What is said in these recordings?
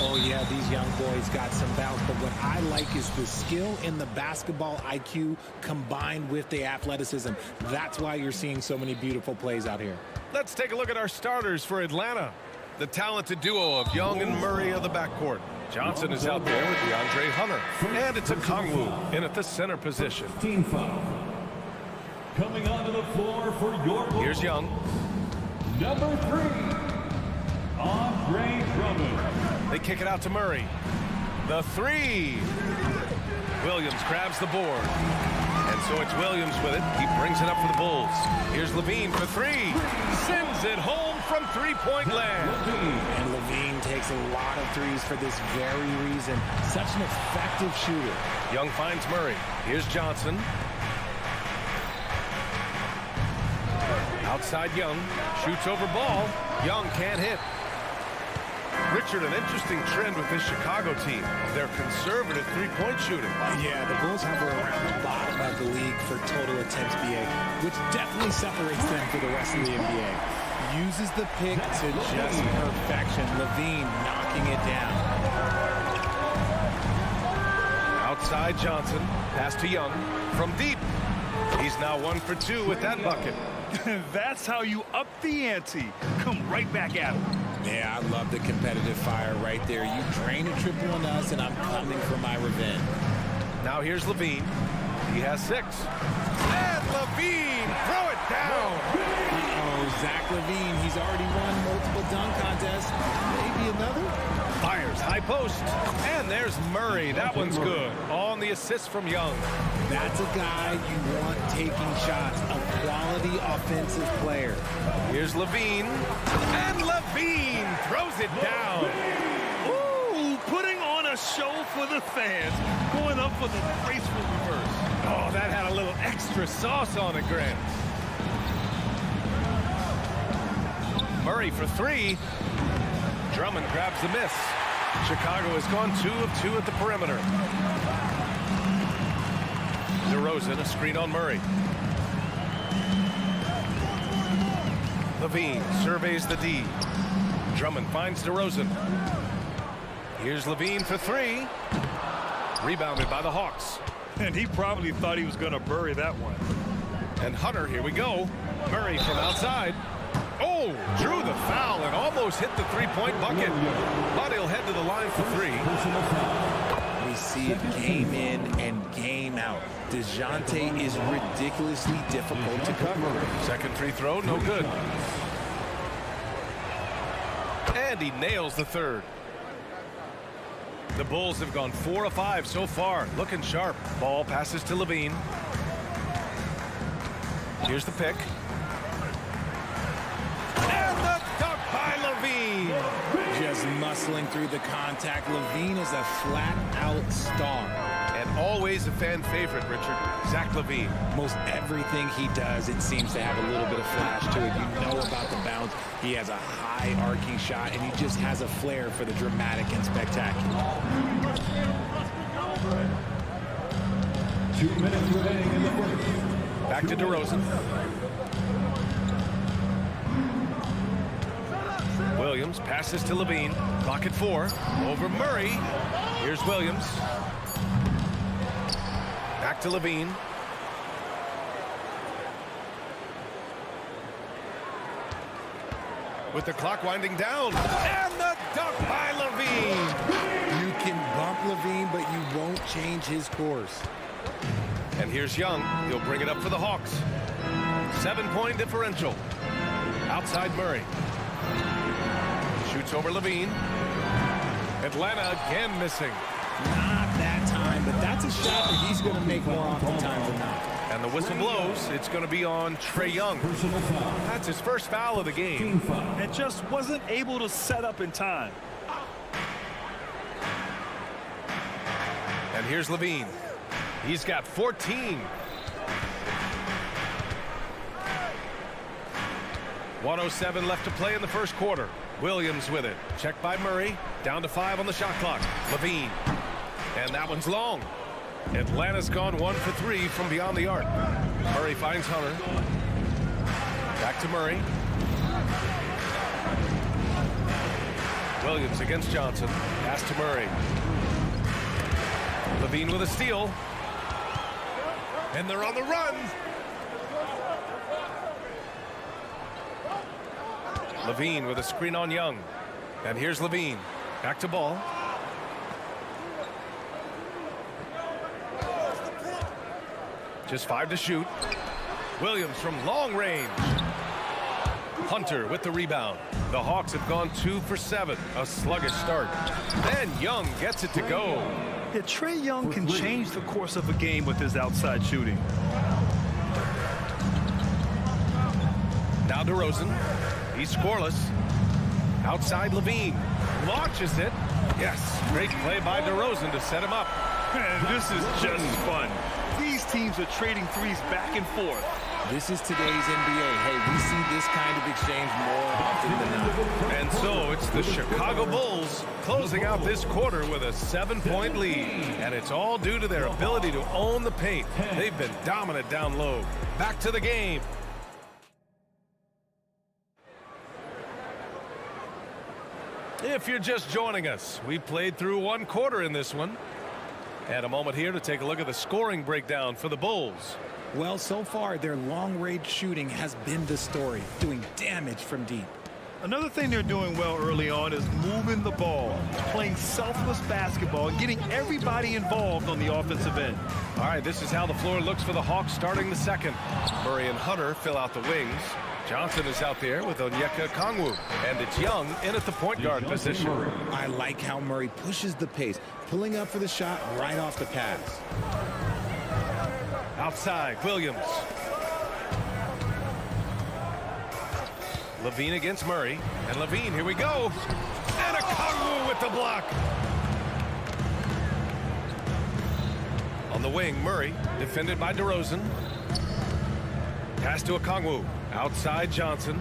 Oh, yeah, these young boys got some bounce, but what I like is the skill and the basketball IQ combined with the athleticism. That's why you're seeing so many beautiful plays out here. Let's take a look at our starters for Atlanta. The talented duo of Young and Murray of the backcourt. Johnson is out there with DeAndre Hunter. And it's a Kongwu in at the center position. Team foul. Coming onto the floor for your goal. Here's Young. Number 3, Andre Drummond. They kick it out to Murray. The three. Williams grabs the board. And so it's Williams with it. He brings it up for the Bulls. Here's Levine for three. Sends it home from three-point land. And Levine takes a lot of threes for this very reason. Such an effective shooter. Young finds Murray. Here's Johnson. Outside Young. Shoots over ball. Young can't hit. Richard, an interesting trend with this Chicago team. Their conservative three-point shooting. Yeah, the Bulls hover around the bottom of the league for total attempts BA, which definitely separates them for the rest of the NBA. Uses the pick to just perfection. Levine knocking it down. Outside Johnson. Pass to Young. From deep. He's now 1 for 2 with that bucket. That's how you up the ante. Come right back at him. Yeah, I love the competitive fire right there. You drain a triple on us, and I'm coming for my revenge. Now here's Levine. He has 6. And Levine, throw it down. Oh, Zach Levine, he's already won multiple dunk contests. Maybe another? Fires high post. And there's Murray. That one's good. On the assist from Young. That's a guy you want taking shots. A quality offensive player. Here's Levine. And Levine throws it down. Ooh, putting on a show for the fans. Going up for the graceful reverse. Oh, that had a little extra sauce on it, Grant. Murray for 3. Drummond grabs the miss. Chicago has gone 2 of 2 at the perimeter. DeRozan, a screen on Murray. Levine surveys the D. Drummond finds DeRozan. Here's Levine for 3. Rebounded by the Hawks. And he probably thought he was going to bury that one. And Hunter, here we go. Murray from outside. Oh, drew the foul and almost hit the three-point bucket. But he'll head to the line for 3. We see it game in and game out. DeJounte is ridiculously difficult to cover. Second free throw, no good. And he nails the third. The Bulls have gone 4 of 5 so far. Looking sharp. Ball passes to Levine. Here's the pick. And the dunk by Levine. Just muscling through the contact. Levine is a flat-out star. And always a fan favorite, Richard. Zach Levine. Most everything he does, it seems to have a little bit of flash to it. You know about the bounce. He has a high arcing shot, and he just has a flair for the dramatic and spectacular. 2 minutes remaining in the first. Back to DeRozan. Williams passes to Levine. Clock at 4. Over Murray. Here's Williams. Back to Levine. With the clock winding down. And the dunk by Levine. You can bump Levine, but you won't change his course. And here's Young. He'll bring it up for the Hawks. 7-point differential. Outside Murray. Shoots over Levine. Atlanta again missing. Not that time, but that's a shot that he's going to make more often times than not. And the whistle blows. It's going to be on Trae Young. That's his first foul of the game. And just wasn't able to set up in time. And here's Levine. He's got 14. 1:07 left to play in the first quarter. Williams with it. Checked by Murray. Down to 5 on the shot clock. Levine. And that one's long. Atlanta's gone 1 for 3 from beyond the arc. Murray finds Hunter. Back to Murray. Williams against Johnson. Pass to Murray. Levine with a steal. And they're on the run. Levine with a screen on Young. And here's Levine. Back to ball. Just 5 to shoot. Williams from long range. Hunter with the rebound. The Hawks have gone 2 for 7. A sluggish start. Then Young gets it to go. Yeah, Trae Young can change the course of a game with his outside shooting. Now DeRozan. He's scoreless. Outside Levine. Launches it. Yes, great play by DeRozan to set him up. Man, this is just fun. These teams are trading threes back and forth. This is today's NBA. Hey, we see this kind of exchange more often than not. And so it's the Chicago Bulls closing out this quarter with a 7-point lead. And it's all due to their ability to own the paint. They've been dominant down low. Back to the game. If you're just joining us, we played through 1 quarter in this one. And a moment here to take a look at the scoring breakdown for the Bulls. Well, so far, their long-range shooting has been the story, doing damage from deep. Another thing they're doing well early on is moving the ball, playing selfless basketball, and getting everybody involved on the offensive end. All right, this is how the floor looks for the Hawks starting the second. Murray and Hunter fill out the wings. Johnson is out there with Onyeka Okongwu, and it's Young in at the point guard position. I like how Murray pushes the pace, pulling up for the shot right off the pass. Outside, Williams. Levine against Murray. And Levine, here we go. And Okongwu with the block. On the wing, Murray, defended by DeRozan. Pass to Okongwu. Outside, Johnson.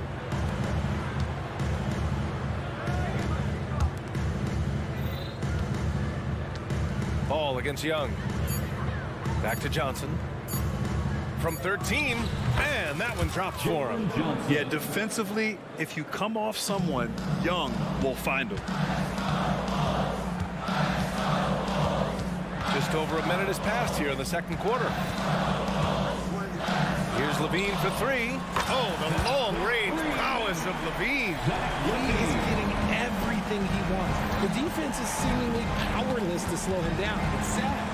Ball against Young. Back to Johnson. From 13, and that one drops for him. Yeah, defensively, if you come off someone, Young will find him. Just over a minute has passed here in the second quarter. Here's Levine for 3. Oh, the long-range prowess of Levine. He's getting everything he wants. The defense is seemingly powerless to slow him down. It's sad.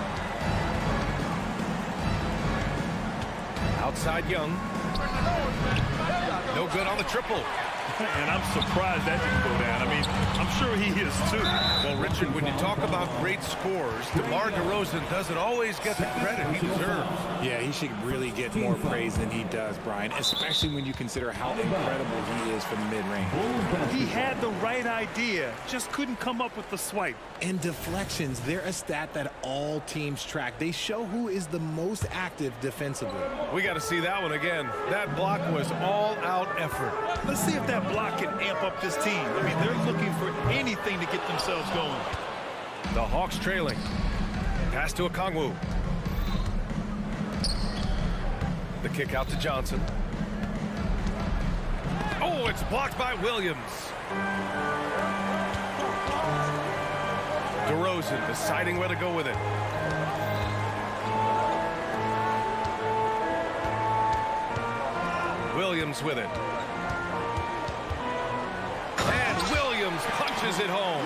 Outside Young. No good on the triple. And I'm surprised that didn't go down. I mean, I'm sure he is too. Well, Richard, when you talk about great scores, DeMar DeRozan doesn't always get the credit he deserves. Yeah, he should really get more praise than he does, Brian, especially when you consider how incredible he is from mid-range. He had the right idea, just couldn't come up with the swipe. And deflections, they're a stat that all teams track. They show who is the most active defensively. We got to see that one again. That block was all-out effort. Let's see if that block can amp up this team. I mean, they're looking for anything to get themselves going. The Hawks trailing. Pass to Okongwu. The kick out to Johnson. Oh, it's blocked by Williams. DeRozan deciding where to go with it. Williams with it. And Williams punches it home.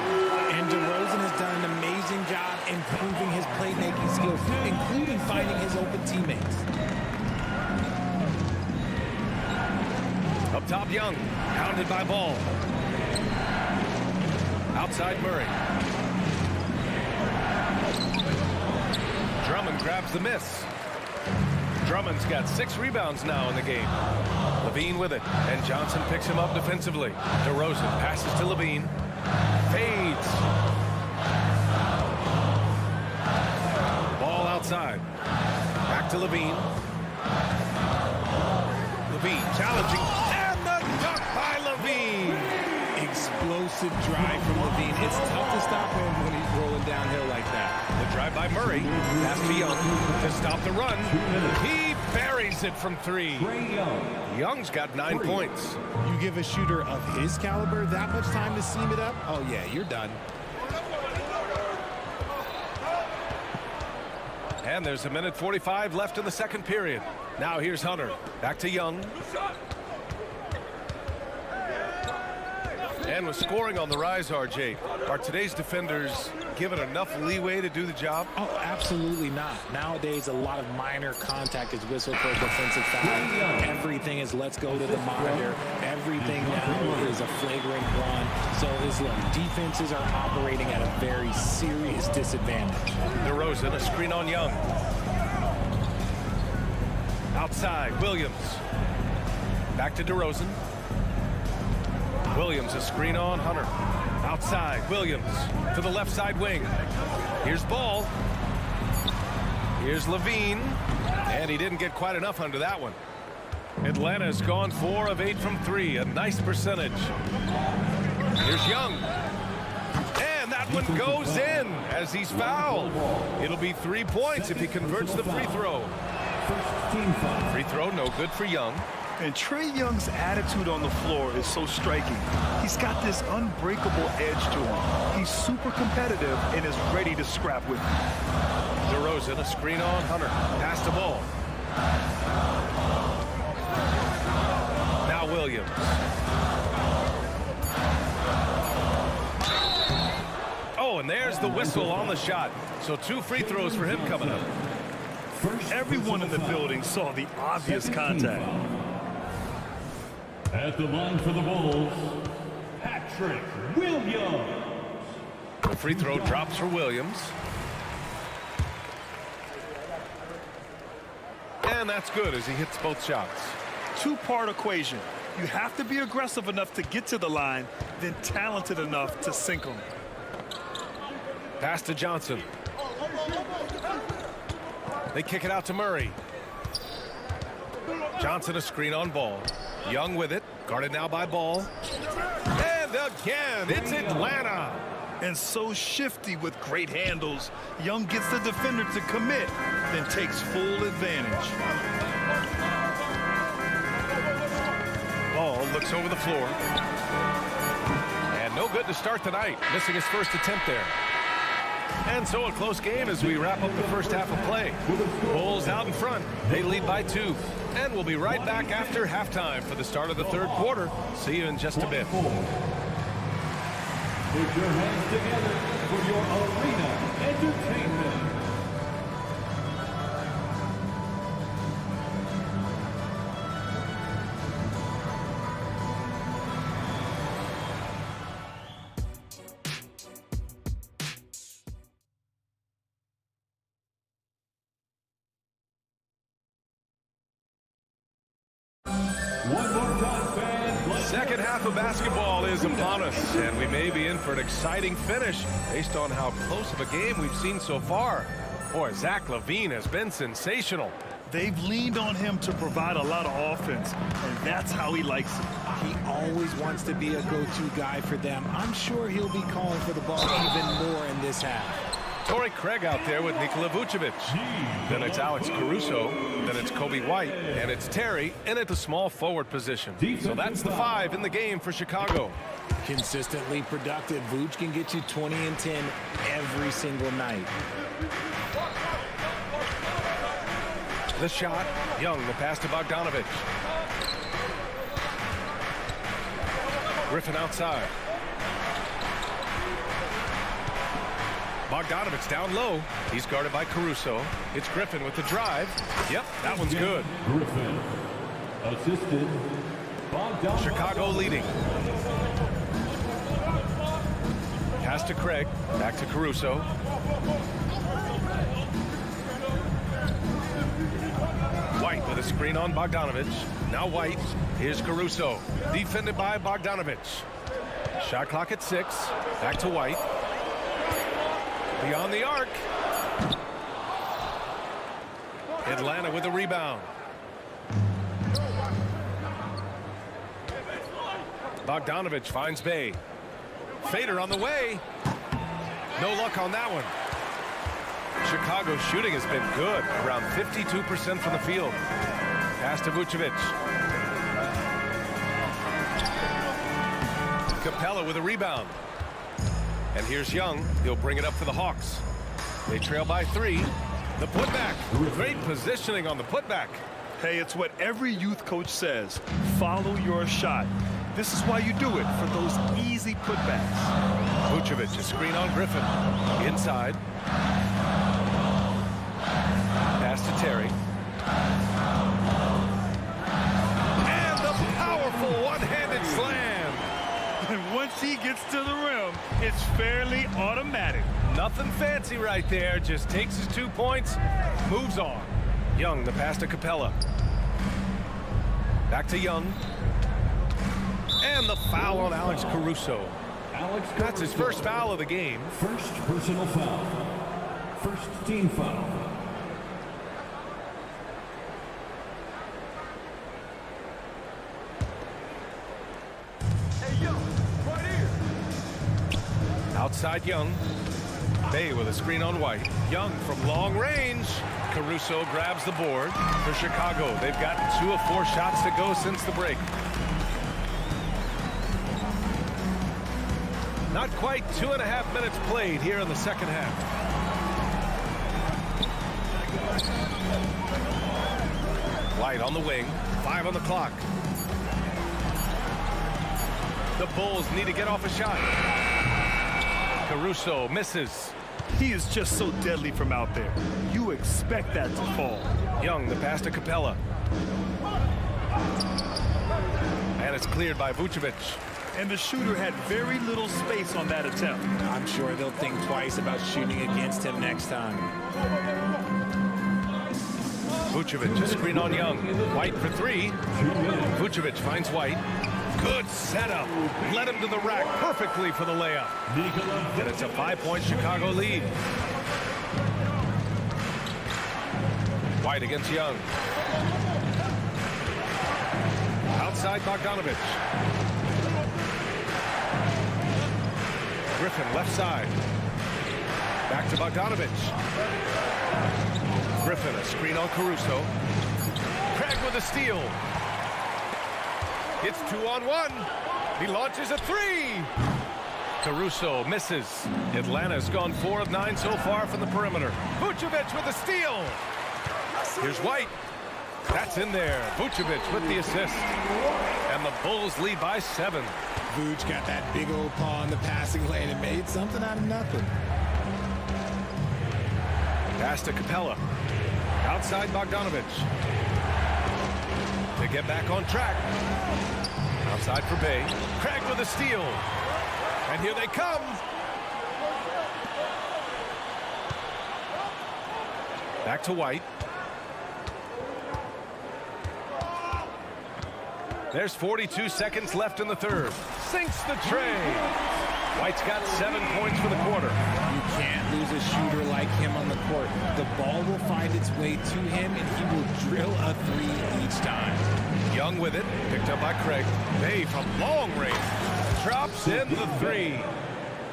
And DeRozan has done an amazing job improving his playmaking skills, including finding his open teammates. Up top, Young. Pounded by Ball. Outside Murray. Drummond grabs the miss. Drummond's got 6 rebounds now in the game. Levine with it, and Johnson picks him up defensively. DeRozan passes to Levine. Fades. Ball outside. Back to Levine. Levine challenging. And the dunk by Levine. Explosive drive from Levine. It's tough to stop him when he's rolling downhill like that. The drive by Murray. Pass to Young to stop the run. He buries it from 3. Young's got 9 points. You give a shooter of his caliber that much time to seam it up, oh yeah, you're done. And there's 1:45 left in the second period. Now here's Hunter. Back to Young. And with scoring on the rise, RJ, are today's defenders given enough leeway to do the job? Oh, absolutely not. Nowadays, a lot of minor contact is whistled for a defensive foul. Everything is let's go to the monitor. Everything now is a flagrant run. So defenses are operating at a very serious disadvantage. DeRozan, a screen on Young. Outside, Williams. Back to DeRozan. Williams, a screen on Hunter. Outside, Williams to the left side wing. Here's Ball. Here's Levine. And he didn't get quite enough under that one. Atlanta's gone 4 of 8 from 3. A nice percentage. Here's Young. And that one goes in as he's fouled. It'll be 3 points if he converts the free throw. Free throw, no good for Young. And Trae Young's attitude on the floor is so striking. He's got this unbreakable edge to him. He's super competitive and is ready to scrap with him. DeRozan, a screen on Hunter. Pass the ball. Now Williams. Oh, and there's the whistle on the shot. So 2 free throws for him coming up. Everyone in the building saw the obvious contact. At the line for the Bulls, Patrick Williams. The free throw drops for Williams. And that's good as he hits both shots. 2-part equation. You have to be aggressive enough to get to the line, then talented enough to sink them. Pass to Johnson. They kick it out to Murray. Johnson, a screen on Ball. Young with it, guarded now by Ball. And again, it's Atlanta. And so shifty with great handles. Young gets the defender to commit, then takes full advantage. Ball looks over the floor. And no good to start the night, missing his first attempt there. And so a close game as we wrap up the first half of play. Bulls out in front. They lead by 2. And we'll be right back after halftime for the start of the third quarter. See you in just a bit. Put your hands together for your arena entertainment. One more time, fans. Second half of basketball is upon us, and we may be in for an exciting finish based on how close of a game we've seen so far. Boy, Zach LaVine has been sensational. They've leaned on him to provide a lot of offense, and that's how he likes it. He always wants to be a go-to guy for them. I'm sure he'll be calling for the ball even more in this half. Torrey Craig out there with Nikola Vucevic. Then it's Alex Caruso. Then it's Kobe White. And it's Terry in at the small forward position. So that's the 5 in the game for Chicago. Consistently productive. Vooch can get you 20 and 10 every single night. The shot. Young, the pass to Bogdanovich. Griffin outside. Bogdanovich down low. He's guarded by Caruso. It's Griffin with the drive. Yep, that one's good. Griffin assisted. Bogdanovich. Chicago leading. Pass to Craig. Back to Caruso. White with a screen on Bogdanovich. Now White. Here's Caruso. Defended by Bogdanovich. Shot clock at 6. Back to White. Beyond the arc. Atlanta with the rebound. Bogdanovich finds Bay. Fader on the way. No luck on that one. Chicago's shooting has been good, around 52% from the field. Pass to Vucevic. Capella with a rebound. And here's Young. He'll bring it up for the Hawks. They trail by 3. The putback. Great positioning on the putback. Hey, it's what every youth coach says. Follow your shot. This is why you do it, for those easy putbacks. Vucevic, a screen on Griffin. Inside. Pass to Terry. And the powerful one-handed slam. And once he gets to the rim, it's fairly automatic. Nothing fancy right there. Just takes his 2 points, moves on. Young, the pass to Capella. Back to Young. And the foul on Alex Caruso. That's his first foul of the game. First personal foul. First team foul. Hey, Young, right here. Outside Young. Bay with a screen on White. Young from long range. Caruso grabs the board for Chicago. They've gotten 2 of 4 shots to go since the break. Not quite 2.5 minutes played here in the second half. White on the wing. 5 on the clock. The Bulls need to get off a shot. Caruso misses. He is just so deadly from out there. You expect that to fall. Young, the pass to Capella. And it's cleared by Vucevic. And the shooter had very little space on that attempt. I'm sure they'll think twice about shooting against him next time. Vucevic, a screen on Young. White for 3. Vucevic finds White. Good setup. Led him to the rack perfectly for the layup. And it's a 5-point Chicago lead. White against Young. Outside Bogdanovich. Griffin left side. Back to Bogdanovich. Griffin, a screen on Caruso. Craig with a steal. It's 2-on-1. He launches a 3. Caruso misses. Atlanta's gone 4 of 9 so far from the perimeter. Vucevic with a steal. Here's White. That's in there. Vucevic with the assist. And the Bulls lead by 7. Vuce got that big old paw in the passing lane and made something out of nothing. Pass to Capella. Outside Bogdanovich. To get back on track. Outside for Bay. Craig with a steal. And here they come. Back to White. There's 42 seconds left in the third. Sinks the tray. White's got 7 points for the quarter. You can't lose a shooter like him on the court. The ball will find its way to him, and he will drill a 3 each time. Young with it. Picked up by Craig. Bay from long range. Drops in the 3.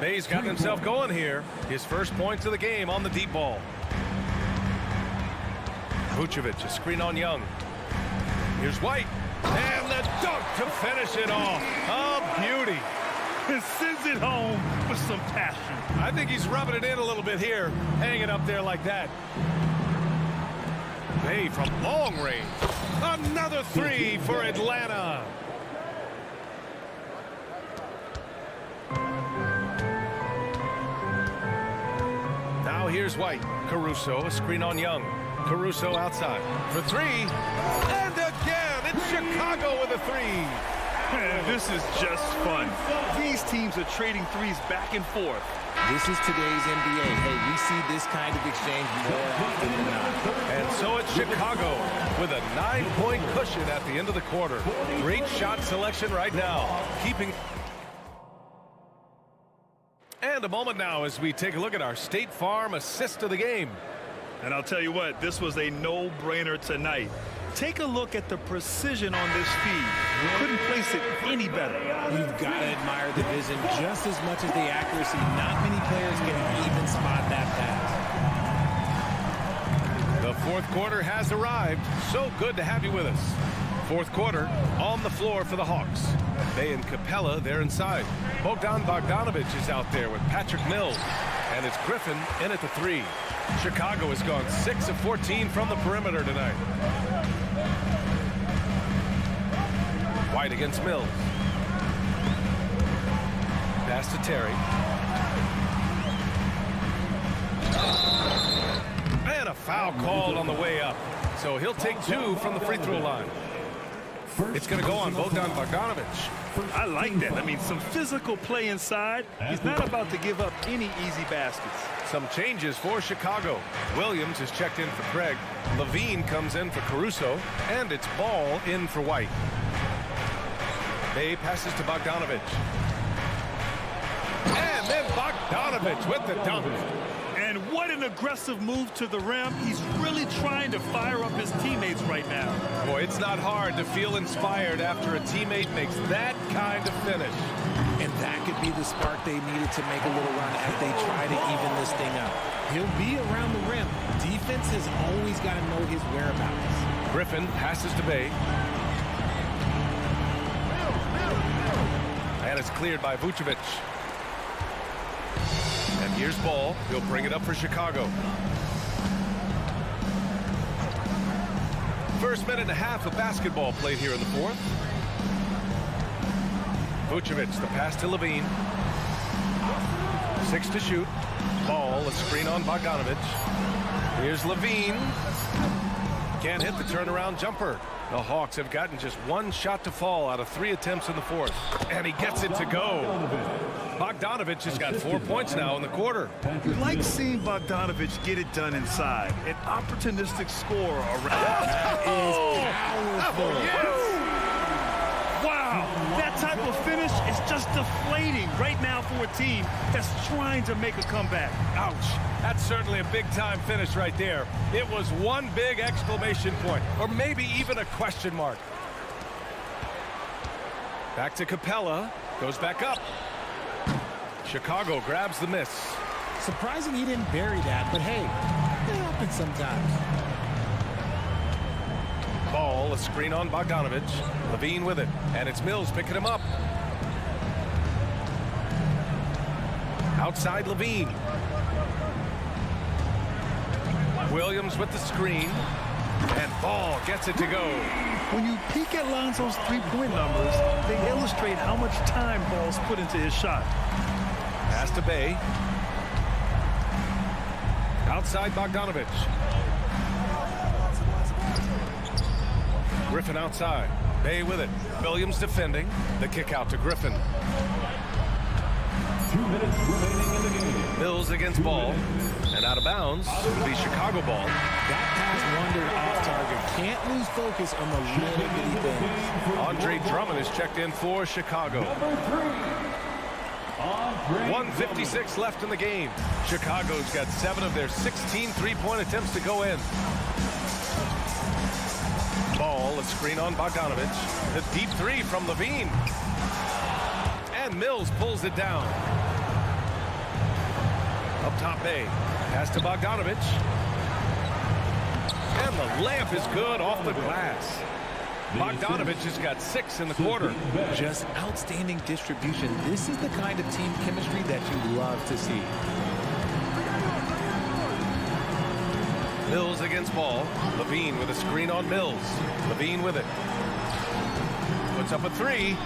Bay's got himself going here. His first points of the game on the deep ball. Vucevic, a screen on Young. Here's White. And the dunk to finish it off. A beauty. And sends it home with some passion. I think he's rubbing it in a little bit here, hanging up there like that. Bay from long range. Another 3 for Atlanta. Now here's White. Caruso, a screen on Young. Caruso outside for 3. And again, it's Chicago with a 3. This is just fun. These teams are trading threes back and forth. This is today's NBA. Hey, we see this kind of exchange more often than not. And so it's Chicago with a 9-point cushion at the end of the quarter. Great shot selection right now. Keeping. And a moment now as we take a look at our State Farm assist of the game. And I'll tell you what, this was a no-brainer tonight. Take a look at the precision on this feed. Couldn't place it any better. You've got to admire the vision just as much as the accuracy. Not many players can even spot that pass. Fourth quarter has arrived. So good to have you with us. Fourth quarter on the floor for the Hawks. Bay and Capella, they're inside. Bogdan Bogdanovic is out there with Patrick Mills. And it's Griffin in at the 3. Chicago has gone 6 of 14 from the perimeter tonight. White against Mills. Pass to Terry. And a foul called on the way up. So he'll take 2 from the free throw line. It's going to go on Bogdan Bogdanovic. I like that. I mean, some physical play inside. He's not about to give up any easy baskets. Some changes for Chicago. Williams is checked in for Craig. Levine comes in for Caruso. And it's Ball in for White. Bay passes to Bogdanovic. And then Bogdanovic with the dunk. And what an aggressive move to the rim. He's really trying to fire up his teammates right now. Boy, it's not hard to feel inspired after a teammate makes that kind of finish. And that could be the spark they needed to make a little run as they try to even this thing up. He'll be around the rim. Defense has always got to know his whereabouts. Griffin passes to Bay. And it's cleared by Vucevic. And here's Ball. He'll bring it up for Chicago. First minute and a half of basketball played here in the fourth. Vucevic, the pass to Levine. 6 to shoot. Ball, a screen on Bogdanovic. Here's Levine. Can't hit the turnaround jumper. The Hawks have gotten just 1 shot to fall out of 3 attempts in the fourth. And he gets it to go. Bogdanovic has got 4 points now in the quarter. You like seeing Bogdanovic get it done inside. An opportunistic scorer around. That is powerful. Yes. Wow. That type of finish is just deflating right now for a team that's trying to make a comeback. Ouch. That's certainly a big-time finish right there. It was one big exclamation point, or maybe even a question mark. Back to Capella. Goes back up. Chicago grabs the miss. Surprising he didn't bury that, but hey, it happens sometimes. Ball, a screen on Bogdanovic. Levine with it, and it's Mills picking him up. Outside Levine. Williams with the screen, and Ball gets it to go. When you peek at Lonzo's three-point numbers, they illustrate how much time Ball's put into his shot. Pass to Bay. Outside Bogdanovic. Griffin outside. Bay with it. Williams defending. The kick out to Griffin. 2 minutes remaining in the game. Mills against Ball. And out of bounds will be Chicago ball. That pass wandered off target. Can't lose focus on the little bitty things. Andre Drummond is checked in for Chicago. 1:56 left in the game. Chicago's got 7 of their 16 three-point attempts to go in. Ball, a screen on Bogdanovic. The deep 3 from Levine. And Mills pulls it down. Up top Bay. Pass to Bogdanovic. And the layup is good off the glass. Bogdanovic has got 6 in the quarter. Just outstanding distribution. This is the kind of team chemistry that you love to see. Mills against Ball. Levine with a screen on Mills. Levine with it. Puts up a 3.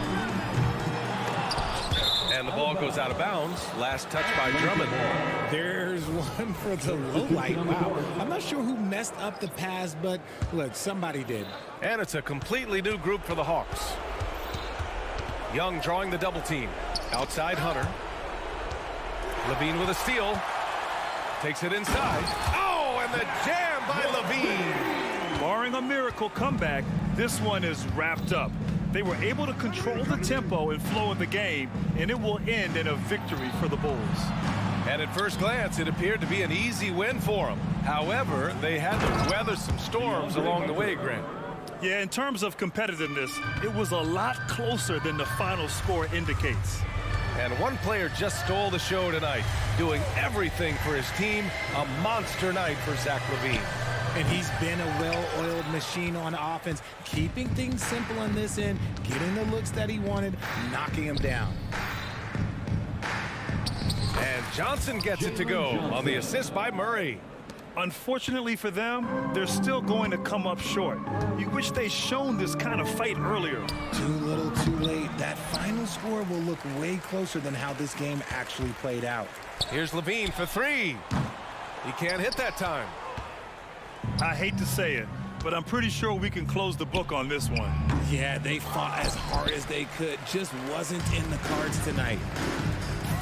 And the ball goes out of bounds. Last touch by Drummond. There's one for the low light. Wow. I'm not sure who messed up the pass, but look, somebody did. And it's a completely new group for the Hawks. Young drawing the double team. Outside Hunter. Levine with a steal. Takes it inside. Oh, and the jam by Levine. Barring a miracle comeback, this one is wrapped up. They were able to control the tempo and flow of the game, and it will end in a victory for the Bulls. And at first glance, it appeared to be an easy win for them. However, they had to weather some storms along the way, Grant. Yeah, in terms of competitiveness, it was a lot closer than the final score indicates. And one player just stole the show tonight, doing everything for his team. A monster night for Zach LaVine. And he's been a well-oiled machine on offense, keeping things simple on this end, getting the looks that he wanted, knocking him down. And Johnson gets it to go on the assist by Murray. Unfortunately for them, they're still going to come up short. You wish they'd shown this kind of fight earlier. Too little, too late. That final score will look way closer than how this game actually played out. Here's Levine for three. He can't hit that time. I hate to say it, but I'm pretty sure we can close the book on this one. Yeah, they fought as hard as they could. Just wasn't in the cards tonight.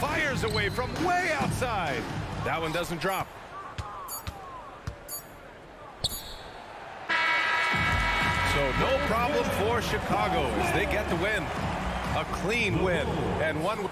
Fires away from way outside. That one doesn't drop. So no problem for Chicago as they get the win. A clean win and one.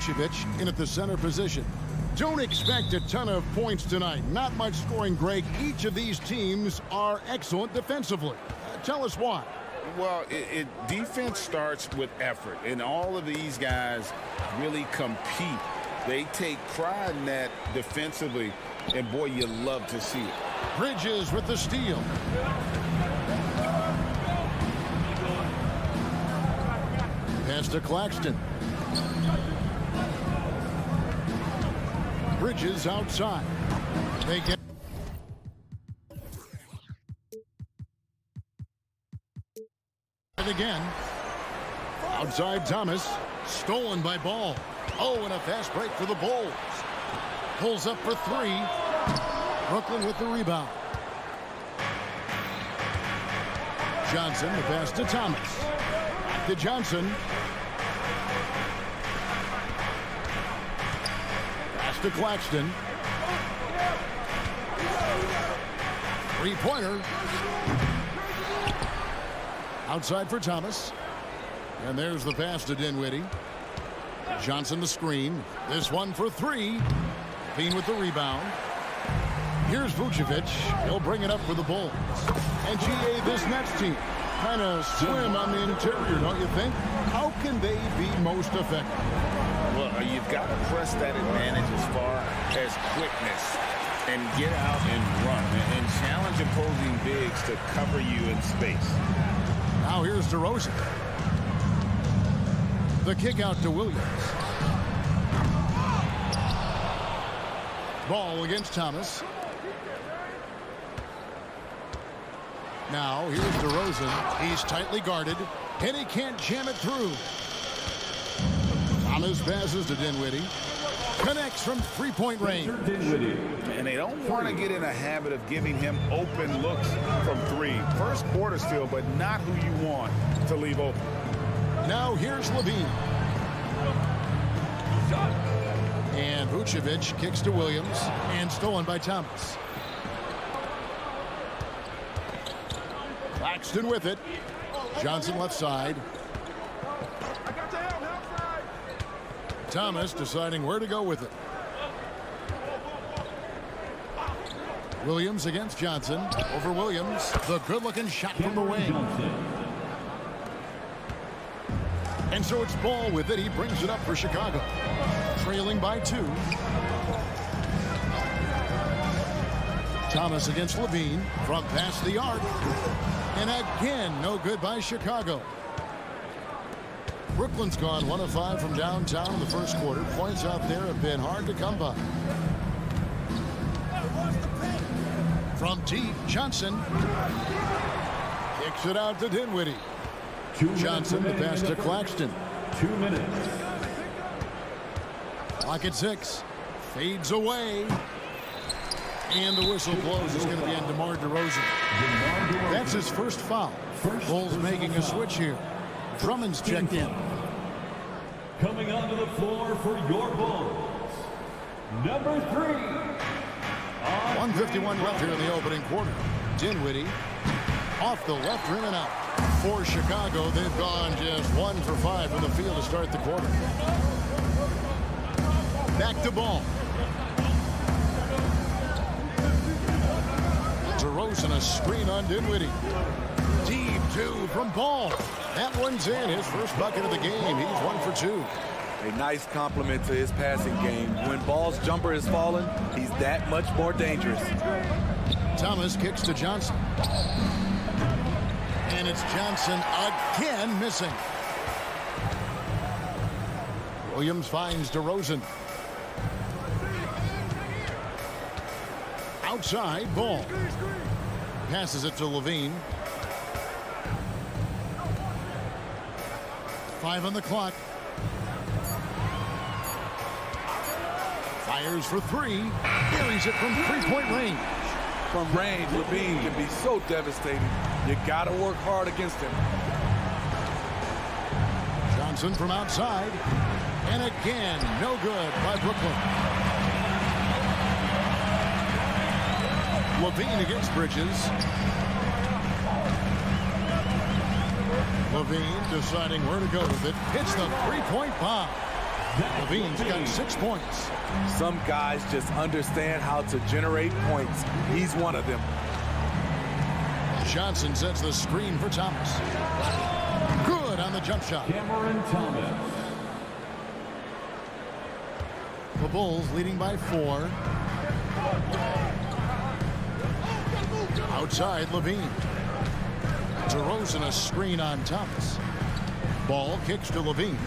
Vucevic in at the center position. Don't expect a ton of points tonight. Not much scoring, Greg. Each of these teams are excellent defensively. Tell us why. Well, defense starts with effort, and all of these guys really compete. They take pride in that defensively, and boy, you love to see it. Bridges with the steal. Pass to Claxton. Bridges outside. They get it again. Outside Thomas. Stolen by Ball. Oh, and a fast break for the Bulls. Pulls up for three. Brooklyn with the rebound. Johnson, the pass to Thomas. Back to Johnson. Pass to Claxton. Three-pointer. Outside for Thomas. And there's the pass to Dinwiddie. Johnson the screen. This one for three. Clean with the rebound. Here's Vucevic. He'll bring it up for the Bulls. And GA, this Nets team kind of swim on the interior, don't you think? How can they be most effective? Well, you've got to press that advantage as far as quickness and get out and run and challenge opposing bigs to cover you in space. Now here's DeRozan. The kick out to Williams. Ball against Thomas. Now here's DeRozan. He's tightly guarded, and he can't jam it through. Thomas passes to Dinwiddie. Connects from three-point range. And they don't want to get in a habit of giving him open looks from three. First quarter still, but not who you want to leave open. Now here's Levine. And Vucevic kicks to Williams and stolen by Thomas. Claxton with it. Johnson left side. Thomas deciding where to go with it. Williams against Johnson. Over Williams. The good-looking shot from the wing. And so it's Ball with it. He brings it up for Chicago. Trailing by 2. Thomas against Levine from past the arc. And again, no good by Chicago. Brooklyn's gone 1 of 5 from downtown in the first quarter. Points out there have been hard to come by. From deep, Johnson kicks it out to Dinwiddie. Johnson, the pass to Claxton. 2 minutes. Clock at 6. Fades away. And the whistle blows. It's going to be on DeMar DeRozan. That's his first foul. Bulls making a switch here. Drummond's checked in. Coming onto the floor for your Bulls, number 3. 1:51 left here in the opening quarter. Dinwiddie off the left rim and out. For Chicago, they've gone just 1 for 5 from the field to start the quarter. Back to Ball. DeRozan a screen on Dinwiddie. Deep 2 from Ball. That one's in. His first bucket of the game. He's 1 for 2. A nice compliment to his passing game. When Ball's jumper is falling, he's that much more dangerous. Thomas kicks to Johnson. And it's Johnson again missing. Williams finds DeRozan. Outside, Ball. Passes it to Levine. 5 on the clock. Fires for 3. Buries it from three-point range. From range, Levine can be so devastating. You got to work hard against him. Johnson from outside. And again, no good by Brooklyn. Levine against Bridges. Levine deciding where to go with it. Hits the three-point bomb. Levine's got 6 points. Some guys just understand how to generate points. He's one of them. Johnson sets the screen for Thomas. Good on the jump shot. Cameron Thomas. The Bulls leading by 4. Outside, Levine. DeRozan a screen on Thomas. Ball kicks to Levine.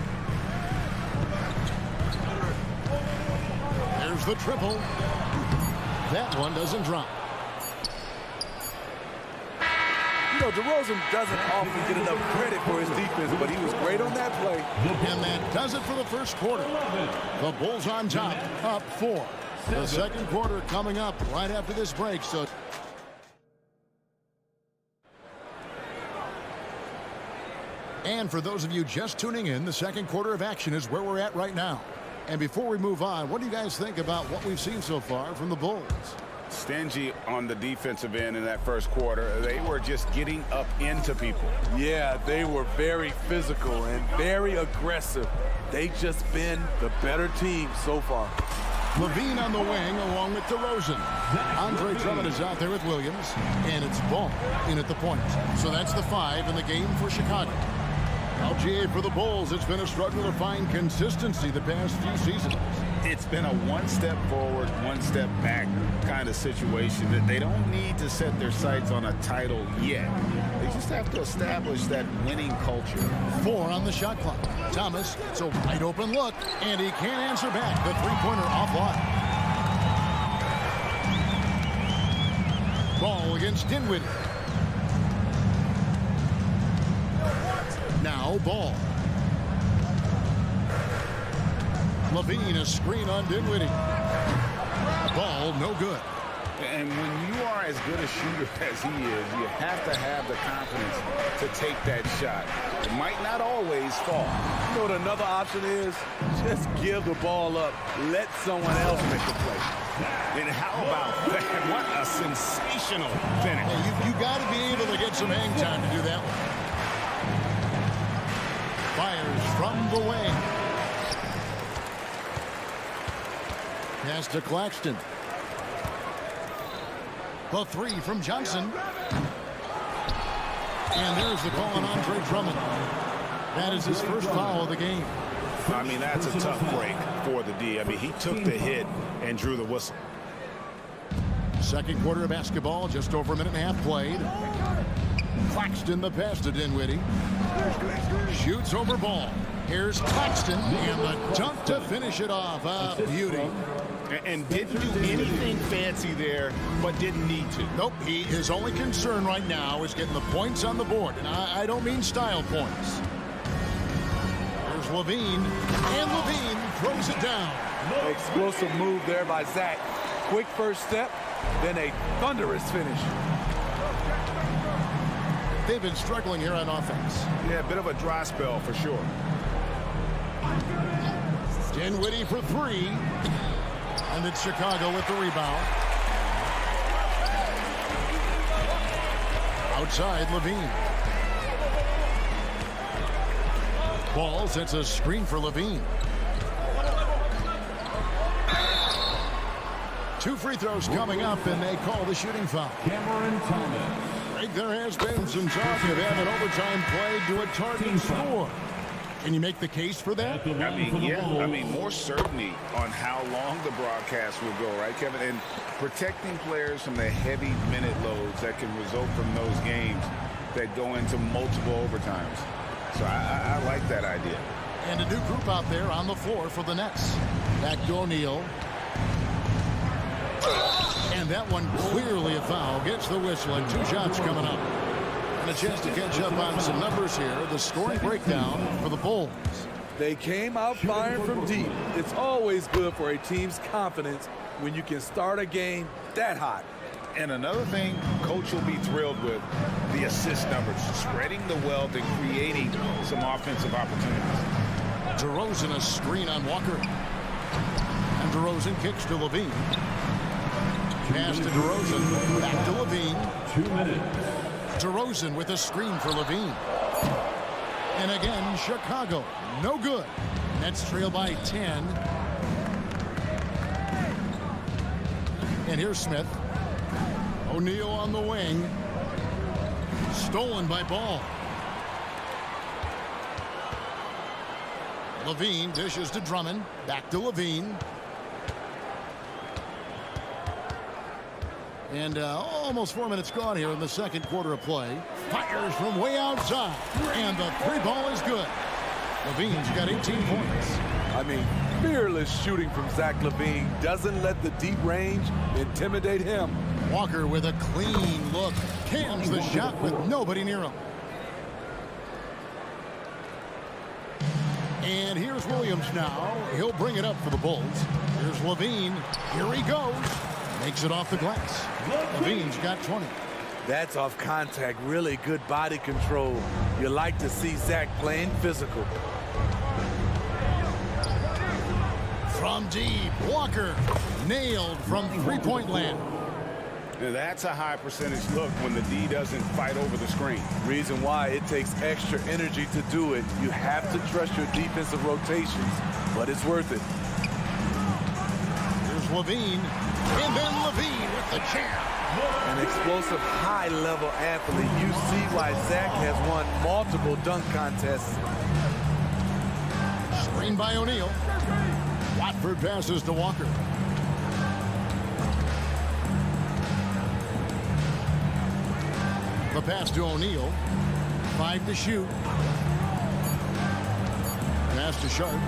There's the triple. That one doesn't drop. You know, DeRozan doesn't often get enough credit for his defense, but he was great on that play. And that does it for the first quarter. The Bulls on top, up 4. The second quarter coming up right after this break. So. And for those of you just tuning in, the second quarter of action is where we're at right now. And before we move on, what do you guys think about what we've seen so far from the Bulls? Stingy on the defensive end in that first quarter. They were just getting up into people. Yeah, they were very physical and very aggressive. They just been the better team so far. Levine on the wing along with DeRozan. Andre Drummond is out there with Williams, and it's Ball in at the point. So that's the 5 in the game for Chicago. LGA for the Bulls, it's been a struggle to find consistency the past few seasons. It's been a one step forward, one step back kind of situation that they don't need to set their sights on a title yet. They just have to establish that winning culture. 4 on the shot clock. Thomas, it's a wide open look, and he can't answer back. The three-pointer offline. Ball against Dinwiddie. Now Ball. Levine a screen on Dinwiddie. Ball no good. And when you are as good a shooter as he is, you have to have the confidence to take that shot. It might not always fall. You know what another option is? Just give the ball up. Let someone else make the play. And how about that? What a sensational finish. Hey, you got to be able to get some hang time to do that one. Fires from the wing. Pass to Claxton. The 3 from Johnson. And there's the call on Andre Drummond. That is his first foul of the game. I mean, that's a tough break for the D. I mean, he took the hit and drew the whistle. Second quarter of basketball, just over a minute and a half played. Claxton the pass to Dinwiddie. Shoots over Ball. Here's Claxton and the dunk to finish it off. Beauty. And didn't do anything fancy there, but didn't need to. Nope, his only concern right now is getting the points on the board. And I don't mean style points. There's Levine, and Levine throws it down. Explosive move there by Zach. Quick first step, then a thunderous finish. They've been struggling here on offense. Yeah, a bit of a dry spell for sure. Dinwiddie for 3. And it's Chicago with the rebound. Outside, Levine. Ball sets a screen for Levine. 2 free throws coming up, and they call the shooting foul. Cameron Thomas. There has been some talk of having overtime played to a target score. Can you make the case for that? I mean, yeah. I mean, more certainty on how long the broadcast will go, right, Kevin? And protecting players from the heavy minute loads that can result from those games that go into multiple overtimes. So I like that idea. And a new group out there on the floor for the Nets. Back to O'Neal. And that one clearly a foul. Gets the whistle and 2 shots coming up. And a chance to catch up on some numbers here. The scoring breakdown for the Bulls. They came out firing from deep. It's always good for a team's confidence when you can start a game that hot. And another thing Coach will be thrilled with, the assist numbers. Spreading the wealth and creating some offensive opportunities. DeRozan a screen on Walker. And DeRozan kicks to Levine. Pass to DeRozan. Back to Levine. 2 minutes. DeRozan with a screen for Levine. And again, Chicago, no good. Nets trail by 10. And here's Smith. O'Neal on the wing. Stolen by Ball. Levine dishes to Drummond. Back to Levine. And almost 4 minutes gone here in the second quarter of play. Fires from way outside. And the three ball is good. Levine's got 18 points. I mean, fearless shooting from Zach LaVine. Doesn't let the deep range intimidate him. Walker with a clean look. Cams the shot with nobody near him. And here's Williams now. He'll bring it up for the Bulls. Here's Levine. Here he goes. Makes it off the glass. Levine's got 20. That's off contact. Really good body control. You like to see Zach playing physical. From deep, Walker nailed from three-point land. Now that's a high percentage look when the D doesn't fight over the screen. Reason why it takes extra energy to do it. You have to trust your defensive rotations, but it's worth it. Here's Levine, and then Levine with the jam. An explosive high-level athlete. You see why Zach has won multiple dunk contests. Screen by O'Neal. Watford passes to Walker. The pass to O'Neal. 5 to shoot. Pass to Sharp.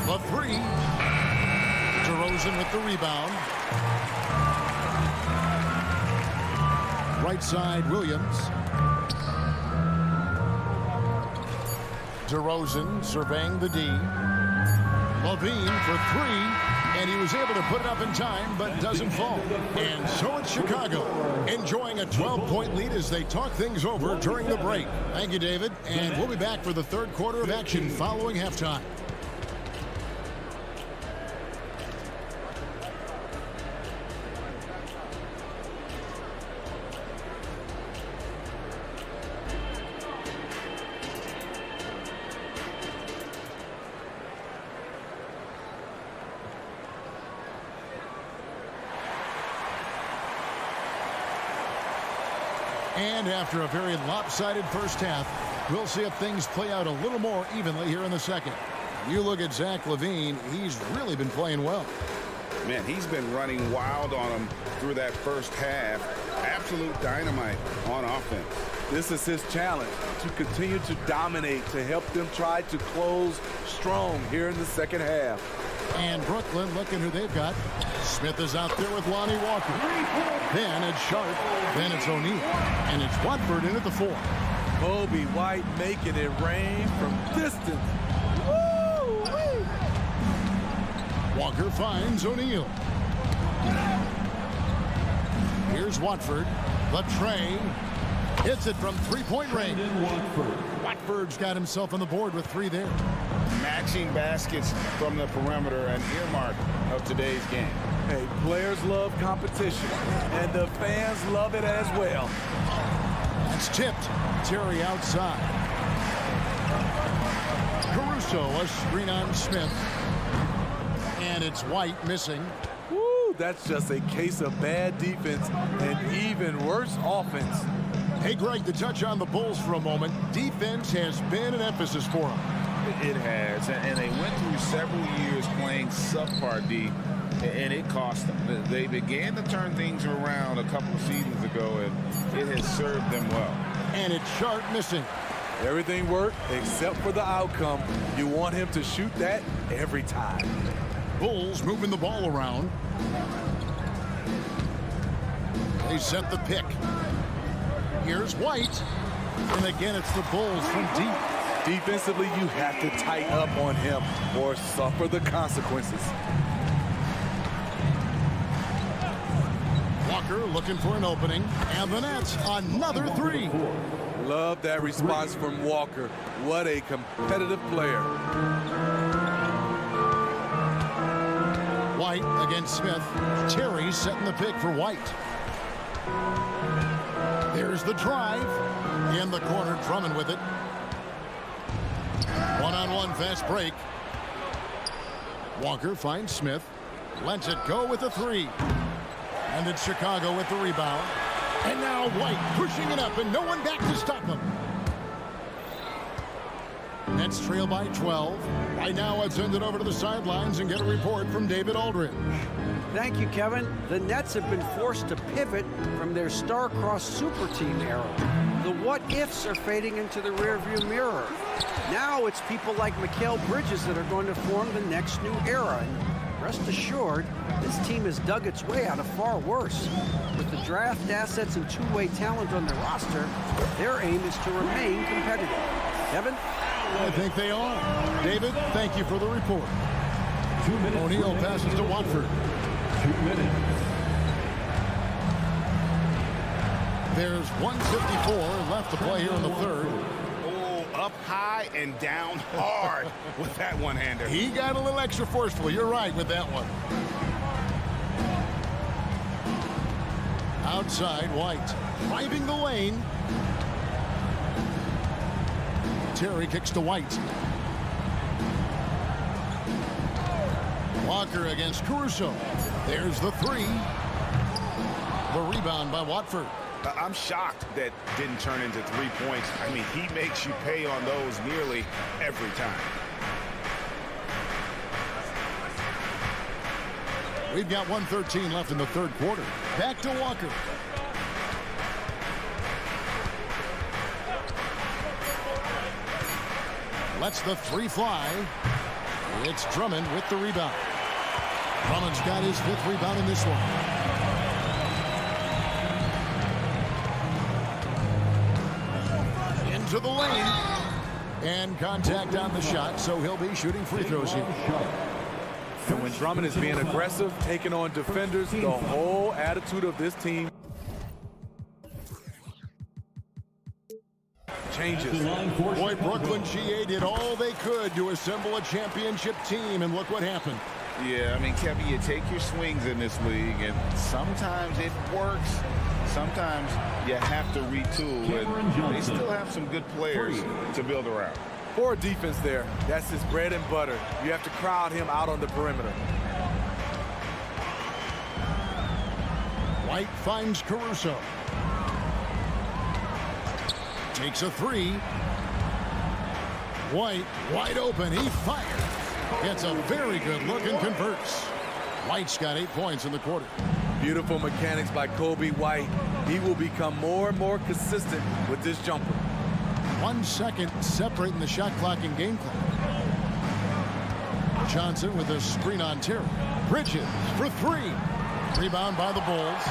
The three. DeRozan with the rebound. Right side, Williams. DeRozan surveying the D. Levine for three, and he was able to put it up in time, but doesn't fall. And so it's Chicago, enjoying a 12-point lead as they talk things over during the break. Thank you, David, and we'll be back for the third quarter of action following halftime. And after a very lopsided first half, we'll see if things play out a little more evenly here in the second. You look at Zach LaVine, he's really been playing well. Man, he's been running wild on him through that first half. Absolute dynamite on offense. This is his challenge, to continue to dominate, to help them try to close strong here in the second half. And Brooklyn, looking who they've got. Smith is out there with Lonnie Walker. Then it's Sharp. Then it's O'Neal. And it's Watford in at the 4. Kobe White making it rain from distance. Woo-wee. Walker finds O'Neal. Here's Watford. The tray. Hits it from three-point range. Watford's got himself on the board with 3 there. Matching baskets from the perimeter, an earmark of today's game. Hey, players love competition, and the fans love it as well. That's tipped. Terry outside. Caruso, a screen on Smith. And it's White missing. Woo, that's just a case of bad defense and even worse offense. Hey, Greg, to touch on the Bulls for a moment, defense has been an emphasis for them. It has, and they went through several years playing subpar D, and it cost them. They began to turn things around a couple of seasons ago, and it has served them well. And it's Sharp missing. Everything worked except for the outcome. You want him to shoot that every time. Bulls moving the ball around. They set the pick. Here's White. And again, it's the Bulls from deep. Defensively, you have to tighten up on him or suffer the consequences. Walker looking for an opening. And the Nets, another 3. Love that response from Walker. What a competitive player. White against Smith. Terry setting the pick for White. There's the drive. In the corner, Drummond with it. One-on-one fast break. Walker finds Smith. Lets it go with a three. And it's Chicago with the rebound. And now White pushing it up and no one back to stop him. Nets trail by 12. Right now, let's send it over to the sidelines and get a report from David Aldridge. Thank you, Kevin. The Nets have been forced to pivot from their star-crossed super team era. The what-ifs are fading into the rearview mirror. Now it's people like Mikal Bridges that are going to form the next new era. And rest assured, this team has dug its way out of far worse. With the draft assets and two-way talent on their roster, their aim is to remain competitive. Kevin? I think they are. David, thank you for the report. 2 minutes. O'Neal passes to Watford. 2 minutes. There's 1:54 left to play here in the third. Oh, up high and down hard with that one-hander. He got a little extra forceful. You're right with that one. Outside, White driving the lane. Terry kicks to White. Walker against Caruso. There's the three. The rebound by Watford. I'm shocked that didn't turn into 3 points. I mean, he makes you pay on those nearly every time. We've got 1:13 left in the third quarter. Back to Walker. Lets the three fly. It's Drummond with the rebound. Drummond's got his 5th rebound in this one. Into the lane. And contact on the shot, so he'll be shooting free throws here. And when Drummond is being aggressive, taking on defenders, the whole attitude of this team changes. Boy, Brooklyn GA did all they could to assemble a championship team, and look what happened. Yeah, I mean, Kevin, you take your swings in this league, and sometimes it works. Sometimes you have to retool, and they still have some good players to build around. Poor defense there. That's his bread and butter. You have to crowd him out on the perimeter. White finds Caruso. Takes a three. White wide open. He fires. Gets a very good look and converts. White's got 8 points in the quarter. Beautiful mechanics by Kobe White. He will become more and more consistent with this jumper. 1 second separating the shot clock and game clock. Johnson with a screen on Terry. Bridges for three. Rebound by the Bulls.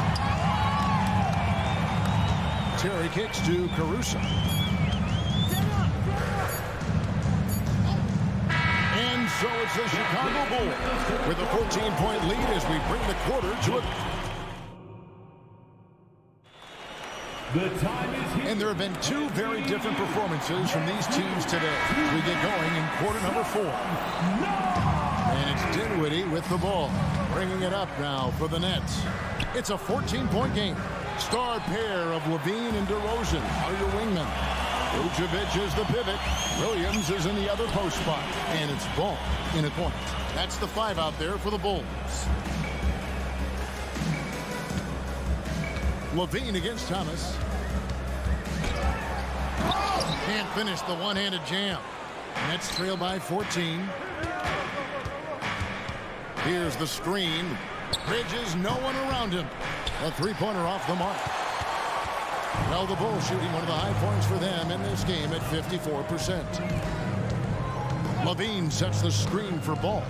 Terry kicks to Caruso. And so it's the Chicago Bulls with a 14-point lead as we bring the quarter to a... The time is here. And there have been 2 very different performances from these teams today. We get going in quarter number 4. And it's Dinwiddie with the ball. Bringing it up now for the Nets. It's a 14-point game. Star pair of Levine and DeRozan are your wingmen. Vucevic is the pivot. Williams is in the other post spot. And it's Ball in a point. That's the 5 out there for the Bulls. Levine against Thomas. Can't finish the one-handed jam. Nets trail by 14. Here's the screen. Bridges, no one around him. A three-pointer off the mark. Well, the Bulls shooting one of the high points for them in this game at 54%. Levine sets the screen for Ball.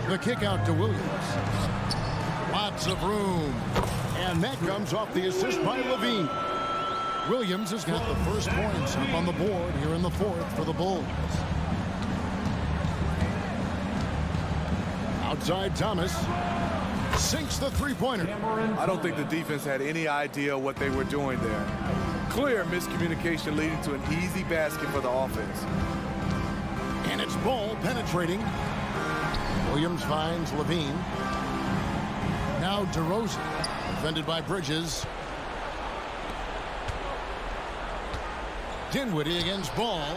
The kick out to Williams. Lots of room. And that comes off the assist by Levine. Williams has got the first points up on the board here in the fourth for the Bulls. Outside Thomas. Sinks the three-pointer. I don't think the defense had any idea what they were doing there. Clear miscommunication leading to an easy basket for the offense. And it's Ball penetrating. Williams finds Levine. Now DeRozan, defended by Bridges. Dinwiddie against Ball.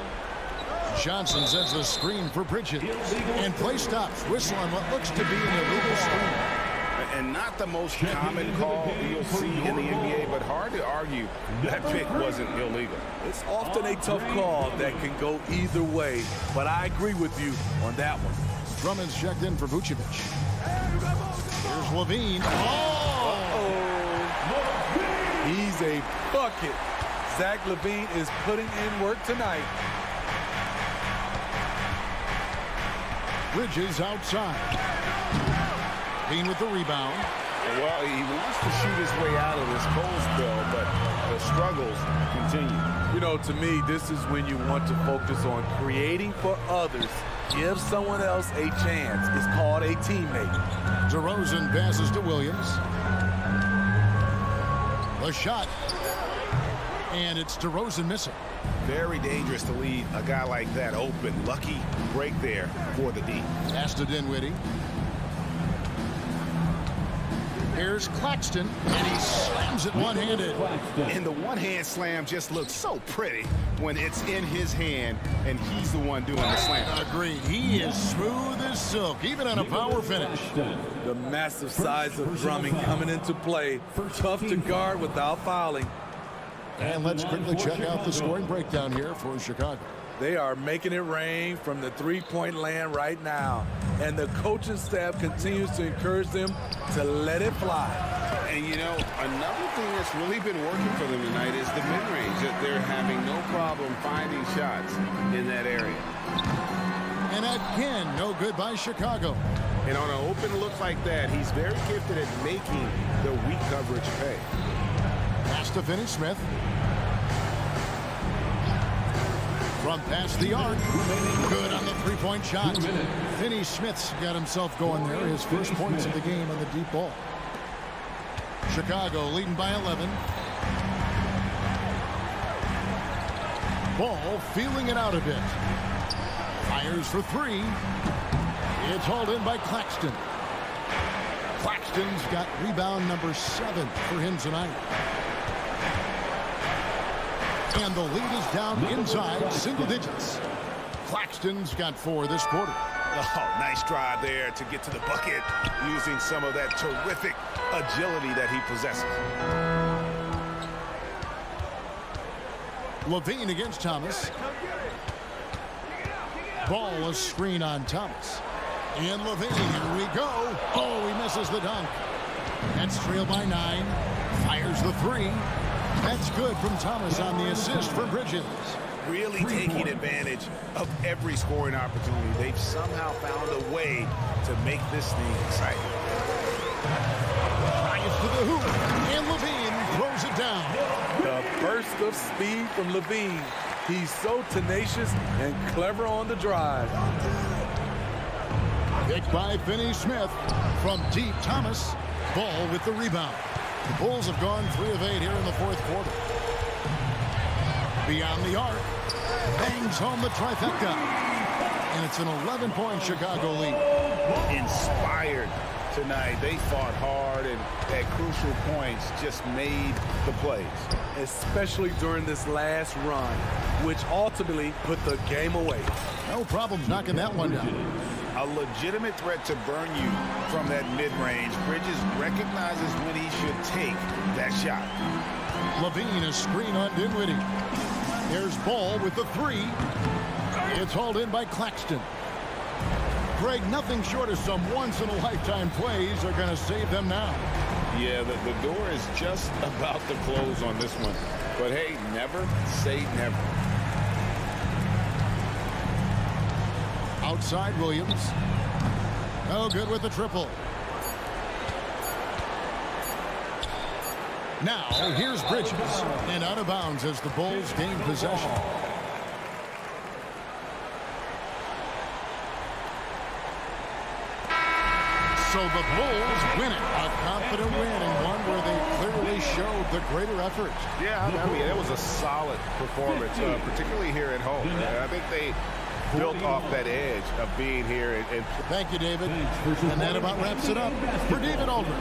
Johnson sends the screen for Bridges. And play stops. Whistle on what looks to be an illegal screen. And not the most common call you'll see in the NBA, but hard to argue that pick wasn't illegal. It's often a tough call that can go either way, but I agree with you on that one. Drummond's checked in for Vucevic. Here's Levine. He's a bucket. Zach LaVine is putting in work tonight. Bridges outside. Levine with the rebound. Well, he wants to shoot his way out of this cold spell, but the struggles continue. You know, to me, this is when you want to focus on creating for others. Give someone else a chance. It's called a teammate. DeRozan passes to Williams. The shot. And it's DeRozan missing. Very dangerous to leave a guy like that open. Lucky break there for the D. Pass to Dinwiddie. Here's Claxton, and he slams it one-handed. And the one-hand slam just looks so pretty when it's in his hand, and he's the one doing the slam. Agreed. He is smooth as silk, even on a power finish. The massive size of Drummond coming into play. Tough to guard without fouling. And let's quickly check out the scoring breakdown here for Chicago. They are making it rain from the three-point land right now. And the coaching staff continues to encourage them to let it fly. And, you know, another thing that's really been working for them tonight is the mid-range. That they're having no problem finding shots in that area. And again, no good by Chicago. And on an open look like that, he's very gifted at making the weak coverage pay. Pass to Finney-Smith. From past the arc. Good on the three-point shot. Finney-Smith's got himself going there. His first points of the game on the deep ball. Chicago leading by 11. Ball feeling it out a bit. Fires for three. It's hauled in by Claxton. Claxton's got rebound number 7 for him tonight. And the lead is down inside single digits. Claxton's got 4 this quarter. Oh, nice drive there to get to the bucket using some of that terrific agility that he possesses. Levine against Thomas. Ball a screen on Thomas. And Levine, here we go. Oh, he misses the dunk. That's trailed by 9. Fires the 3. That's good from Thomas on the assist for Bridges. Really taking advantage of every scoring opportunity. They've somehow found a way to make this thing exciting. Drives to the hoop, and Levine throws it down. The burst of speed from Levine. He's so tenacious and clever on the drive. Picked by Finney-Smith. From deep, Thomas. Ball with the rebound. The Bulls have gone 3 of 8 here in the fourth quarter. Beyond the arc. Bangs home the trifecta. And it's an 11-point Chicago lead. Inspired tonight. They fought hard and at crucial points just made the plays. Especially during this last run, which ultimately put the game away. No problems knocking that one down. A legitimate threat to burn you from that mid-range. Bridges recognizes when he should take that shot. Levine, a screen on Dinwiddie. There's Ball with the 3. It's hauled in by Claxton. Greg, nothing short of some once-in-a-lifetime plays are going to save them now. Yeah, the door is just about to close on this one. But hey, never say never. Outside Williams. No good with the triple. Now, here's Bridges. And out of bounds as the Bulls gain possession. So the Bulls win it. A confident win and one where they clearly showed the greater effort. Yeah, I mean, it was a solid performance, particularly here at home. I think they built off that edge of being here. And thank you, David. And that about wraps it up for David Aldridge.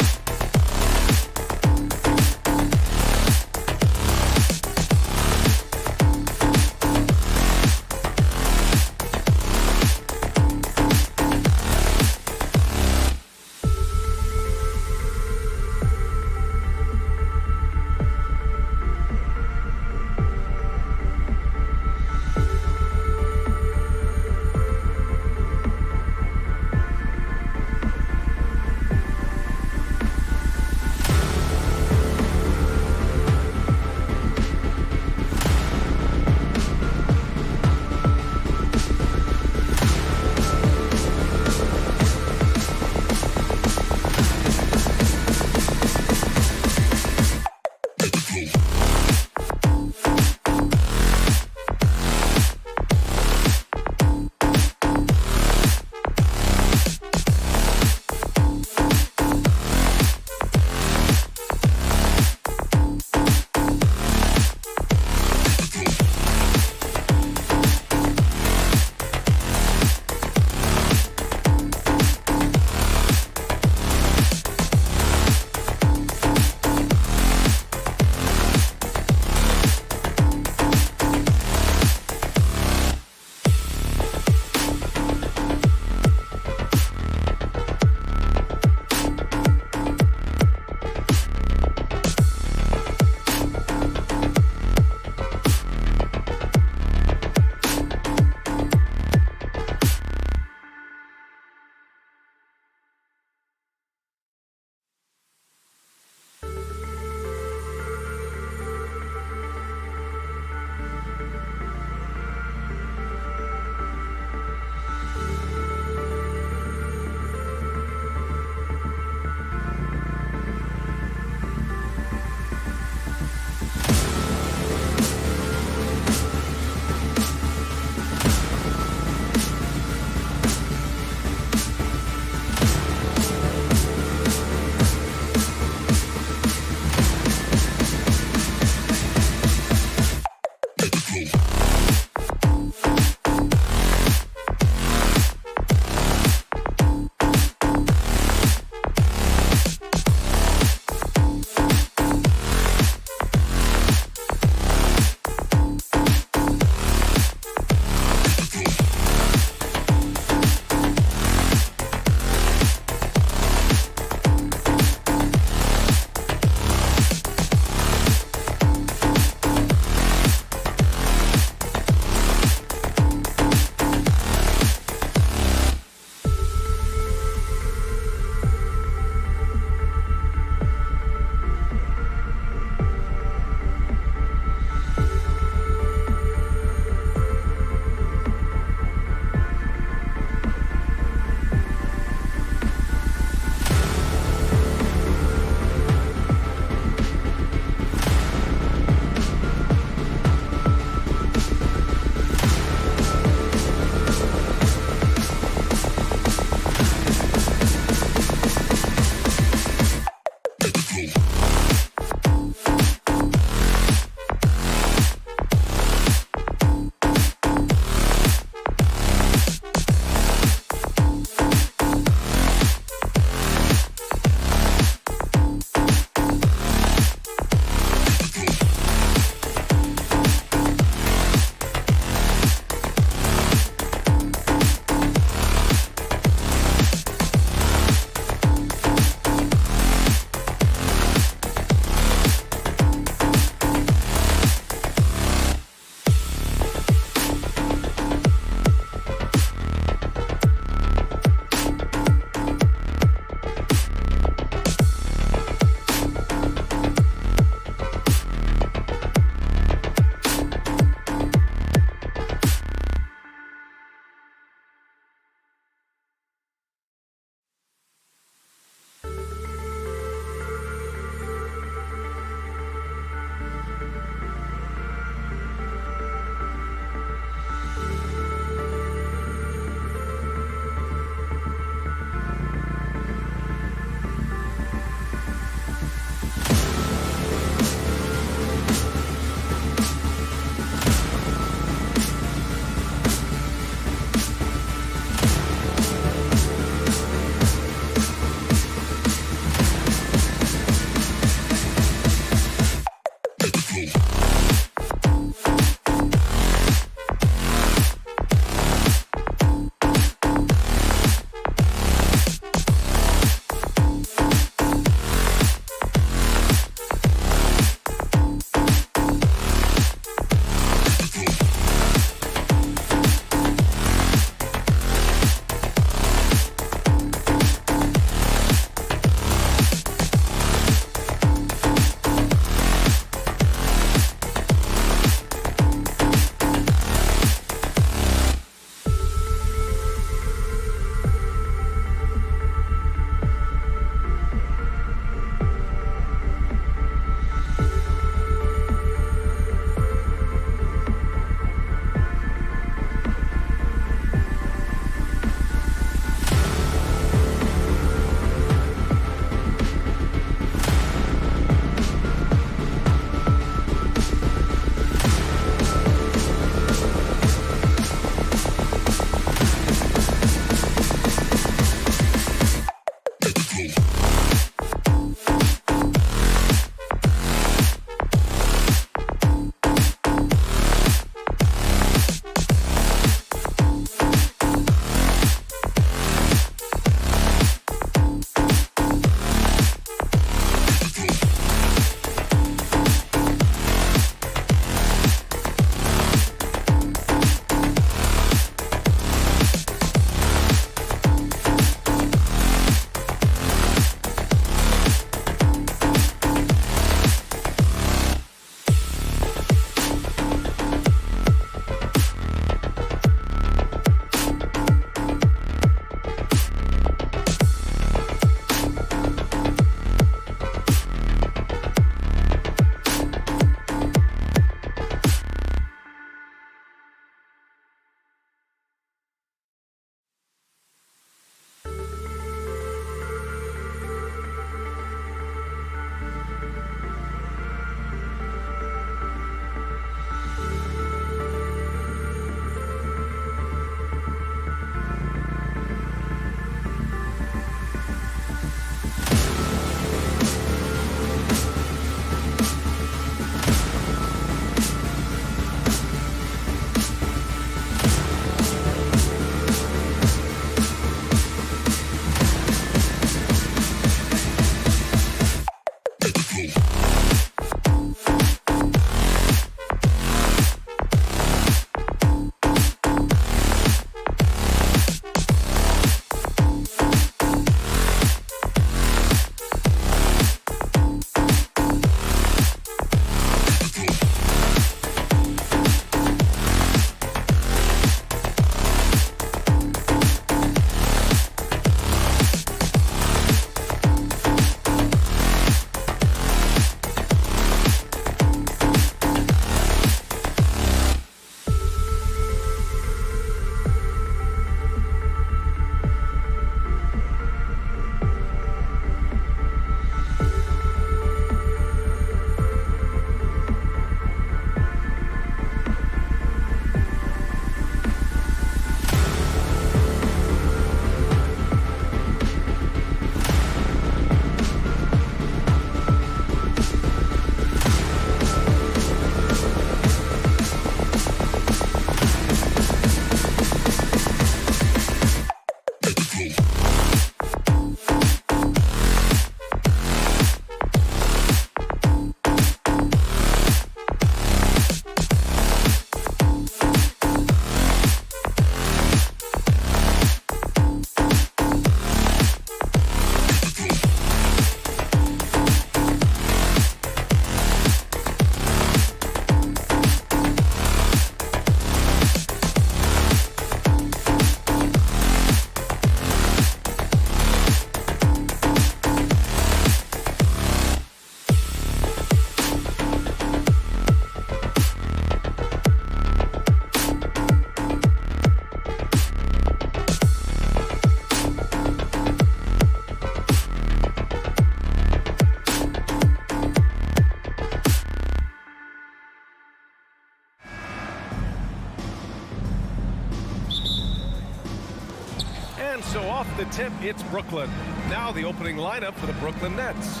And so off the tip, it's Brooklyn. Now the opening lineup for the Brooklyn Nets.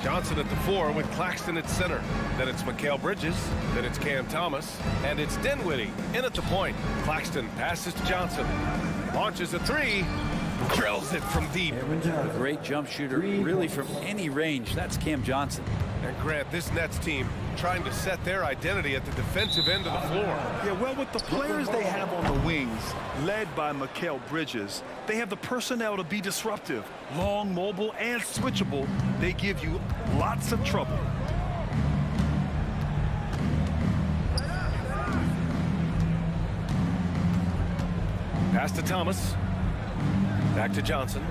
Johnson at the 4 with Claxton at center. Then it's Mikal Bridges. Then it's Cam Thomas. And it's Dinwiddie in at the point. Claxton passes to Johnson. Launches a 3. Drills it from deep. A great jump shooter, really from any range. That's Cam Johnson. And Grant, this Nets team trying to set their identity at the defensive end of the floor. Yeah, well, with the players they have on the wings, led by Mikal Bridges, they have the personnel to be disruptive. Long, mobile, and switchable. They give you lots of trouble. Pass to Thomas. Back to Johnson.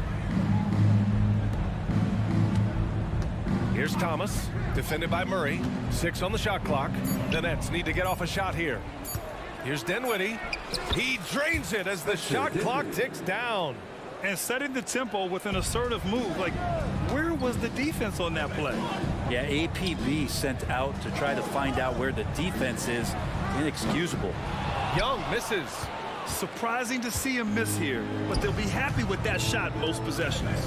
Here's Thomas, defended by Murray. 6 on the shot clock. The Nets need to get off a shot here. Here's Dinwiddie. He drains it as the shot clock ticks down. And setting the tempo with an assertive move. Like, where was the defense on that play? Yeah, APB sent out to try to find out where the defense is. Inexcusable. Young misses. Surprising to see him miss here, but they'll be happy with that shot most possessions.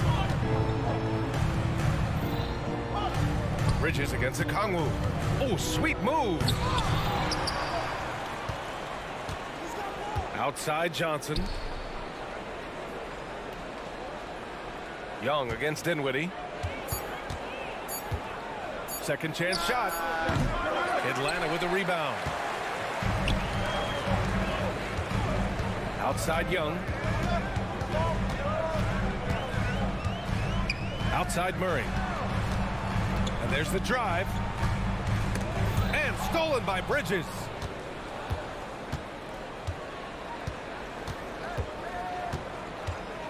Bridges against Okongwu. Oh, sweet move. Outside Johnson. Young against Dinwiddie. Second chance shot. Atlanta with a rebound. Outside Young. Outside Murray. And there's the drive. And stolen by Bridges.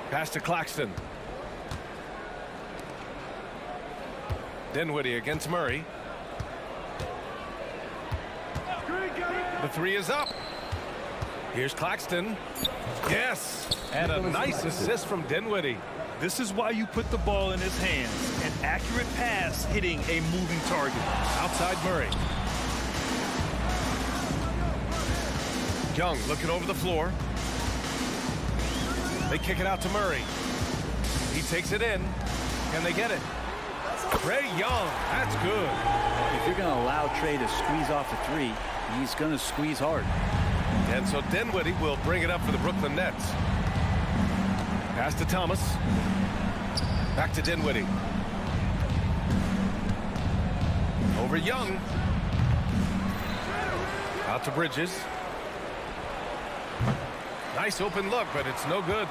Pass to Claxton. Dinwiddie against Murray. The 3 is up. Here's Claxton. Yes. And a nice assist from Dinwiddie. This is why you put the ball in his hands. An accurate pass hitting a moving target. Outside Murray. Young looking over the floor. They kick it out to Murray. He takes it in. Can they get it? Trae Young. That's good. If you're going to allow Trae to squeeze off a 3, he's going to squeeze hard. And so Dinwiddie will bring it up for the Brooklyn Nets. Pass to Thomas. Back to Dinwiddie. Over Young. Out to Bridges. Nice open look, but it's no good.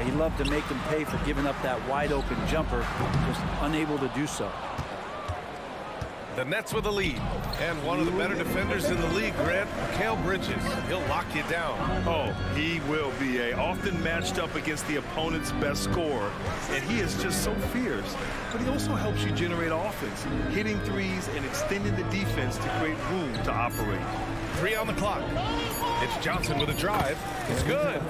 He loved to make them pay for giving up that wide open jumper, just unable to do so. The Nets with a lead. And one of the better defenders in the league, Grant, Mikal Bridges. He'll lock you down. Oh, he will be often matched up against the opponent's best scorer. And he is just so fierce. But he also helps you generate offense, hitting threes and extending the defense to create room to operate. 3 on the clock. It's Johnson with a drive. It's good.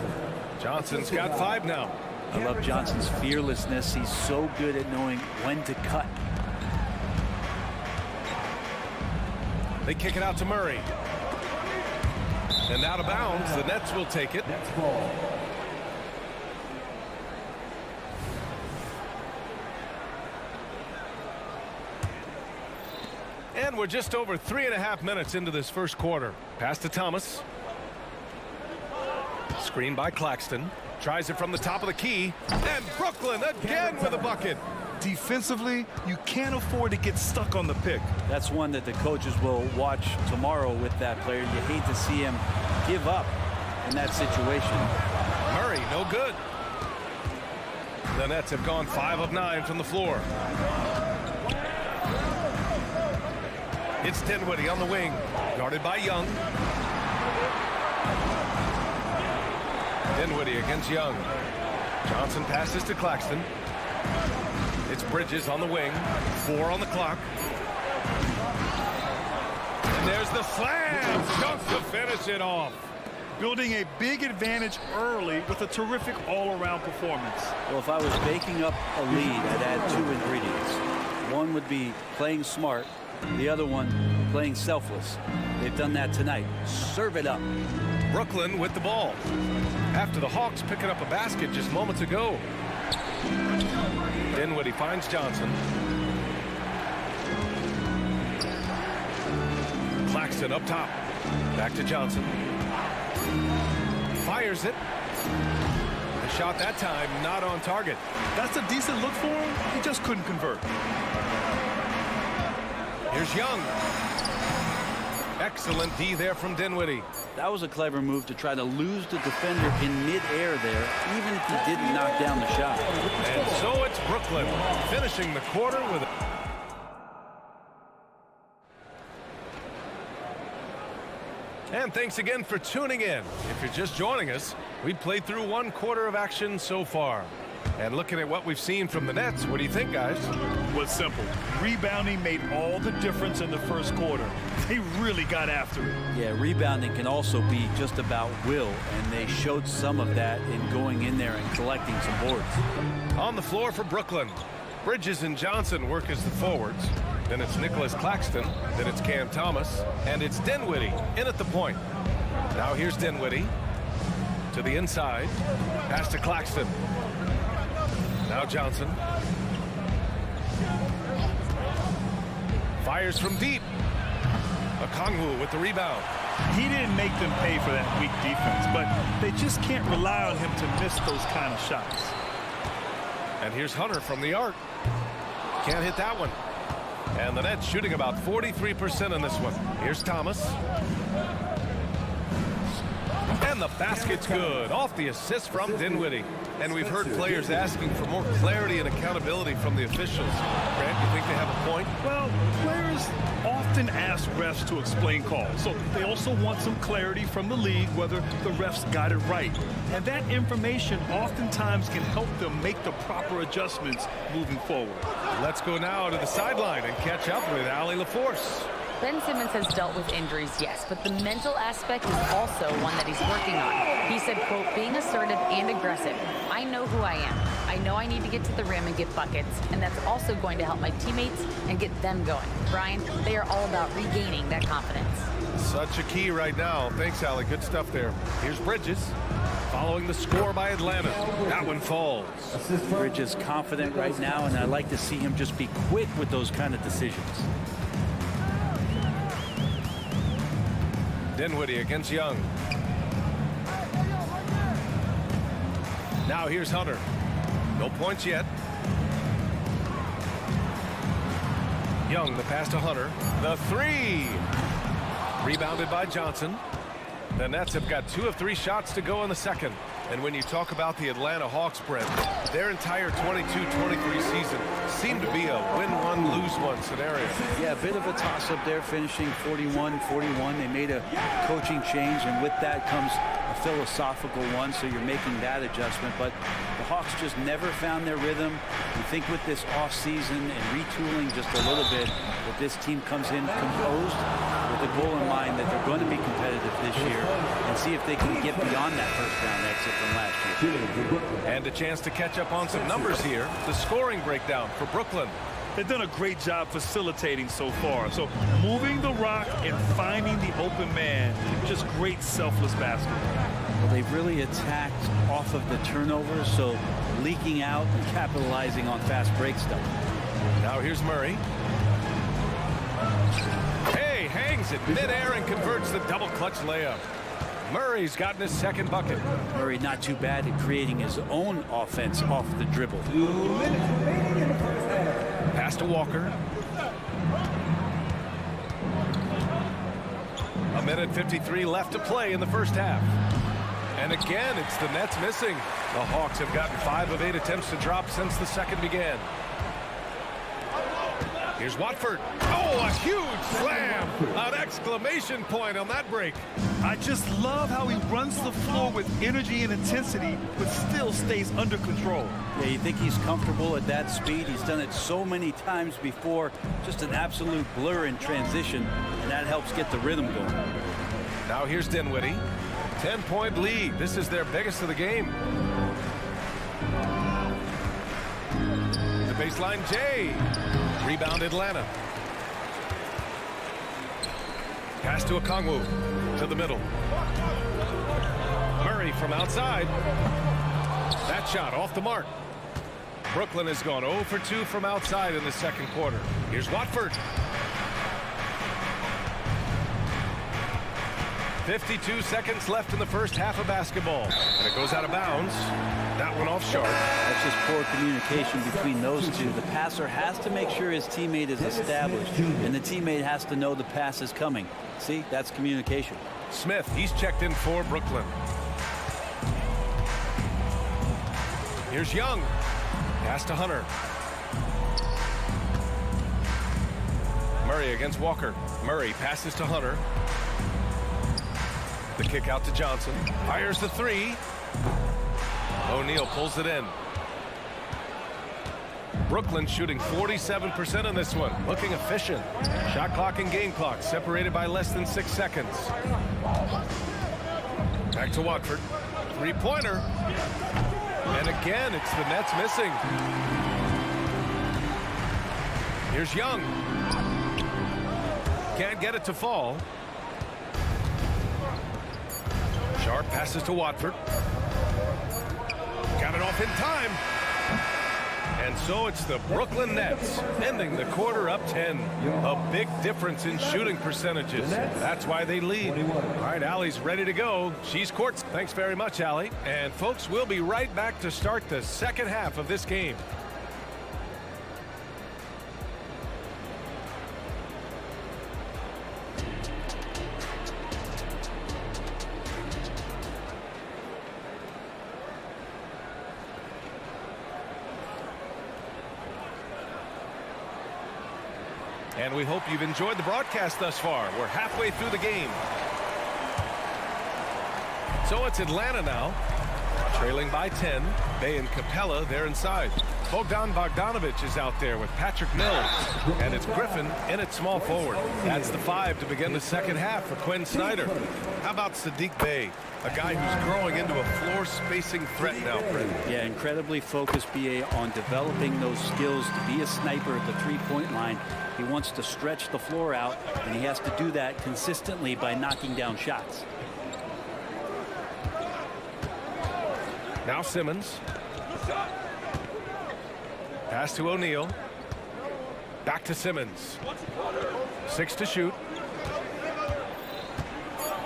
Johnson's got 5 now. I love Johnson's fearlessness. He's so good at knowing when to cut. They kick it out to Murray. And out of bounds, the Nets will take it. And we're just over 3.5 minutes into this first quarter. Pass to Thomas. Screen by Claxton. Tries it from the top of the key. And Brooklyn again with a bucket. Defensively, you can't afford to get stuck on the pick. That's one that the coaches will watch tomorrow with that player. You hate to see him give up in that situation. Murray, no good. The Nets have gone 5 of 9 from the floor. It's Dinwiddie on the wing, guarded by Young. Dinwiddie against Young. Johnson passes to Claxton. It's Bridges on the wing. 4 on the clock. And there's the slam. Dunk to finish it off. Building a big advantage early with a terrific all-around performance. Well, if I was baking up a lead, I'd add 2 ingredients. One would be playing smart. The other one, playing selfless. They've done that tonight. Serve it up. Brooklyn with the ball. After the Hawks picking up a basket just moments ago. Dinwiddie finds Johnson. Claxton up top. Back to Johnson. Fires it. The shot that time not on target. That's a decent look for him. He just couldn't convert. Here's Young. Excellent D there from Dinwiddie. That was a clever move to try to lose the defender in midair there, even if he didn't knock down the shot. And so it's Brooklyn finishing the quarter with And thanks again for tuning in. If you're just joining us, we've played through 1 quarter of action so far. And looking at what we've seen from the Nets, what do you think, guys? Was simple. Rebounding made all the difference in the first quarter. They really got after it. Yeah, rebounding can also be just about will, and they showed some of that in going in there and collecting some boards. On the floor for Brooklyn, Bridges and Johnson work as the forwards. Then it's Nicholas Claxton. Then it's Cam Thomas. And it's Dinwiddie in at the point. Now here's Dinwiddie to the inside. Pass to Claxton. Now Johnson. Fires from deep. Okongwu with the rebound. He didn't make them pay for that weak defense, but they just can't rely on him to miss those kind of shots. And here's Hunter from the arc. Can't hit that one. And the Nets shooting about 43% in this one. Here's Thomas. And the basket's good. Off the assist from Dinwiddie. And we've heard players asking for more clarity and accountability from the officials. Grant, you think they have a point? Well, players often ask refs to explain calls. So they also want some clarity from the league whether the refs got it right. And that information oftentimes can help them make the proper adjustments moving forward. Let's go now to the sideline and catch up with Allie LaForce. Ben Simmons has dealt with injuries, yes, but the mental aspect is also one that he's working on. He said, quote, being assertive and aggressive. I know who I am. I know I need to get to the rim and get buckets, and that's also going to help my teammates and get them going. Brian, they are all about regaining that confidence. Such a key right now. Thanks, Allie. Good stuff there. Here's Bridges following the score by Atlanta. That one falls. Bridges confident right now, and I like to see him just be quick with those kind of decisions. Dinwiddie against Young. Now here's Hunter. No points yet. Young, the pass to Hunter. The 3. Rebounded by Johnson. The Nets have got 2 of 3 shots to go in the second. And when you talk about the Atlanta Hawks, Brent, their entire 22-23 season seemed to be a win-one, lose-one scenario. Yeah, a bit of a toss-up there, finishing 41-41. They made a coaching change, and with that comes a philosophical one, so you're making that adjustment. But the Hawks just never found their rhythm. You think with this offseason and retooling just a little bit, that this team comes in composed with a goal in mind that they're going to be competitive this year and see if they can get beyond that first-round exit from last year. And a chance to catch up on some numbers here. The scoring breakdown for Brooklyn. They've done a great job facilitating so far. So moving the rock and finding the open man, just great selfless basketball. Well, they've really attacked off of the turnovers, so leaking out and capitalizing on fast break stuff. Now here's Murray. Hey, hangs it midair and converts the double clutch layup. Murray's gotten his second bucket. Murray not too bad at creating his own offense off the dribble. Pass to Walker. A minute 53 left to play in the first half. And again, it's the Nets missing. The Hawks have gotten 5 of 8 attempts to drop since the second began. Here's Watford. Oh, a huge slam! An exclamation point on that break. I just love how he runs the floor with energy and intensity, but still stays under control. Yeah, you think he's comfortable at that speed? He's done it so many times before. Just an absolute blur in transition, and that helps get the rhythm going. Now here's Dinwiddie. 10-point lead. This is their biggest of the game. The baseline, Jay. Rebound, Atlanta. Pass to Okongwu. To the middle. Murray from outside. That shot off the mark. Brooklyn has gone 0 for 2 from outside in the second quarter. Here's Watford. 52 seconds left in the first half of basketball. And it goes out of bounds. That one off short. That's just poor communication between those two. The passer has to make sure his teammate is established, and the teammate has to know the pass is coming. See, that's communication. Smith, he's checked in for Brooklyn. Here's Young. Pass to Hunter. Murray against Walker. Murray passes to Hunter. The kick out to Johnson. Fires the three. O'Neal pulls it in. Brooklyn shooting 47% in this one. Looking efficient. Shot clock and game clock separated by less than 6 seconds. Back to Watford. Three-pointer. And again, it's the Nets missing. Here's Young. Can't get it to fall. Sharp passes to Watford. Got it off in time. And so it's the Brooklyn Nets ending the quarter up 10. A big difference in shooting percentages. That's why they lead. All right, Allie's ready to go. She's court. Thanks very much, Allie. And folks, we'll be right back to start the second half of this game. And we hope you've enjoyed the broadcast thus far. We're halfway through the game. So it's Atlanta now, trailing by 10. Bay and Capella, they're inside. Bogdan Bogdanovic is out there with Patrick Mills. And it's Griffin in at small forward. That's the 5 to begin the second half for Quinn Snyder. How about Sadiq Bey, a guy who's growing into a floor spacing threat now, Brent? Yeah, incredibly focused, BA, on developing those skills to be a sniper at the three-point line. He wants to stretch the floor out, and he has to do that consistently by knocking down shots. Now Simmons. Pass to O'Neal. Back to Simmons. 6 to shoot.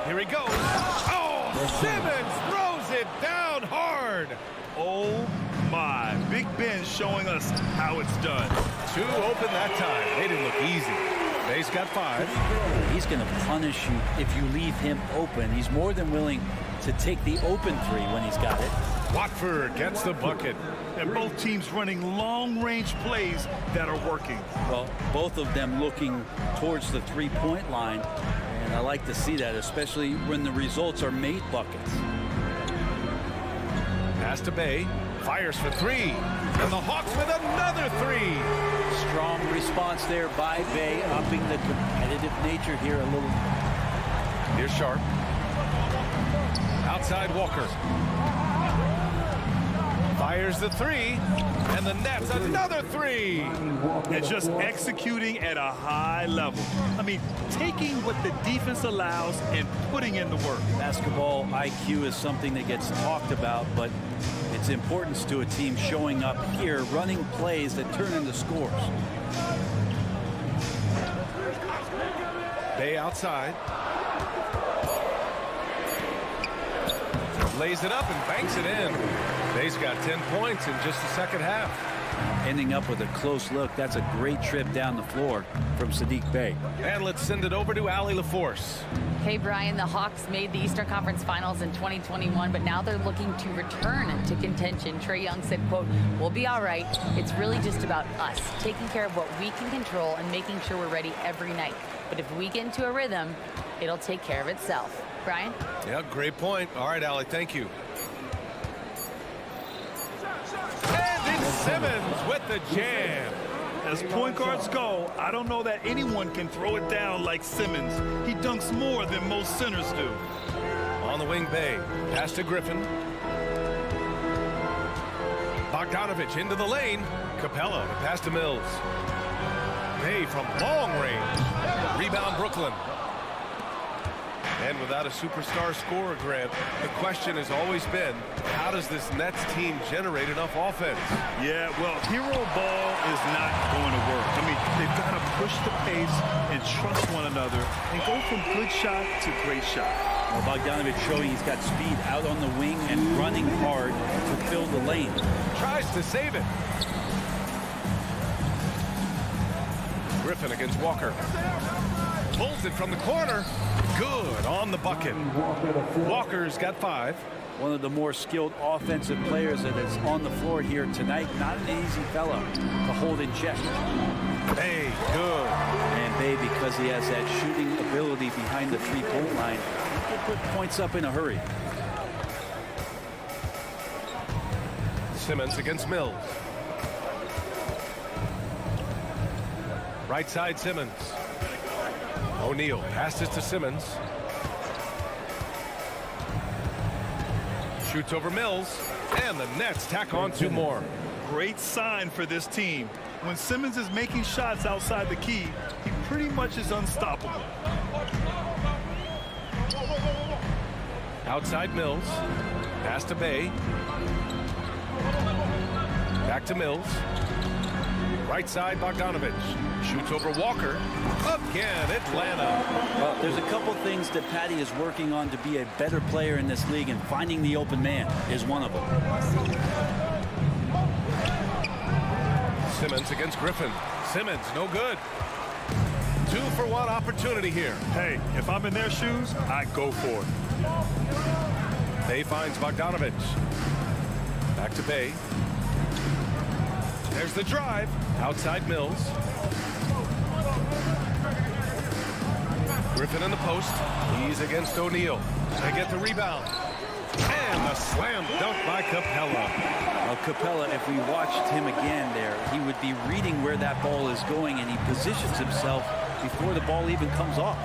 Here he goes. Oh, Simmons throws it down hard. Oh my, Big Ben showing us how it's done. 2 open that time. They didn't look easy. Bay's got 5. He's going to punish you if you leave him open. He's more than willing to take the open three when he's got it. Watford gets the bucket. And both teams running long-range plays that are working. Well, both of them looking towards the three-point line. And I like to see that, especially when the results are made buckets. Pass to Bay. Fires for 3. And the Hawks with another 3. Strong response there by Bay, upping the competitive nature here a little. Here's Sharp. Outside Walker. Fires the 3. And the Nets another 3. And just executing at a high level. I mean, taking what the defense allows and putting in the work. Basketball IQ is something that gets talked about, but its importance to a team showing up here, running plays that turn into scores. Bay outside. lays it up and banks it in. Bay's got 10 points in just the second half. Ending up with a close look. That's a great trip down the floor from Saddiq Bey. And let's send it over to Allie LaForce. Hey, Brian, the Hawks made the Eastern Conference Finals in 2021, but now they're looking to return to contention. Trae Young said, quote, "We'll be all right. It's really just about us, taking care of what we can control and making sure we're ready every night. But if we get into a rhythm, it'll take care of itself." Brian? Yeah, great point. All right, Allie, thank you. And it's Simmons with the jam. As point guards go, I don't know that anyone can throw it down like Simmons. He dunks more than most centers do. On the wing, Bey. Pass to Griffin. Bogdanovich into the lane. Capella, the pass to Mills. Bey from long range. Rebound, Brooklyn. And without a superstar scorer, Grant, the question has always been, how does this Nets team generate enough offense? Yeah, well, hero ball is not going to work. I mean, they've got to push the pace and trust one another and go from good shot to great shot. Well, Bogdanovich showing he's got speed out on the wing and running hard to fill the lane. Tries to save it. Griffin against Walker. Pulls it from the corner. Good on the bucket. Walker's got 5. One of the more skilled offensive players that is on the floor here tonight. Not an easy fellow to hold in check. Bey, good. And Bey, because he has that shooting ability behind the three-point line, he can put points up in a hurry. Simmons against Mills. Right side, Simmons. O'Neal passes to Simmons. Shoots over Mills. And the Nets tack on 2 more. Great sign for this team. When Simmons is making shots outside the key, he pretty much is unstoppable. Outside Mills. Pass to Bey. Back to Mills. Right side, Bogdanovich. Shoots over Walker. Again, Atlanta. Well, there's a couple things that Patty is working on to be a better player in this league, and finding the open man is one of them. Simmons against Griffin. Simmons, no good. 2-for-1 opportunity here. Hey, if I'm in their shoes, I go for it. Bey finds Bogdanovich. Back to Bey. There's the drive. Outside Mills. Griffin in the post. He's against O'Neal. They get the rebound. And the slam dunk by Capella. Well, Capella, if we watched him again there, he would be reading where that ball is going, and he positions himself before the ball even comes off.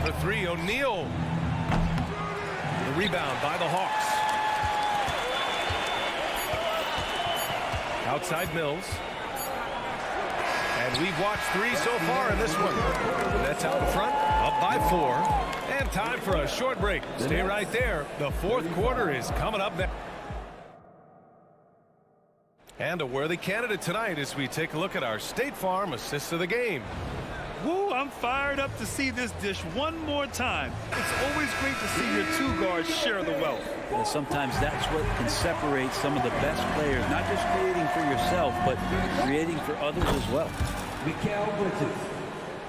The 3, O'Neal. The rebound by the Hawks. Outside Mills. And we've watched 3 so far in this one. Nets out in front, up by 4. And time for a short break. Stay right there. The 4th quarter is coming up next. And a worthy candidate tonight as we take a look at our State Farm Assist of the Game. Woo, I'm fired up to see this dish one more time. It's always great to see your 2 guards share the wealth. And sometimes that's what can separate some of the best players, not just creating for yourself, but creating for others as well.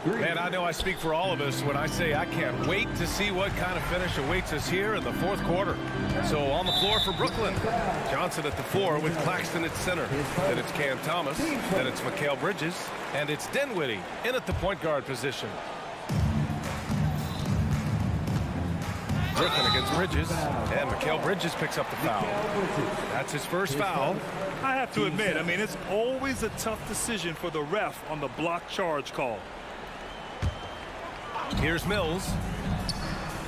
Man, I know I speak for all of us when I say I can't wait to see what kind of finish awaits us here in the 4th quarter. So on the floor for Brooklyn, Johnson at the 4 with Claxton at center. Then it's Cam Thomas, then it's Mikal Bridges, and it's Dinwiddie in at the point guard position. Griffin against Bridges, and Mikal Bridges picks up the foul. That's his first foul. I have to admit, I mean, it's always a tough decision for the ref on the block charge call. Here's Mills.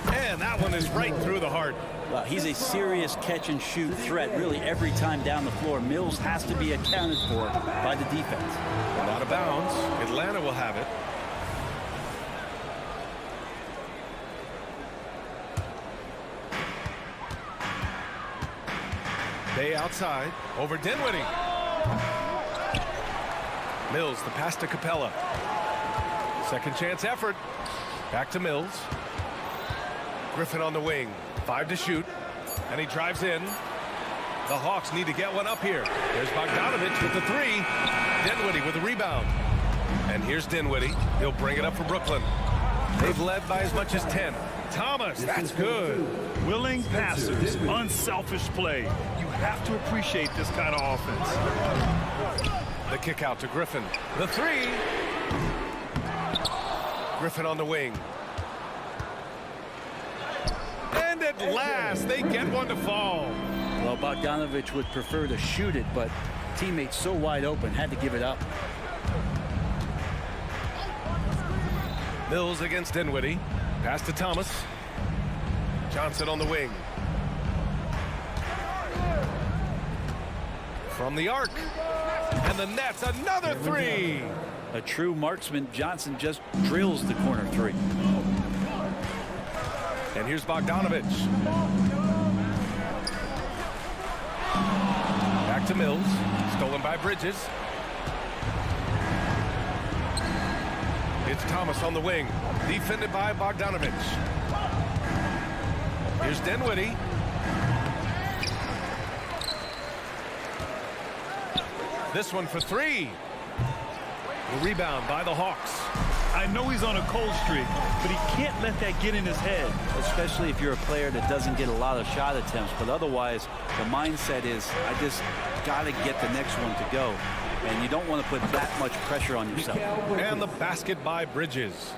And that one is right through the heart. Well, he's a serious catch-and-shoot threat really every time down the floor. Mills has to be accounted for by the defense. Out of bounds. Atlanta will have it. Bey outside. Over Dinwiddie. Mills, the pass to Capella. Second chance effort. Back to Mills. Griffin on the wing. 5 to shoot. And he drives in. The Hawks need to get one up here. There's Bogdanovich with the three. Dinwiddie with the rebound. And here's Dinwiddie. He'll bring it up for Brooklyn. They've led by as much as 10. Thomas, that's good. Willing passers, unselfish play. You have to appreciate this kind of offense. The kick out to Griffin. The three. Griffin on the wing. And at last, they get one to fall. Well, Bogdanovich would prefer to shoot it, but teammates so wide open, had to give it up. Mills against Dinwiddie. Pass to Thomas. Johnson on the wing. From the arc. And the Nets, another three. A true marksman, Johnson just drills the corner three. And here's Bogdanovich. Back to Mills. Stolen by Bridges. It's Thomas on the wing. Defended by Bogdanovich. Here's Dinwiddie. This one for three. The rebound by the Hawks. I know he's on a cold streak, but he can't let that get in his head. Especially if you're a player that doesn't get a lot of shot attempts, but otherwise the mindset is, I just got to get the next one to go. And you don't want to put that much pressure on yourself. And the basket by Bridges.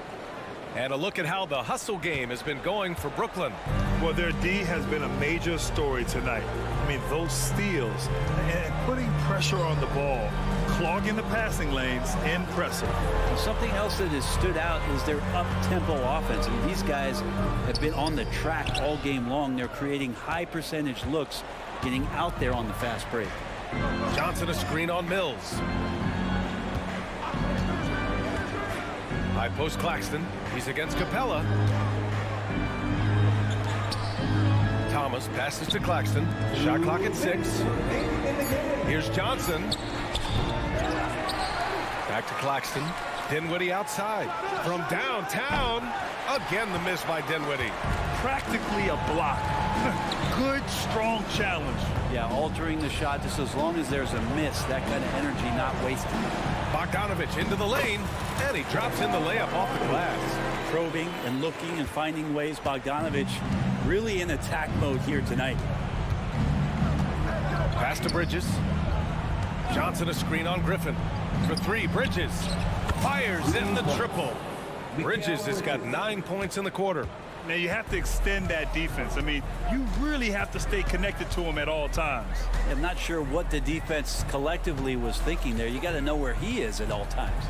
And a look at how the hustle game has been going for Brooklyn. Well, their D has been a major story tonight. I mean, those steals and putting pressure on the ball, clogging the passing lanes, impressive. And something else that has stood out is their up-tempo offense. And these guys have been on the track all game long. They're creating high percentage looks, getting out there on the fast break. Johnson a screen on Mills. High post Claxton. He's against Capella. Thomas passes to Claxton. Shot clock at 6. Here's Johnson. Back to Claxton. Dinwiddie outside. From downtown. Again the miss by Dinwiddie. Practically a block. Good, strong challenge. Yeah, altering the shot just as long as there's a miss. That kind of energy not wasted. Bogdanovich into the lane, and he drops in the layup off the glass. Probing and looking and finding ways. Bogdanovich really in attack mode here tonight. Pass to Bridges. Johnson a screen on Griffin. For three, Bridges fires in the triple. Bridges has got 9 points in the quarter. Now you have to extend that defense. I mean, you really have to stay connected to him at all times. I'm not sure what the defense collectively was thinking there. You got to know where he is at all times.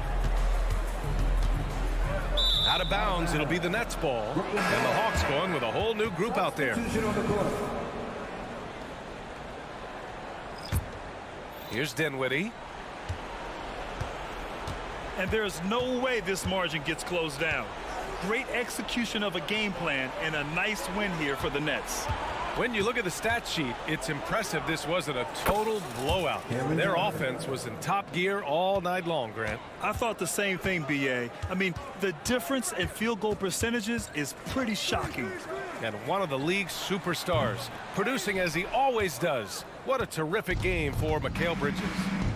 Out of bounds, it'll be the Nets ball. And the Hawks going with a whole new group out there. Here's Dinwiddie. And there's no way this margin gets closed down. Great execution of a game plan and a nice win here for the Nets. When you look at the stat sheet, it's impressive this wasn't a total blowout. Their offense was in top gear all night long, Grant. I thought the same thing, B.A. I mean, the difference in field goal percentages is pretty shocking. And one of the league's superstars, producing as he always does. What a terrific game for Mikal Bridges.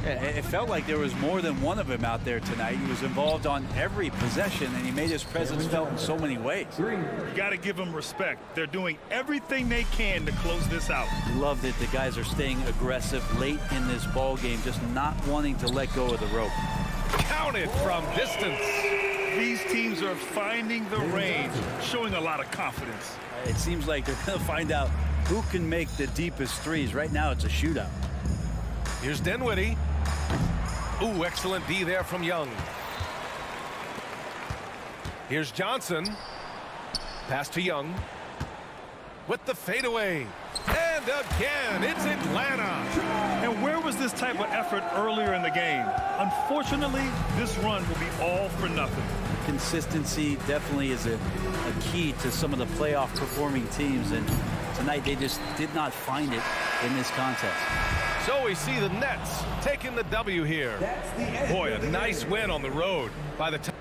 It felt like there was more than one of him out there tonight. He was involved on every possession, and he made his presence felt in so many ways. You got to give him respect. They're doing everything they can to close this out. Love that the guys are staying aggressive late in this ball game, just not wanting to let go of the rope. Counted from distance. These teams are finding the range, showing a lot of confidence. It seems like they're going to find out who can make the deepest threes. Right now, it's a shootout. Here's Dinwiddie. Ooh, excellent D there from Young. Here's Johnson. Pass to Young. With the fadeaway. And again, it's Atlanta. And where was this type of effort earlier in the game? Unfortunately, this run will be all for nothing. Consistency definitely is a key to some of the playoff performing teams, and tonight they just did not find it in this contest. So we see the Nets taking the W here. Boy, a nice win on the road by the time.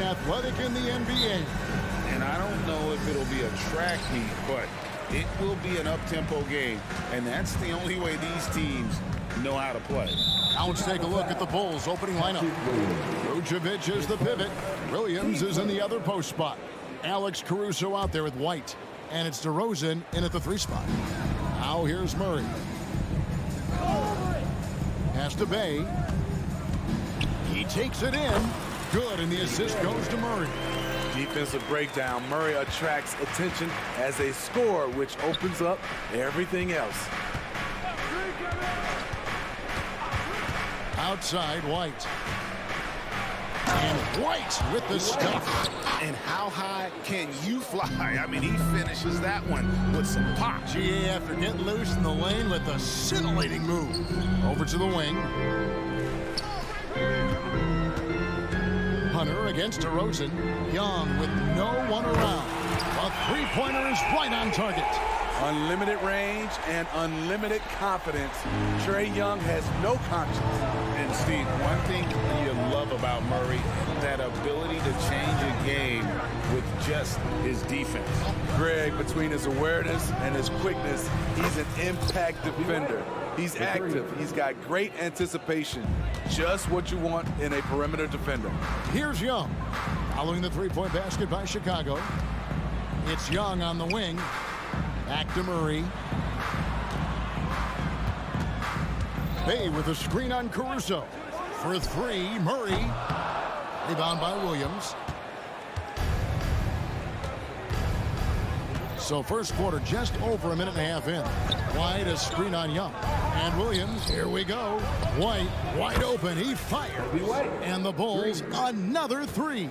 athletic in the NBA. And I don't know if it'll be a track meet, but it will be an up-tempo game. And that's the only way these teams know how to play. Now let's take a look at the Bulls' opening lineup. Vucevic is the pivot. Williams is in the other post spot. Alex Caruso out there with White. And it's DeRozan in at the 3 spot. Now here's Murray. Pass to Bay. He takes it in. Good, and the assist goes to Murray. Defensive breakdown. Murray attracts attention as a scorer, which opens up everything else. Outside, White. And White with the stuff. And how high can you fly? I mean, he finishes that one with some pop. GA after getting loose in the lane with a scintillating move. Over to the wing. Hunter against DeRozan. Young with no one around. A three-pointer is right on target. Unlimited range and unlimited confidence. Trae Young has no conscience. And Steve, one thing you love about Murray, that ability to change a game with just his defense. Greg, between his awareness and his quickness, he's an impact defender. He's active. He's got great anticipation. Just what you want in a perimeter defender. Here's Young. Following the three-point basket by Chicago. It's Young on the wing. Back to Murray. Bay with a screen on Caruso. For 3, Murray. Rebound by Williams. So first quarter just over a minute and a half in. White a screen on Young. And Williams, here we go. White wide open. He fired. And the Bulls another 3.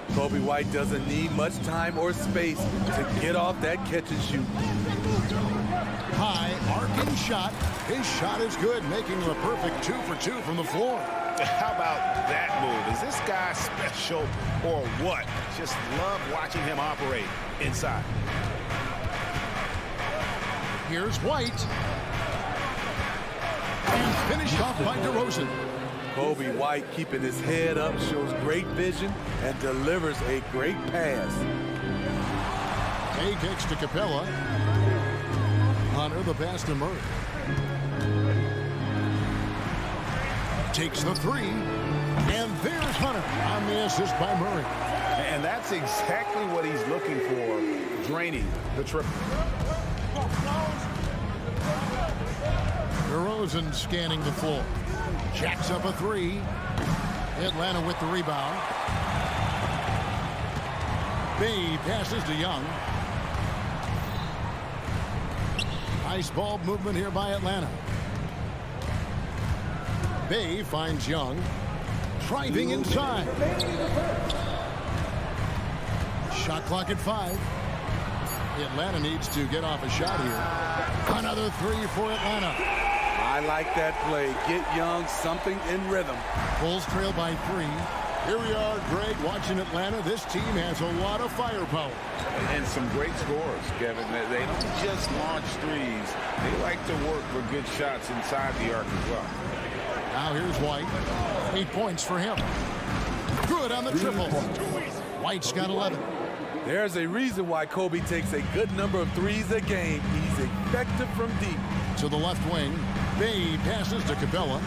Kobe White doesn't need much time or space to get off that catch and shoot. High arcing shot. His shot is good, making a perfect 2 for 2 from the floor. How about that move? Is this guy special or what? Just love watching him operate inside. Here's White. And finished off by DeRozan. Kobe White keeping his head up, shows great vision, and delivers a great pass. Bay kicks to Capella. Hunter the pass to Murray. Takes the 3. And there's Hunter on the assist by Murray. And that's exactly what he's looking for, draining the triple. DeRozan scanning the floor. Jacks up a 3. Atlanta with the rebound. Bay passes to Young. Nice ball movement here by Atlanta. Bay finds Young. Driving inside. Shot clock at 5. Atlanta needs to get off a shot here. Another 3 for Atlanta. I like that play. Get Young something in rhythm. Bulls trail by 3. Here we are, Greg, watching Atlanta. This team has a lot of firepower. And some great scores, Kevin. They don't just launch threes. They like to work for good shots inside the arc as well. Now here's White. 8 points for him. Good on the triple. White's got 11. There's a reason why Kobe takes a good number of threes a game. He's effective from deep. To the left wing. Bay passes to Capella.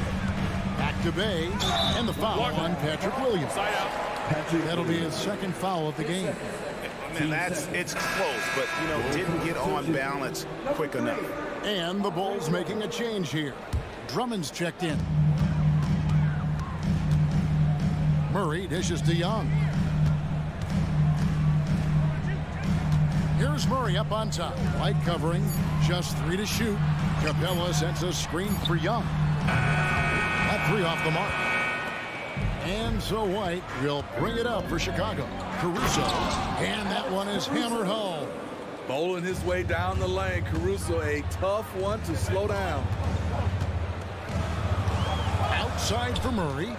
Back to Bay. And the foul on Patrick Williams. That'll be his second foul of the game. And it's close, but, didn't get on balance quick enough. And the Bulls making a change here. Drummond's checked in. Murray dishes to Young. Here's Murray up on top. White covering. Just 3 to shoot. Capella sets a screen for Young. That 3 off the mark. And so White will bring it up for Chicago. Caruso. And that one is hammered home. Bowling his way down the lane. Caruso, a tough one to slow down. Outside for Murray.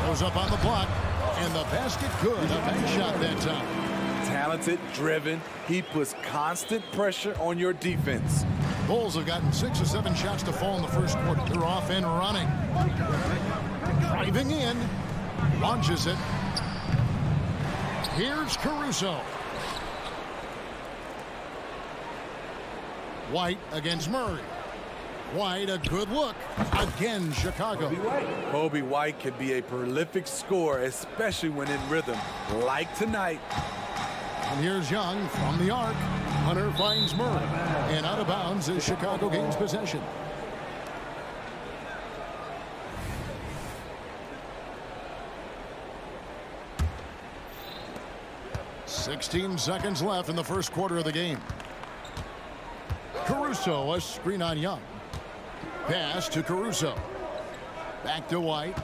Goes up on the block. And the basket good. A bank shot that time. Talented, driven. He puts constant pressure on your defense. Bulls have gotten 6 or 7 shots to fall in the first quarter. They're off and running. Driving in. Launches it. Here's Caruso. White against Murray. White, a good look. Again, Chicago. Kobe White can be a prolific scorer, especially when in rhythm, like tonight. And here's Young from the arc. Hunter finds Murray. And out of bounds as Chicago gains possession. "16 seconds left in the first quarter of the game. Caruso, a screen on Young. Pass to Caruso. Back to White.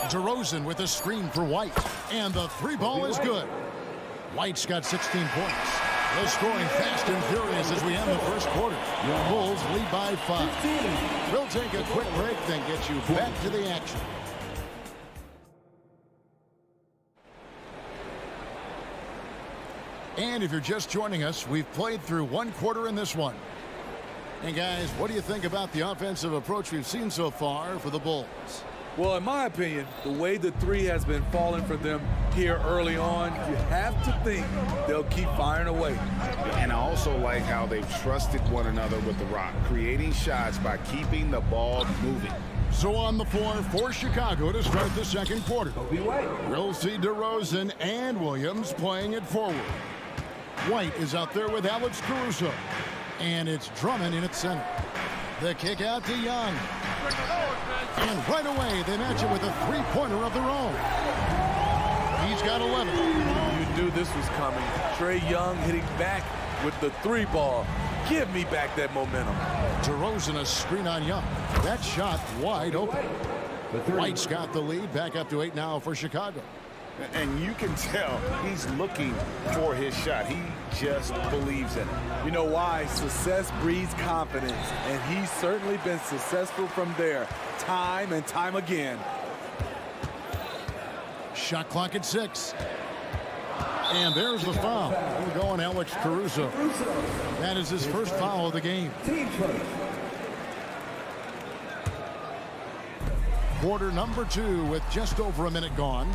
DeRozan with a screen for White. And the three ball is good. White's got 16 points. They're scoring fast and furious as we end the first quarter. Your Bulls lead by 5. We'll take a quick break, then get you back to the action. And if you're just joining us, we've played through one quarter in this one. And guys, what do you think about the offensive approach we've seen so far for the Bulls? Well, in my opinion, the way the three has been falling for them here early on, you have to think they'll keep firing away. And I also like how they've trusted one another with the rock, creating shots by keeping the ball moving. So on the floor for Chicago to start the second quarter. We'll see DeRozan and Williams playing it forward. White is out there with Alex Caruso. And it's Drummond in its center. The kick out to Young. And right away, they match it with a three-pointer of their own. He's got 11. You knew this was coming. Trae Young hitting back with the three ball. Give me back that momentum. DeRozan a screen on Young. That shot wide open. White's got the lead. Back up to 8 now for Chicago. And you can tell he's looking for his shot. He just believes in it. You know why? Success breeds confidence, and he's certainly been successful from there, time and time again. Shot clock at 6. And there's the foul. We're going Alex Caruso. That is his first foul of the game. Quarter number 2 with just over a minute gone.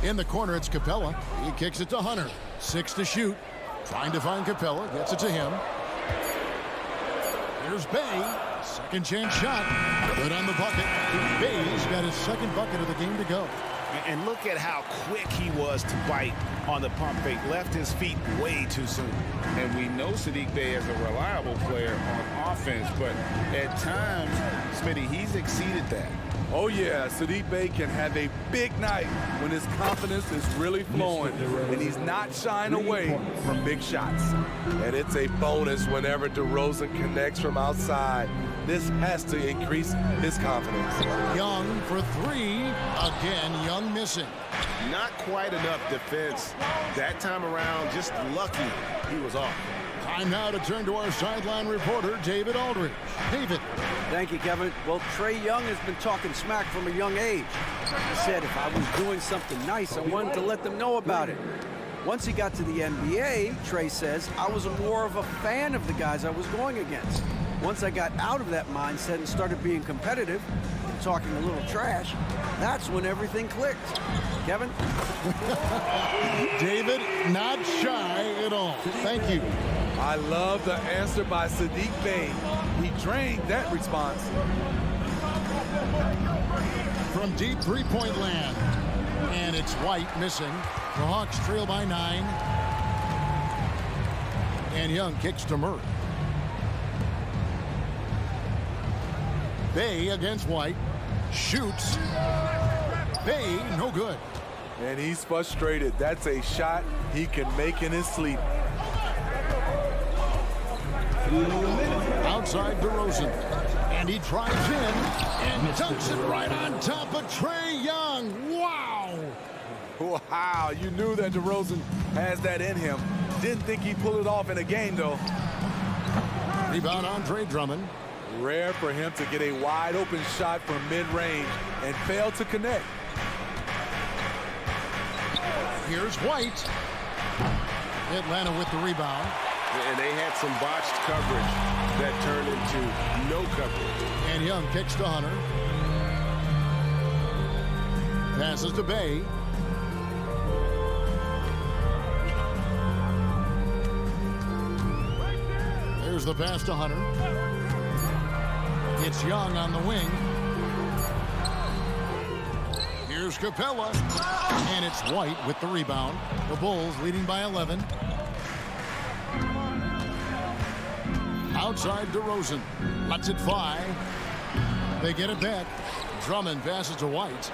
In the corner, it's Capella. He kicks it to Hunter. 6 to shoot. Trying to find Capella. Gets it to him. Here's Bay. Second chance shot. Good on the bucket. Bay's got his second bucket of the game to go. And look at how quick he was to bite on the pump fake. Left his feet way too soon. And we know Saddiq Bey is a reliable player on offense, but at times, Smitty, he's exceeded that. Oh, yeah, Saddiq Bey can have a big night when his confidence is really flowing and he's not shying away from big shots. And it's a bonus whenever DeRozan connects from outside. This has to increase his confidence. Young for 3. Again, Young missing. Not quite enough defense that time around. Just lucky he was off. Time now to turn to our sideline reporter, David Aldridge. David. Thank you, Kevin. Well, Trae Young has been talking smack from a young age. He said if I was doing something nice, I wanted to let them know about it. Once he got to the NBA, Trae says, I was more of a fan of the guys I was going against. Once I got out of that mindset and started being competitive and talking a little trash, that's when everything clicked. Kevin? David, not shy at all. Thank you. I love the answer by Saddiq Bey. He drained that response. From deep three-point land. And it's White missing. The Hawks trail by 9. And Young kicks to Murray. Bey against White. Shoots. Bey, no good. And he's frustrated. That's a shot he can make in his sleep. Outside DeRozan. And he drives in and dunks it right on top of Trae Young. Wow! Wow, you knew that DeRozan has that in him. Didn't think he'd pull it off in a game, though. Rebound Andre Drummond. Rare for him to get a wide open shot from mid-range and fail to connect. Here's White. Atlanta with the rebound. And they had some botched coverage that turned into no coverage. And Young kicks to Hunter. Passes to Bay. There's the pass to Hunter. It's Young on the wing. Here's Capella. And it's White with the rebound. The Bulls leading by 11. Outside DeRozan. Lets it fly. They get it back. Drummond passes to White.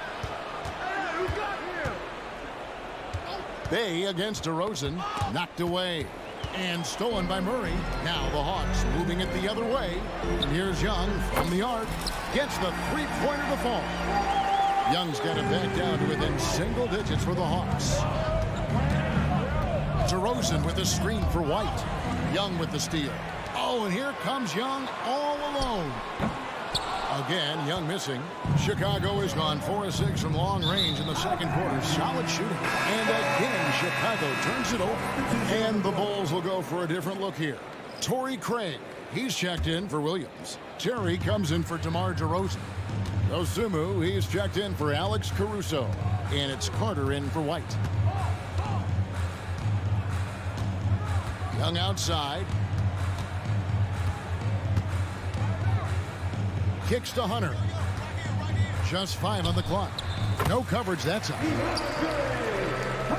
Bay against DeRozan. Knocked away. And stolen by Murray. Now the Hawks moving it the other way. And here's Young from the arc. Gets the three-pointer to fall. Young's got it back down to within single digits for the Hawks. DeRozan with a screen for White. Young with the steal. Oh, and here comes Young all alone. Again, Young missing. Chicago has gone 4 of 6 from long range in the second quarter. Solid shooting. And again, Chicago turns it over. And the Bulls will go for a different look here. Torrey Craig. He's checked in for Williams. Terry comes in for DeMar DeRozan. Osumu, he's checked in for Alex Caruso. And it's Carter in for White. Young outside. Kicks to Hunter. Just 5 on the clock. No coverage that time.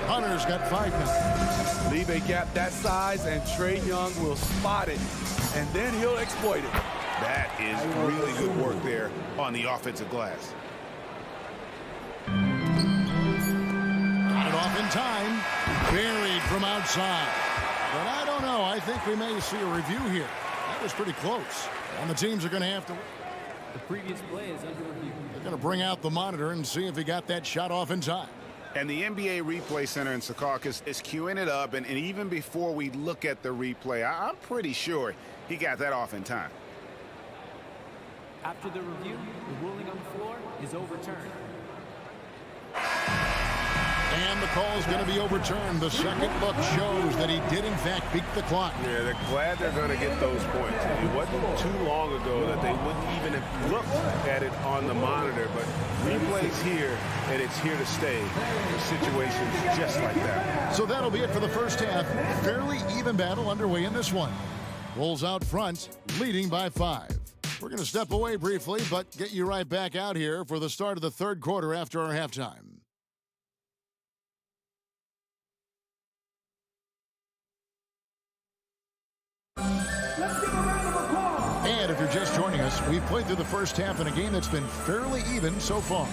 Hunter's got 5 now. Leave a gap that size, and Trae Young will spot it, and then he'll exploit it. That is really good work there on the offensive glass. Got it off in time. Buried from outside. But I don't know. I think we may see a review here. That was pretty close. And the teams are going to have to... The previous play is under review. They're going to bring out the monitor and see if he got that shot off in time. And the NBA Replay Center in Secaucus is queuing it up. And even before we look at the replay, I'm pretty sure he got that off in time. After the review, the ruling on the floor is overturned. And the call is going to be overturned. The second look shows that he did, in fact, beat the clock. Yeah, they're glad they're going to get those points. It wasn't too long ago that they wouldn't even have looked at it on the monitor, but replay's here, and it's here to stay for situations just like that. So that'll be it for the first half. Fairly even battle underway in this one. Bulls out front, leading by 5. We're going to step away briefly, but get you right back out here for the start of the third quarter after our halftime. And if you're just joining us, we've played through the first half in a game that's been fairly even so far.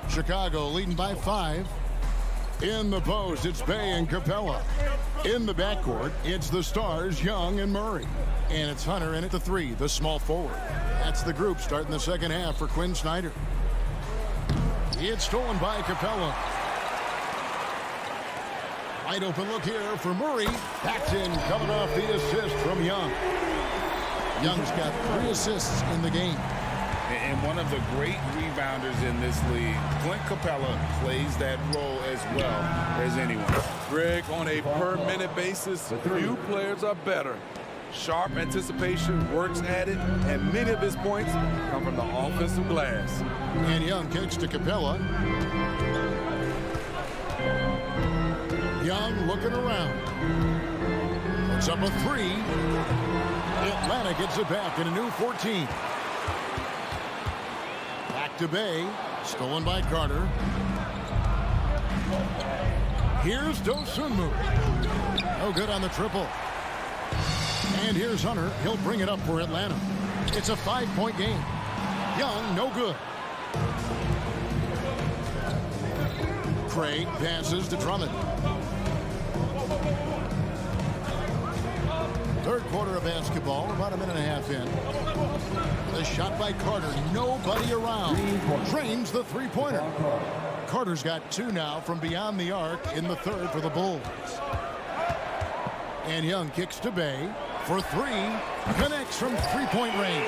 Chicago leading by 5. In the post, it's Bay and Capella. In the backcourt, it's the stars, Young and Murray. And it's Hunter in at the 3, the small forward. That's the group starting the second half for Quinn Snyder. It's stolen by Capella. Wide open look here for Murray. Backed in, coming off the assist from Young. Young's got 3 assists in the game. And one of the great rebounders in this league, Clint Capella, plays that role as well as anyone. Greg, on a per-minute basis, few players are better. Sharp anticipation, works at it, and many of his points come from the offensive glass. And Young kicks to Capella. Young looking around. It's up a 3. Atlanta gets it back in a new 14. Back to Bay. Stolen by Carter. Here's Dosunmu. No good on the triple. And here's Hunter. He'll bring it up for Atlanta. It's a 5-point game. Young, no good. Craig passes to Drummond. Third quarter of basketball, about a minute and a half in. The shot by Carter, nobody around. Drains the three-pointer. Carter's got 2 now from beyond the arc in the third for the Bulls. And Young kicks to Bay for 3. Connects from three-point range.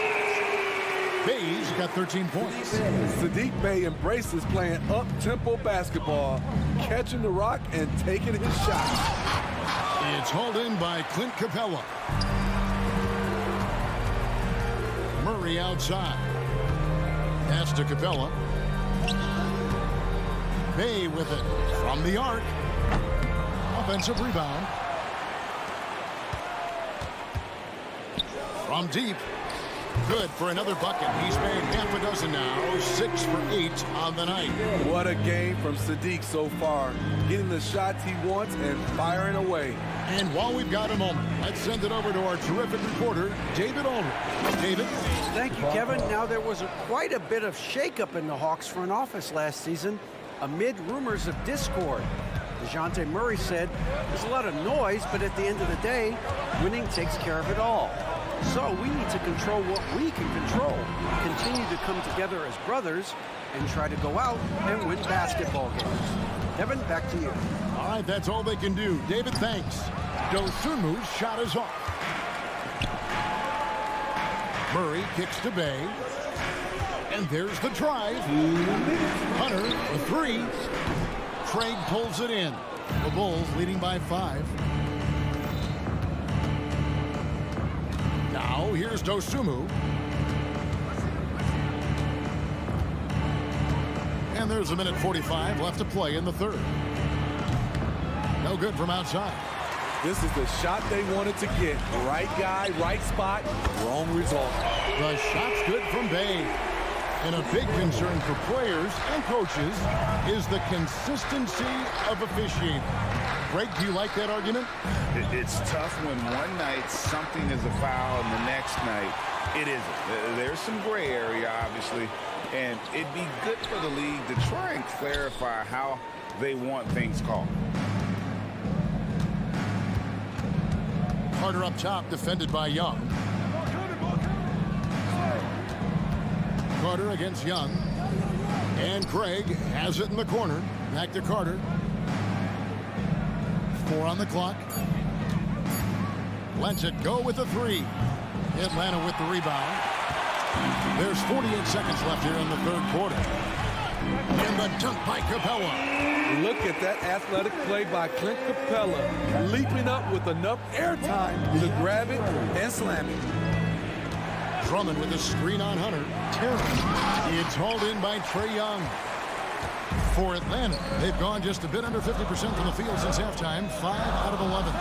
Bay's got 13 points. Saddiq Bey embraces playing up-tempo basketball, catching the rock and taking his shot. It's hauled in by Clint Capella. Murray outside. Pass to Capella. Bey with it from the arc. Offensive rebound. From deep. Good for another bucket. He's made half a dozen now. 6 for 8 on the night. What a game from Saddiq so far. Getting the shots he wants and firing away. And while we've got a moment, let's send it over to our terrific reporter, David Aldridge. David? Thank you, Kevin. Now, there was quite a bit of shakeup in the Hawks front office last season amid rumors of discord. DeJounte Murray said, there's a lot of noise, but at the end of the day, winning takes care of it all. So we need to control what we can control, continue to come together as brothers, and try to go out and win basketball games. Kevin, back to you. All right, that's all they can do. David, thanks. Dosunmu's shot is off. Murray kicks to Bey. And there's the drive. Hunter, a three. Craig pulls it in. The Bulls leading by 5. Now, here's Dosunmu. And there's a minute 45 left to play in the third. No good from outside. This is the shot they wanted to get. Right guy, right spot, wrong result. The shot's good from Bey. And a big concern for players and coaches is the consistency of officiating. Greg, do you like that argument? It's tough when one night something is a foul and the next night it isn't. There's some gray area, obviously, and it'd be good for the league to try and clarify how they want things called. Carter up top, defended by Young. Carter against Young. And Craig has it in the corner. Back to Carter. 4 on the clock. Lets it go with the 3. Atlanta with the rebound. There's 48 seconds left here in the third quarter. And the dunk by Capella. Look at that athletic play by Clint Capella, leaping up with enough airtime to grab it and slam it. Drummond with a screen on Hunter. It's hauled in by Trae Young. For Atlanta, they've gone just a bit under 50% from the field since halftime. 5 out of 11.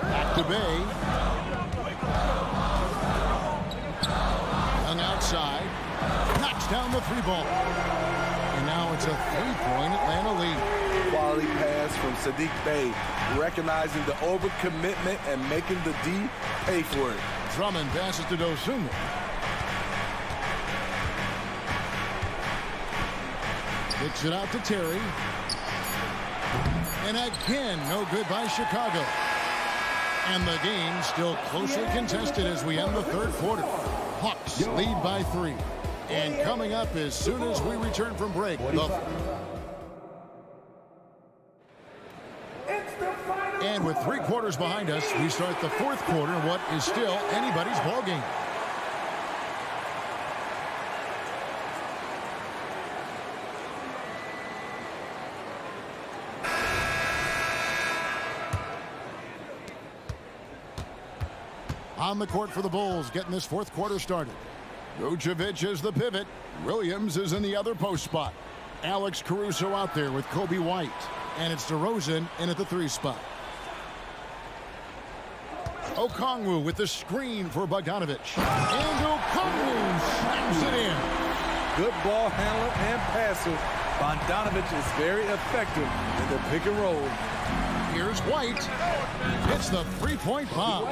Back to Bey. Young outside. Knocks down the 3-ball. And now it's a 3-point Atlanta lead. Quality pass from Saddiq Bey, recognizing the overcommitment and making the D pay for it. Drummond passes to Dosunmu. Kicks it out to Terry. And again, no good by Chicago. And the game still closely contested as we end the third quarter. Hawks lead by 3. And coming up as soon as we return from break, and with 3 quarters behind us, we start the fourth quarter, what is still anybody's ballgame. On the court for the Bulls, getting this fourth quarter started. Vucevic is the pivot. Williams is in the other post spot. Alex Caruso out there with Kobe White. And it's DeRozan in at the 3 spot. Okongwu with the screen for Bogdanovic. And Okongwu slams it in. Good ball handler and passer. Bogdanovic is very effective in the pick and roll. Here's White. Hits the 3-point bomb.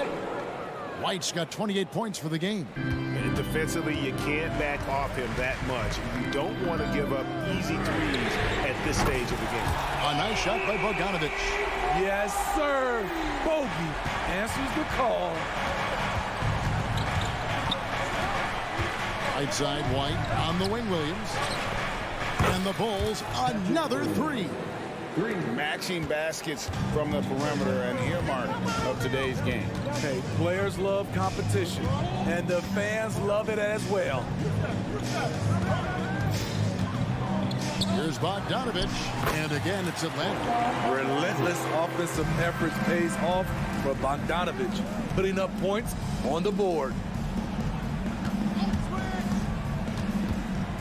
White's got 28 points for the game. And defensively, you can't back off him that much. You don't want to give up easy threes at this stage of the game. A nice shot by Bogdanovic. Yes, sir. Bogey answers the call. Right side, White on the wing, Williams. And the Bulls, another 3. Matching baskets from the perimeter, an earmark of today's game. Hey, players love competition, and the fans love it as well. Here's Bogdanovich, and again it's Atlanta. Relentless offensive efforts pays off for Bogdanovich, putting up points on the board.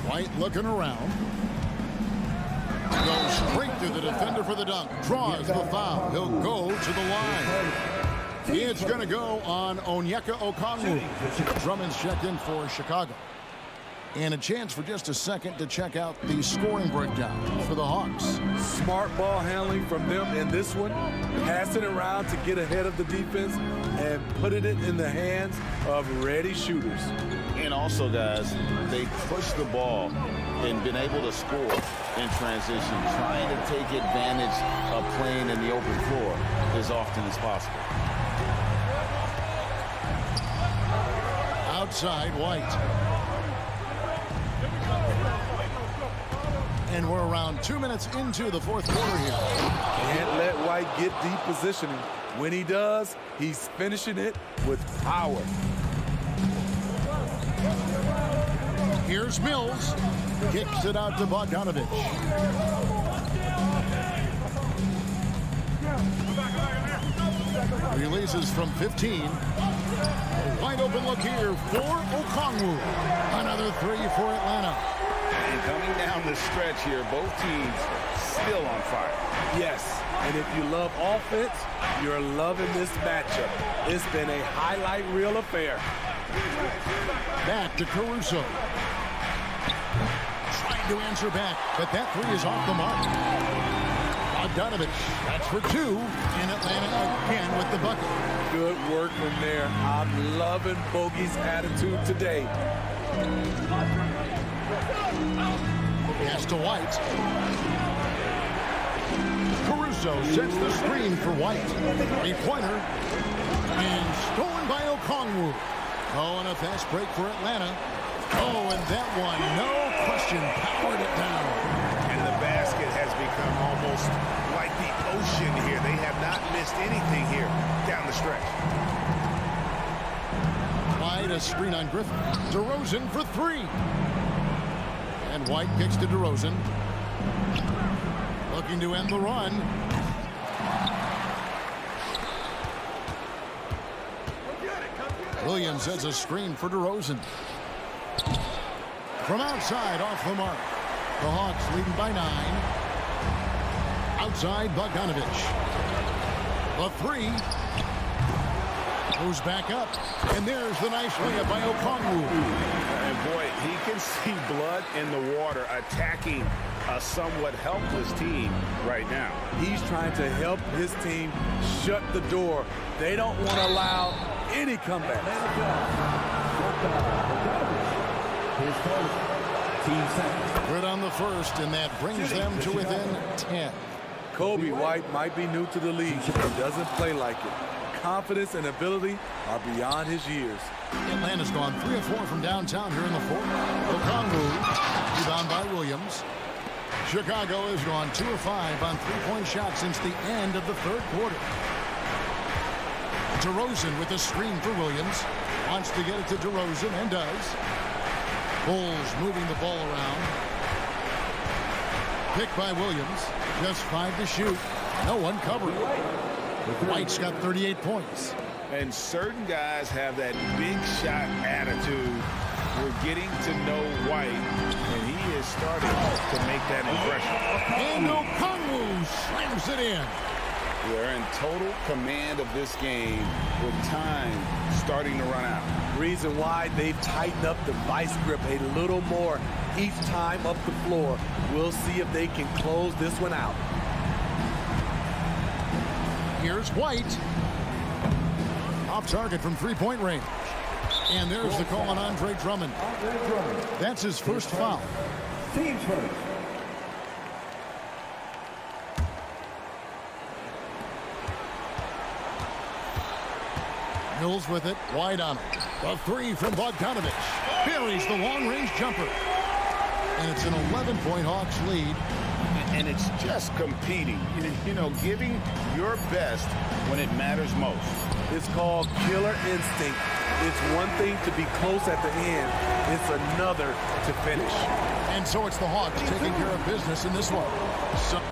White looking around. Goes straight to the defender for the dunk. Draws the foul. He'll go to the line. It's going to go on Onyeka Okongwu. Drummond's checked in for Chicago. And a chance for just a second to check out the scoring breakdown for the Hawks. Smart ball handling from them in this one. Passing it around to get ahead of the defense and putting it in the hands of ready shooters. And also, guys, they push the ball and been able to score in transition, trying to take advantage of playing in the open floor as often as possible. Outside, White. And we're around 2 minutes into the fourth quarter here. Can't let White get deep positioning. When he does, he's finishing it with power. Here's Mills. Kicks it out to Bogdanovich. Releases from 15. A wide open look here for Okongwu. Another three for Atlanta. And coming down the stretch here, both teams still on fire. Yes, and if you love offense, you're loving this matchup. It's been a highlight reel affair. Back to Caruso. Trying to answer back, but that three is off the mark. Bogdanovich, that's for two, and Atlanta again with the bucket. Good work from there. I'm loving Bogey's attitude today. Pass to White. Caruso sets the screen for White. Three-pointer. And stolen by Okongwu. Oh, and a fast break for Atlanta. Oh, and that one, no question, powered it down. And the basket has become almost like the ocean here. They have not missed anything here down the stretch. White, a screen on Griffin. DeRozan for three. And White kicks to DeRozan. Looking to end the run. Williams has a screen for DeRozan. From outside, off the mark. The Hawks leading by 9. Outside, Bogdanovich. The three. Goes back up. And there's the nice layup by Okongwu. And boy, he can see blood in the water attacking a somewhat helpless team right now. He's trying to help his team shut the door. They don't want to allow any comeback. Good on the first, and that brings them to within 10. Kobe White might be new to the league. He doesn't play like it. Confidence and ability are beyond his years. Atlanta's gone 3 of 4 from downtown here in the fourth. Okongwu, rebound by Williams. Chicago has gone 2 of 5 on three-point shots since the end of the third quarter. DeRozan with the screen for Williams. Wants to get it to DeRozan and does. Bulls moving the ball around. Picked by Williams. Just 5 to shoot. No one covered. White's got 38 points. And certain guys have that big shot attitude. We're getting to know White, and he is starting to make that impression. And Okongwu slams it in. They're in total command of this game with time starting to run out. Reason why they've tightened up the vice grip a little more each time up the floor. We'll see if they can close this one out. Here's White. Off target from three-point range. And there's the call on Andre Drummond. That's his first foul. Team first. Mills with it, wide on it. The three from Bogdanovich. Buries the long-range jumper. And it's an 11-point Hawks lead. and it's just competing. You know, giving your best when it matters most. It's called killer instinct. It's one thing to be close at the end. It's another to finish. And so it's the Hawks taking care of business in this one.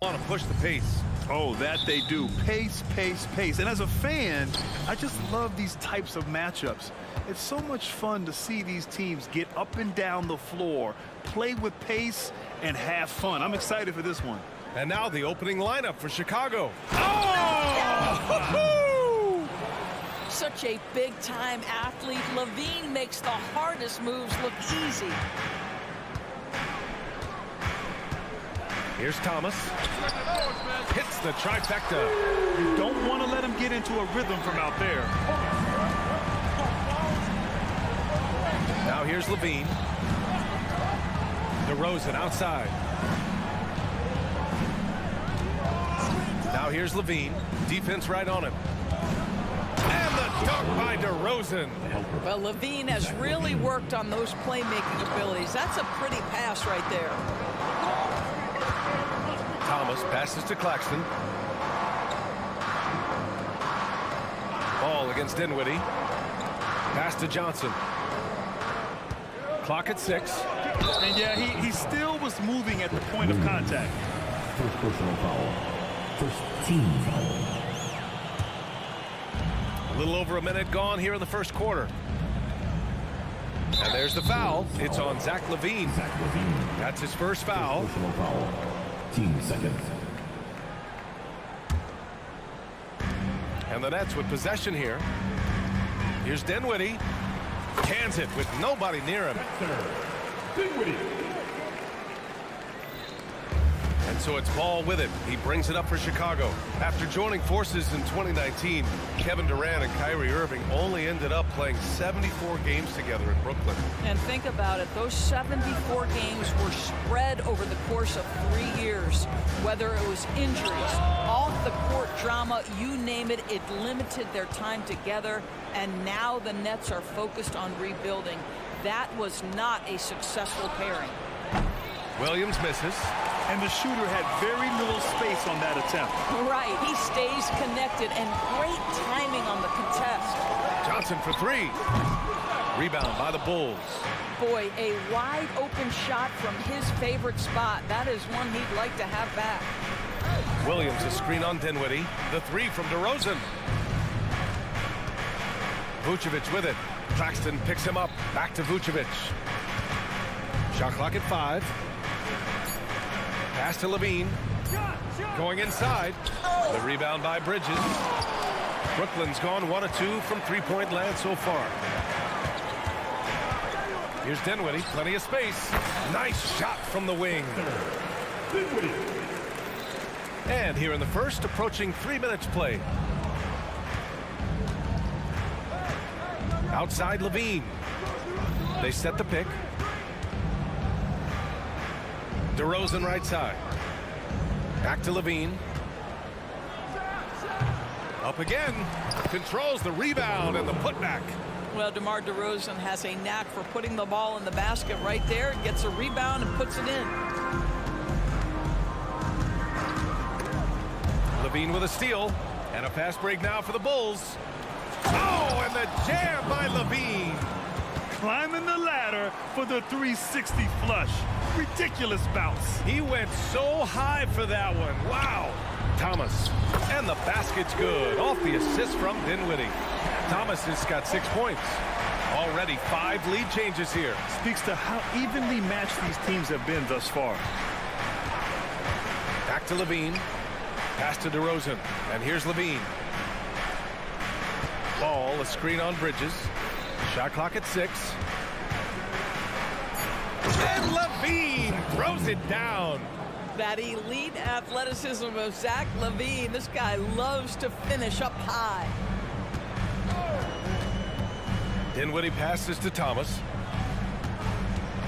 Want to push the pace. Oh, that they do. Pace, pace, pace. And as a fan, I just love these types of matchups. It's so much fun to see these teams get up and down the floor, play with pace, and have fun. I'm excited for this one. And now the opening lineup for Chicago. Oh! Such a big-time athlete. Levine makes the hardest moves look easy. Here's Thomas. Hits the trifecta. You don't want to let him get into a rhythm from out there. Now here's Levine. DeRozan outside. Now here's Levine. Defense right on him. And the dunk by DeRozan. Well, Levine has really worked on those playmaking abilities. That's a pretty pass right there. Thomas passes to Claxton. Ball against Dinwiddie. Pass to Johnson. Clock at 6. And yeah, he still was moving at the point of contact. First personal foul. First team foul. A little over a minute gone here in the first quarter. And there's the foul. It's on Zach Levine. That's his first foul. Personal foul. Team second. And the Nets with possession here. Here's Dinwiddie. Cans it with nobody near him. Dinwiddie. And so it's Ball with it. He brings it up for Chicago. After joining forces in 2019, Kevin Durant and Kyrie Irving only ended up playing 74 games together in Brooklyn. And think about it. Those 74 games were spread over the course of 3 years. Whether it was injuries, off-the-court drama, you name it, it limited their time together. And now the Nets are focused on rebuilding. That was not a successful pairing. Williams misses. And the shooter had very little space on that attempt. Right, he stays connected, and great timing on the contest. Johnson for 3. Rebound by the Bulls. Boy, a wide open shot from his favorite spot. That is one he'd like to have back. Williams a screen on Dinwiddie. The 3 from DeRozan. Vucevic with it. Claxton picks him up. Back to Vucevic. Shot clock at 5. Pass to Levine. Going inside. The rebound by Bridges. Brooklyn's gone 1 of 2 from three-point land so far. Here's Dinwiddie. Plenty of space. Nice shot from the wing. And here in the first, approaching 3 minutes play. Outside Levine. They set the pick. DeRozan right side. Back to Levine. Up again. Controls the rebound and the putback. Well, DeMar DeRozan has a knack for putting the ball in the basket right there. Gets a rebound and puts it in. Levine with a steal. And a fast break now for the Bulls. Oh, and the jam by Levine. Climbing the ladder for the 360 flush. Ridiculous bounce. He went so high for that one. Wow. Thomas. And the basket's good. Off the assist from Dinwiddie. Thomas has got 6 points. Already 5 lead changes here. Speaks to how evenly matched these teams have been thus far. Back to Levine. Pass to DeRozan. And here's Levine. Ball, a screen on Bridges. Shot clock at 6. And Levine throws it down. That elite athleticism of Zach Levine. This guy loves to finish up high. Dinwiddie passes to Thomas.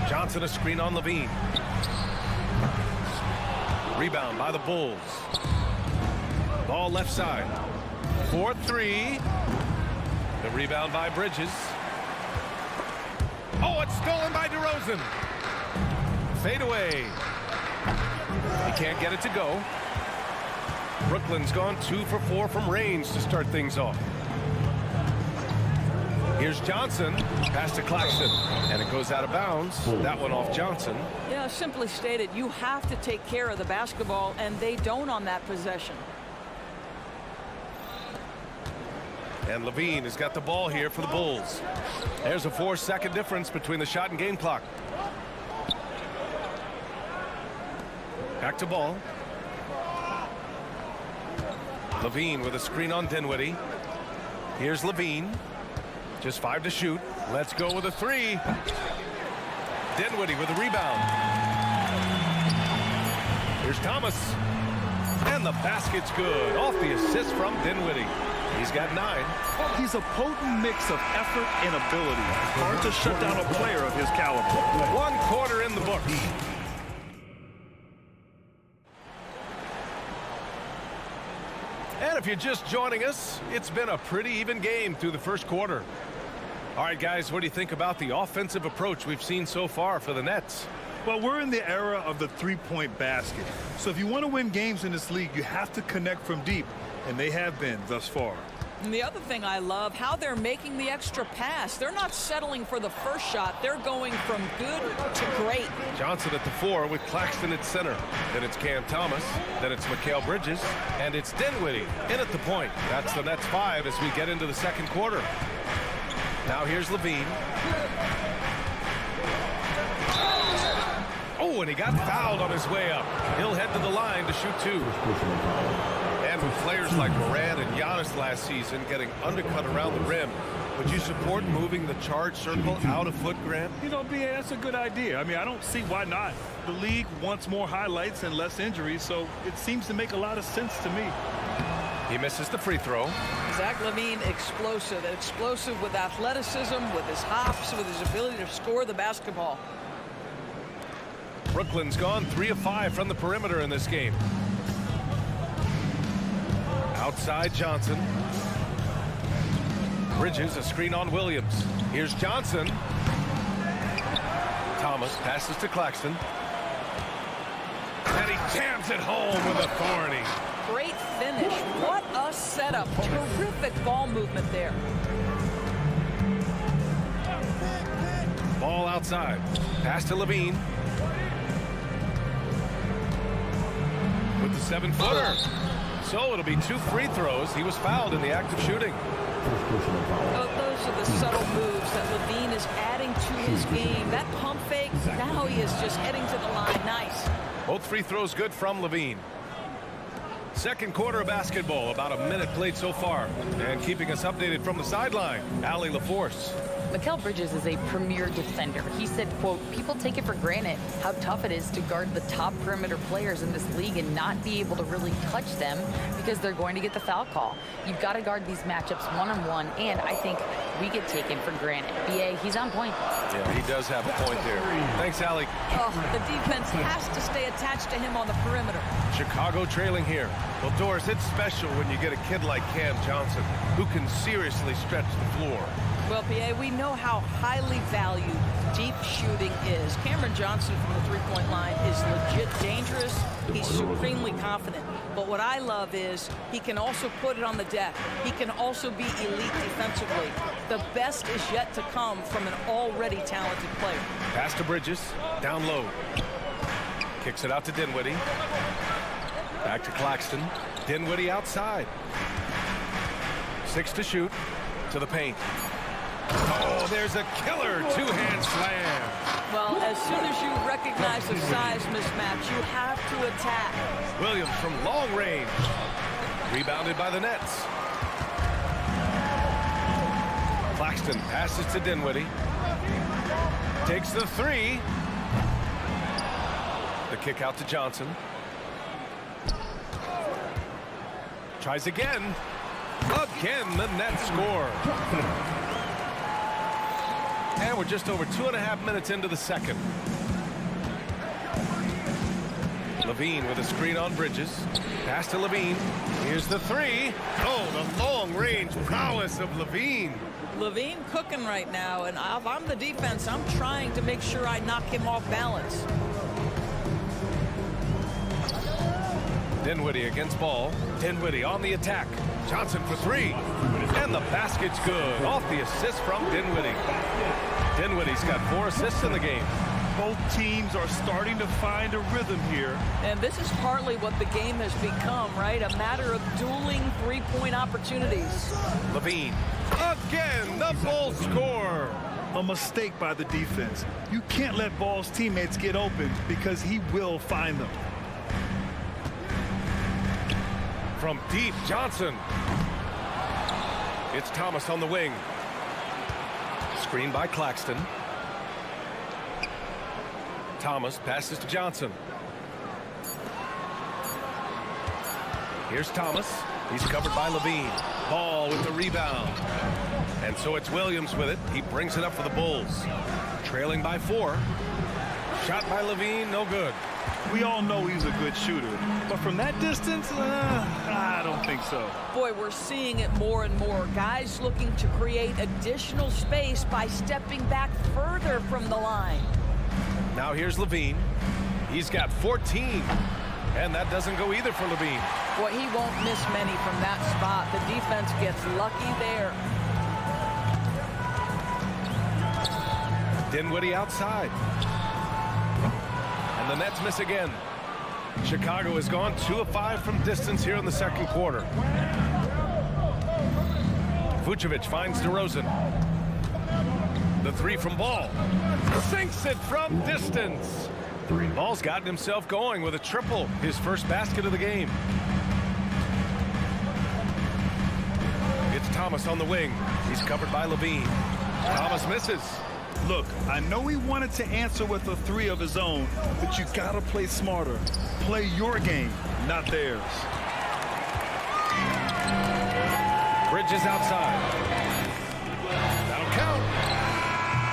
Johnson a screen on Levine. Rebound by the Bulls. Ball left side. 4-3. The rebound by Bridges. Oh, it's stolen by DeRozan. Fade away. He can't get it to go. Brooklyn's gone 2 for 4 from range to start things off. Here's Johnson. Pass to Claxton. And it goes out of bounds. That one off Johnson. Yeah, simply stated, you have to take care of the basketball, and they don't on that possession. And Levine has got the ball here for the Bulls. There's a 4-second difference between the shot and game clock. Back to ball. Levine with a screen on Dinwiddie. Here's Levine. Just 5 to shoot. Let's go with a 3. Dinwiddie with a rebound. Here's Thomas. And the basket's good. Off the assist from Dinwiddie. He's got 9. He's a potent mix of effort and ability. Hard to shut down a player of his caliber. 1 quarter in the books. And if you're just joining us, it's been a pretty even game through the first quarter. All right, guys, what do you think about the offensive approach we've seen so far for the Nets? Well, we're in the era of the three-point basket. So if you want to win games in this league, you have to connect from deep, and they have been thus far. And the other thing I love, how they're making the extra pass. They're not settling for the first shot. They're going from good to great. Johnson at the 4 with Claxton at center. Then it's Cam Thomas. Then it's Mikal Bridges. And it's Dinwiddie in at the point. That's the Nets 5 as we get into the second quarter. Now here's Levine. Oh, and he got fouled on his way up. He'll head to the line to shoot 2. And with players like Morant and Giannis last season getting undercut around the rim, would you support moving the charge circle out a foot, Grant? You know, BA, that's a good idea. I mean, I don't see why not. The league wants more highlights and less injuries, so it seems to make a lot of sense to me. He misses the free throw. Zach LaVine, explosive with athleticism, with his hops, with his ability to score the basketball. Brooklyn's gone 3 of 5 from the perimeter in this game. Outside Johnson. Bridges, a screen on Williams. Here's Johnson. Thomas passes to Claxton. And he jams it home with authority. Great finish. What a setup. Terrific ball movement there. Ball outside. Pass to Levine. With the 7-footer. So it'll be 2 free throws. He was fouled in the act of shooting. Oh, those are the subtle moves that Levine is adding to his game. That pump fake, now he is just heading to the line. Nice. Both free throws good from Levine. Second quarter of basketball, about a minute played so far. And keeping us updated from the sideline, Allie LaForce. Mikal Bridges is a premier defender. He said, quote, people take it for granted how tough it is to guard the top perimeter players in this league and not be able to really touch them because they're going to get the foul call. You've got to guard these matchups one-on-one, and I think we get taken for granted. BA, he's on point. Yeah, he does have a point there. Thanks, Allie. Oh, the defense has to stay attached to him on the perimeter. Chicago trailing here. Well, Doris, it's special when you get a kid like Cam Johnson who can seriously stretch the floor. Well, PA, we know how highly valued deep shooting is. Cameron Johnson from the three-point line is legit dangerous. He's supremely confident. But what I love is he can also put it on the deck. He can also be elite defensively. The best is yet to come from an already talented player. Pass to Bridges, down low. Kicks it out to Dinwiddie. Back to Claxton. Dinwiddie outside. 6 to shoot. To the paint. Oh, there's a killer two-hand slam. Well, as soon as you recognize the size mismatch, you have to attack. Williams from long range. Rebounded by the Nets. Claxton passes to Dinwiddie. Takes the 3. The kick out to Johnson. Tries again. Again, the Nets score. And we're just over 2.5 minutes into the second. Levine with a screen on Bridges. Pass to Levine. Here's the 3. Oh, the long-range prowess of Levine. Levine cooking right now, and if I'm the defense, I'm trying to make sure I knock him off balance. Dinwiddie against ball. Dinwiddie on the attack. Johnson for three. And the basket's good. Off the assist from Dinwiddie. Dinwiddie's got 4 assists in the game. Both teams are starting to find a rhythm here. And this is partly what the game has become, right? A matter of dueling three-point opportunities. Levine. Again, the Bulls score. A mistake by the defense. You can't let Ball's teammates get open because he will find them. From deep, Johnson. It's Thomas on the wing. Screen by Claxton. Thomas passes to Johnson. Here's Thomas. He's covered by Levine. Ball with the rebound. And so it's Williams with it. He brings it up for the Bulls. Trailing by 4. Shot by Levine, no good. We all know he's a good shooter, but from that distance, I don't think so. Boy, we're seeing it more and more. Guys looking to create additional space by stepping back further from the line. Now here's Levine. He's got 14. And that doesn't go either for Levine. Boy, he won't miss many from that spot. The defense gets lucky there. Dinwiddie outside. And the Nets miss again. Chicago has gone 2 of 5 from distance here in the second quarter. Vucevic finds DeRozan. The 3 from Ball. Sinks it from distance. Ball's gotten himself going with a triple. His first basket of the game. It's Thomas on the wing. He's covered by Levine. Thomas misses. Look, I know he wanted to answer with a 3 of his own, but you gotta play smarter. Play your game, not theirs. Bridges outside. That'll count.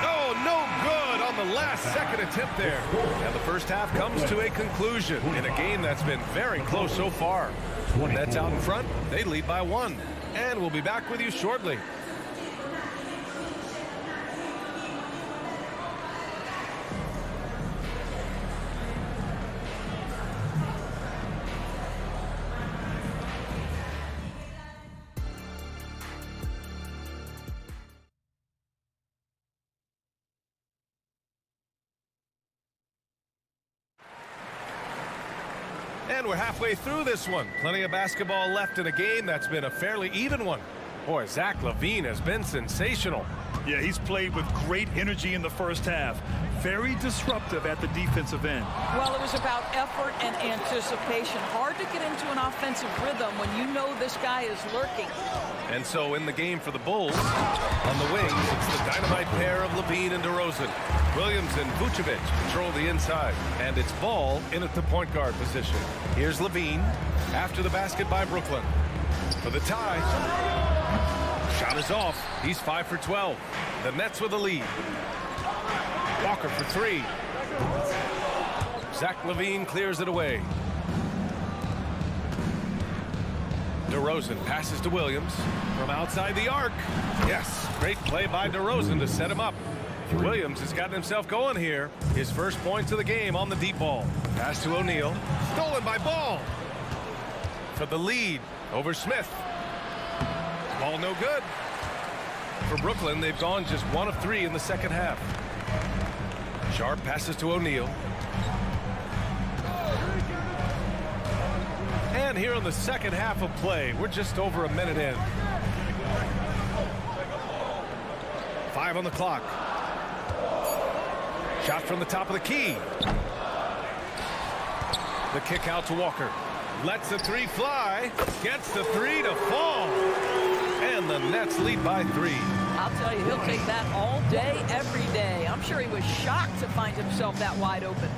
Oh, no good on the last second attempt there. And the first half comes to a conclusion in a game that's been very close so far. Nets out in front. They lead by 1. And we'll be back with you shortly. And we're halfway through this one. Plenty of basketball left in a game that's been a fairly even one. Boy, Zach LaVine has been sensational. Yeah, he's played with great energy in the first half. Very disruptive at the defensive end. Well, it was about effort and anticipation. Hard to get into an offensive rhythm when you know this guy is lurking. And so in the game for the Bulls, on the wings, it's the dynamite pair of Levine and DeRozan. Williams and Vucevic control the inside. And it's Ball in at the point guard position. Here's Levine after the basket by Brooklyn. For the tie. Shot is off. He's 5 for 12. The Nets with the lead. Walker for 3. Zach LaVine clears it away. DeRozan passes to Williams from outside the arc. Yes, great play by DeRozan to set him up. Williams has gotten himself going here. His first points of the game on the deep ball. Pass to O'Neal. Stolen by Ball. For the lead over Smith. Ball no good. For Brooklyn, they've gone just 1 of 3 in the second half. Sharp passes to O'Neal. And here in the second half of play, we're just over a minute in. 5 on the clock. Shot from the top of the key. The kick out to Walker. Lets the 3 fly. Gets the 3 to fall. And the Nets lead by 3. I'll tell you, he'll take that all day, every day. I'm sure he was shocked to find himself that wide open.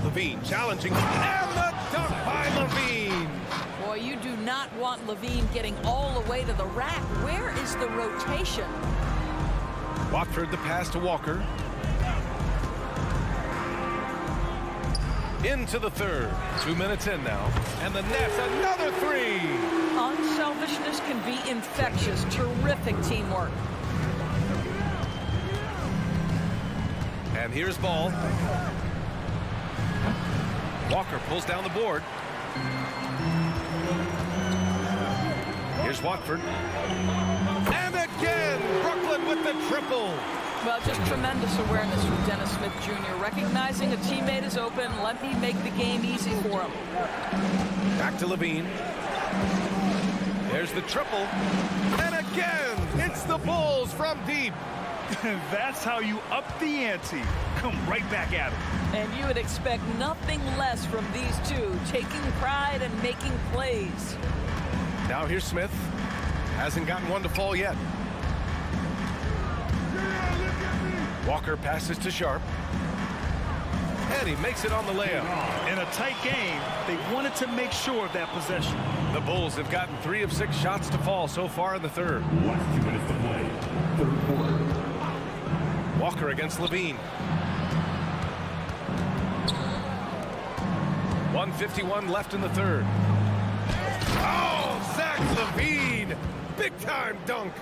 Levine challenging. And the dunk by Levine. Boy, you do not want Levine getting all the way to the rack. Where is the rotation? Watford the pass to Walker. Into the third. 2 minutes in now. And the Nets, another 3. Unselfishness can be infectious. Terrific teamwork. And here's Ball. Walker pulls down the board. Here's Watford. And again, Brooklyn with the triple. Well, just tremendous awareness from Dennis Smith Jr. Recognizing a teammate is open, let me make the game easy for him. Back to Levine. There's the triple. And again, it's the Bulls from deep. That's how you up the ante. Come right back at him. And you would expect nothing less from these two, taking pride and making plays. Now here's Smith. Hasn't gotten one to fall yet. Walker passes to Sharp. And he makes it on the layup. In a tight game, they wanted to make sure of that possession. The Bulls have gotten 3 of 6 shots to fall so far in the third. Last 2 minutes to play. Third quarter. Walker against Levine. 1:51 left in the third. Oh, Zach Levine! Big time dunk.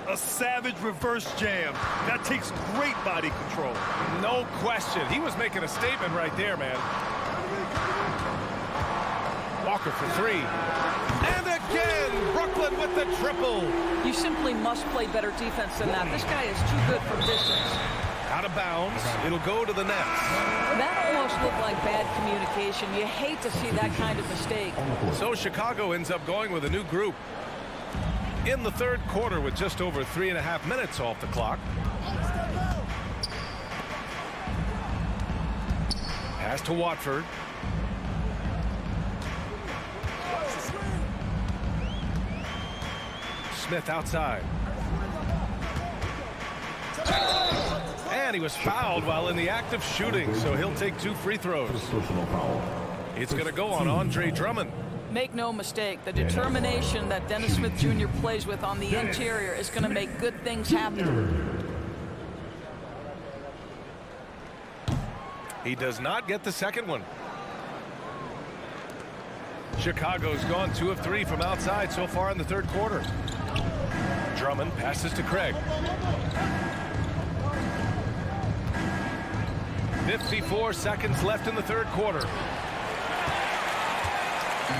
A savage reverse jam. That takes great body control. No question. He was making a statement right there, man. Walker for 3. And again, Brooklyn with the triple. You simply must play better defense than that. This guy is too good from distance. Out of bounds. It'll go to the net. That almost looked like bad communication. You hate to see that kind of mistake. So Chicago ends up going with a new group in the third quarter with just over 3.5 minutes off the clock. Pass to Watford. Smith outside. And he was fouled while in the act of shooting, so he'll take 2 free throws. It's going to go on Andre Drummond. Make no mistake, the determination that Dennis Smith Jr. plays with on the interior is going to make good things happen. He does not get the second one. Chicago's gone 2 of 3 from outside so far in the third quarter. Drummond passes to Craig. 54 seconds left in the third quarter.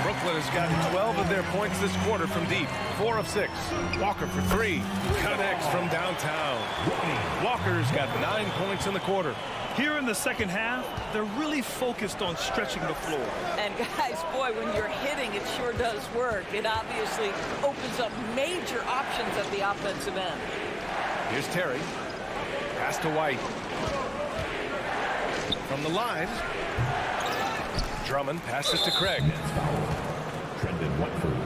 Brooklyn has gotten 12 of their points this quarter from deep. 4 of 6. Walker for 3. Connects from downtown. Walker's got 9 points in the quarter. Here in the second half, they're really focused on stretching the floor. And guys, boy, when you're hitting, it sure does work. It obviously opens up major options at the offensive end. Here's Terry. Pass to White. From the line. Drummond passes to Craig. Trendon Watford.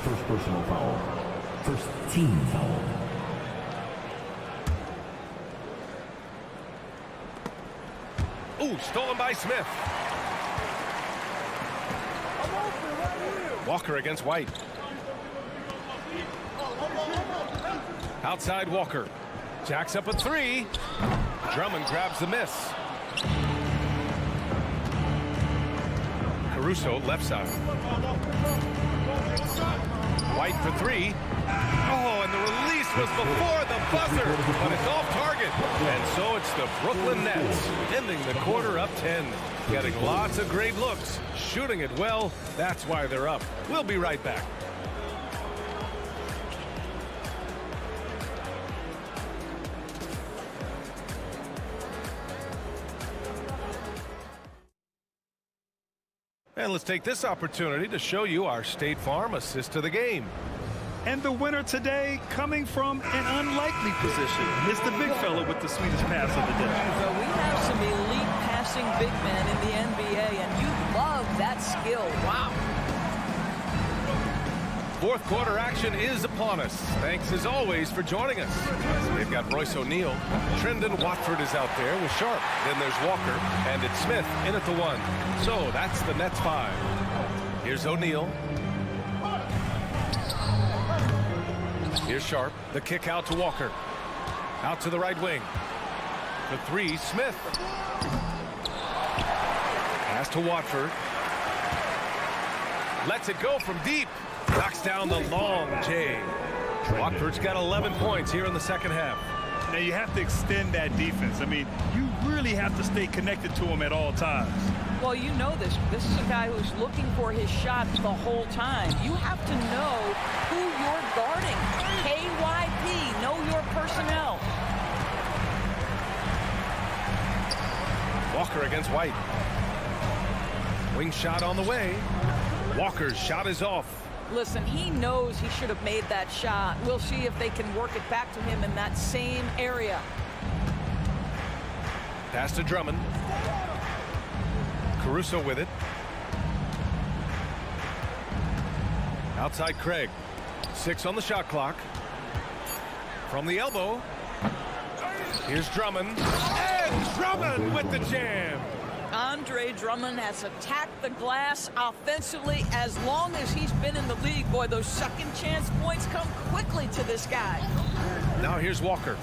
First personal foul. First team foul. Ooh, stolen by Smith. Walker against White. Outside Walker. Jacks up a 3. Drummond grabs the miss. Caruso left side. White for 3. Oh, and the release was before the buzzer, but it's off target. And so it's the Brooklyn Nets ending the quarter up 10. Getting lots of great looks, shooting it well. That's why they're up. We'll be right back. And let's take this opportunity to show you our State Farm assist to the game. And the winner today coming from an unlikely position is the big fella with the sweetest pass of the day. So we have some elite passing big men in the NBA, and you love that skill. Wow. Fourth quarter action is upon us. Thanks as always for joining us. They've got Royce O'Neal. Trendon Watford is out there with Sharp. Then there's Walker, and it's Smith in at the 1. So that's the Nets 5. Here's O'Neal. Here's Sharp. The kick out to Walker. Out to the right wing. The 3, Smith. Pass to Watford. Lets it go from deep. Knocks down the long J. Watford's got 11 points here in the second half. Now you have to extend that defense. I mean, you really have to stay connected to him at all times. Well, you know this. This is a guy who's looking for his shot the whole time. You have to know who guarding. KYP, know your personnel. Walker against White. Wing shot on the way. Walker's shot is off. Listen, he knows he should have made that shot. We'll see if they can work it back to him in that same area. Pass to Drummond. Caruso with it. Outside Craig. 6 on the shot clock. From the elbow. Here's Drummond. And Drummond with the jam. Andre Drummond has attacked the glass offensively as long as he's been in the league. Boy, those second chance points come quickly to this guy. Now here's Walker.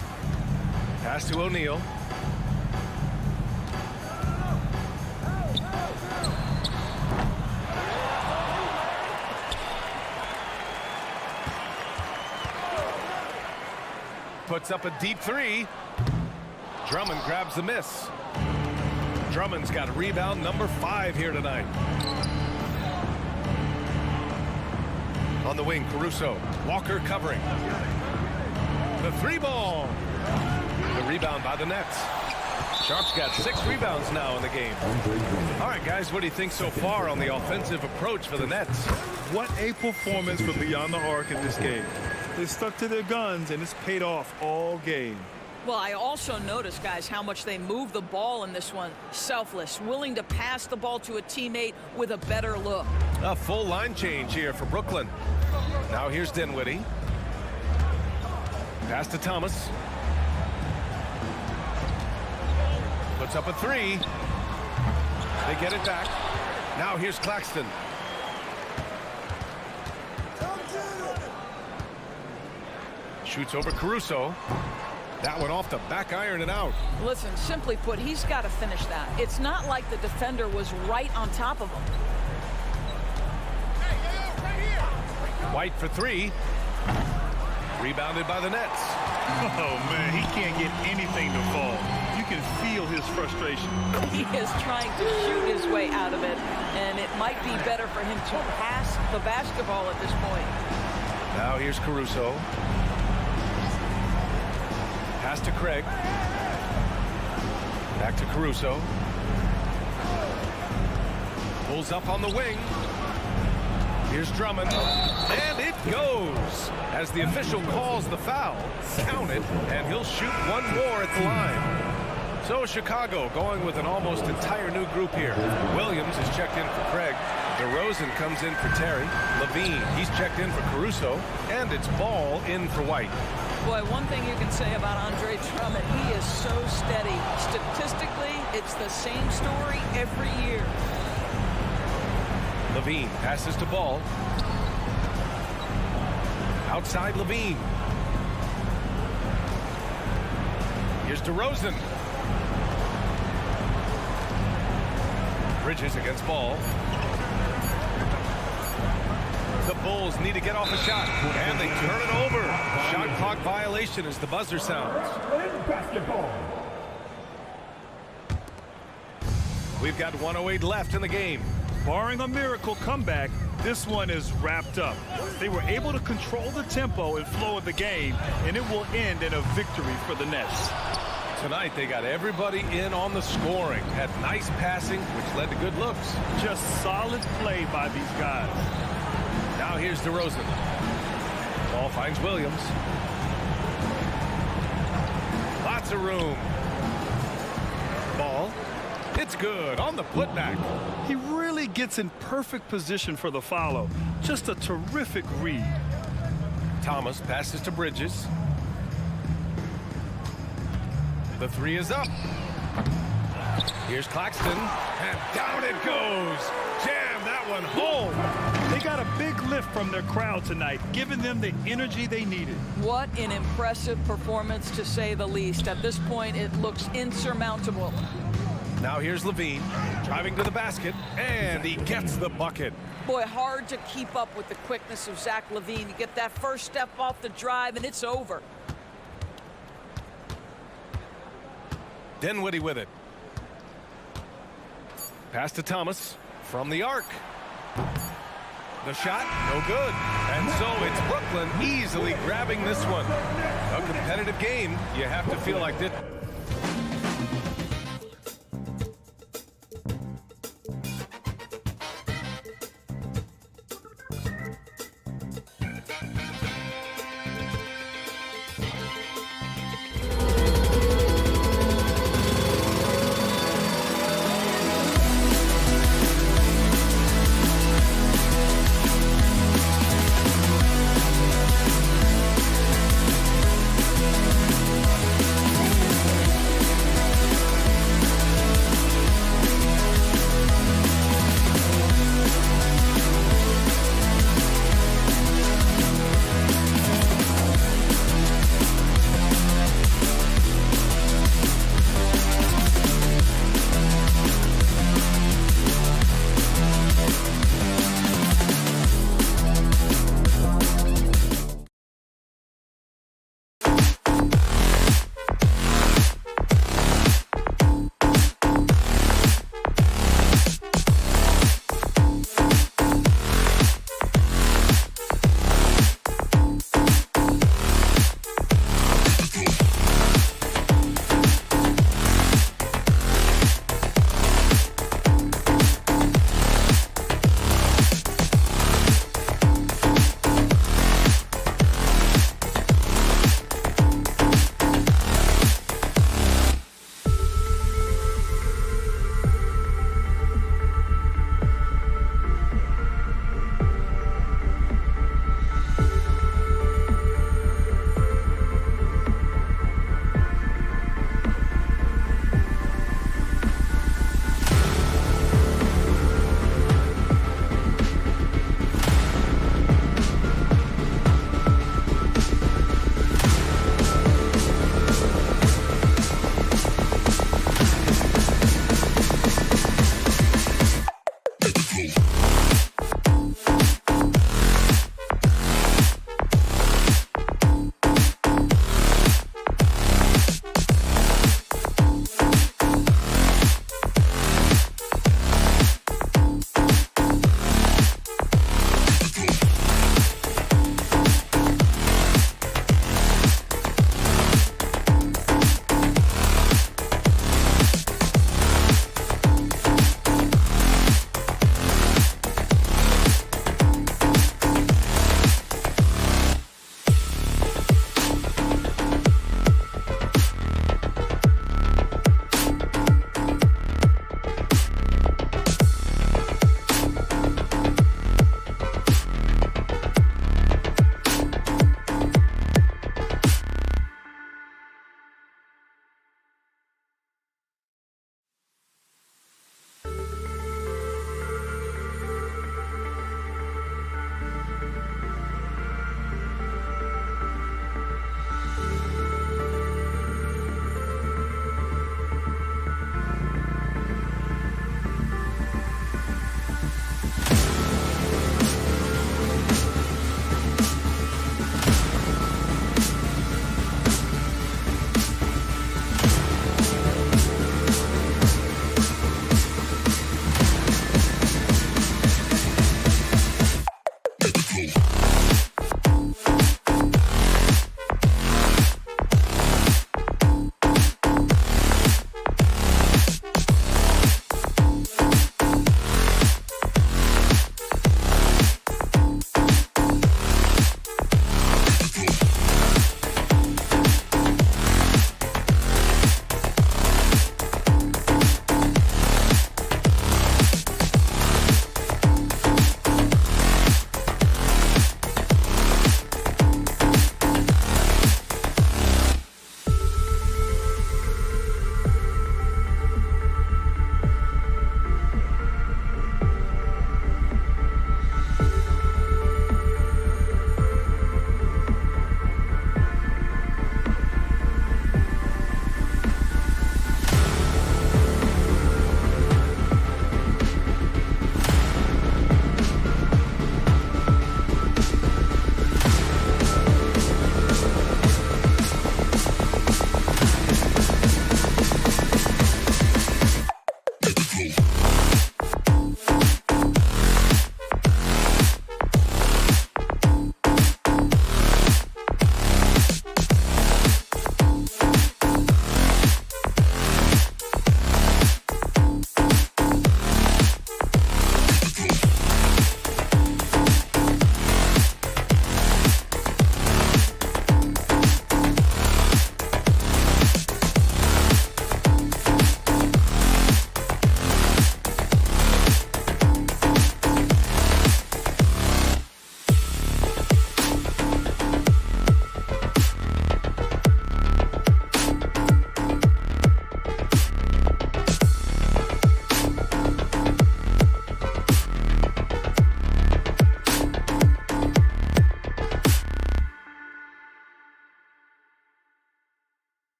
Pass to O'Neal. Puts up a deep 3. Drummond grabs the miss. Drummond's got rebound number 5 here tonight. On the wing, Caruso. Walker covering. The 3-ball. The rebound by the Nets. Sharp's got 6 rebounds now in the game. All right, guys, what do you think so far on the offensive approach for the Nets? What a performance for Beyond the Arc in this game. They stuck to their guns, and it's paid off all game. Well, I also noticed, guys, how much they move the ball in this one. Selfless, willing to pass the ball to a teammate with a better look. A full line change here for Brooklyn. Now here's Dinwiddie. Pass to Thomas. Puts up a 3. They get it back. Now here's Claxton. Shoots over Caruso. That one off the back iron and out. Listen, simply put, he's got to finish that. It's not like the defender was right on top of him. White for 3. Rebounded by the Nets. Oh, man, he can't get anything to fall. You can feel his frustration. He is trying to shoot his way out of it, and it might be better for him to pass the basketball at this point. Now here's Caruso. Pass to Craig. Back to Caruso. Pulls up on the wing. Here's Drummond. And it goes. As the official calls the foul, count it, and he'll shoot one more at the line. So Chicago going with an almost entire new group here. Williams is checked in for Craig. DeRozan comes in for Terry. Levine, he's checked in for Caruso. And it's Ball in for White. Boy, one thing you can say about Andre Drummond, he is so steady. Statistically, it's the same story every year. Levine passes to Ball. Outside Levine. Here's DeRozan. Bridges against Ball. The Bulls need to get off a shot, and they turn it over. Shot clock violation as the buzzer sounds. We've got 1:08 left in the game. Barring a miracle comeback, this one is wrapped up. They were able to control the tempo and flow of the game, and it will end in a victory for the Nets. Tonight, they got everybody in on the scoring. Had nice passing, which led to good looks. Just solid play by these guys. Now here's DeRozan. Ball finds Williams. Lots of room. Ball. It's good on the putback. He really gets in perfect position for the follow. Just a terrific read. Thomas passes to Bridges. The 3 is up. Here's Claxton. And down it goes. Jam that one home. They got a big lift from their crowd tonight, giving them the energy they needed. What an impressive performance, to say the least. At this point, it looks insurmountable. Now here's Levine, driving to the basket, and he gets the bucket. Boy, hard to keep up with the quickness of Zach LaVine. You get that first step off the drive, and it's over. Dinwiddie with it. Pass to Thomas from the arc. The shot, no good. And so it's Brooklyn easily grabbing this one. A competitive game, you have to feel like this.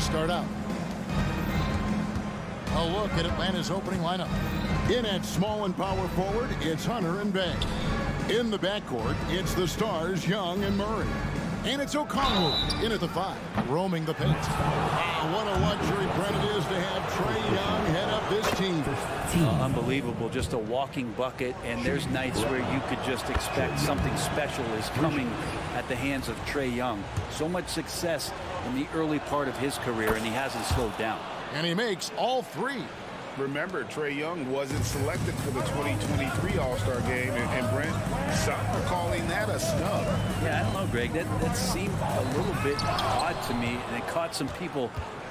start out. A look at Atlanta's opening lineup. In at small and power forward, it's Hunter and Bay. In the backcourt, it's the stars Young and Murray. And it's O'Connell in at the 5, roaming the paint. What a luxury, Brent, it is to have Trae Young head up this team. Unbelievable, just a walking bucket, and there's nights where you could just expect something special is coming at the hands of Trae Young. So much success in the early part of his career, and he hasn't slowed down. And he makes all 3. Remember, Trae Young wasn't selected for the 2023 All-Star game, and Brent, some are calling that a snub. Yeah, I don't know, Greg. That seemed a little bit odd to me, and it caught some people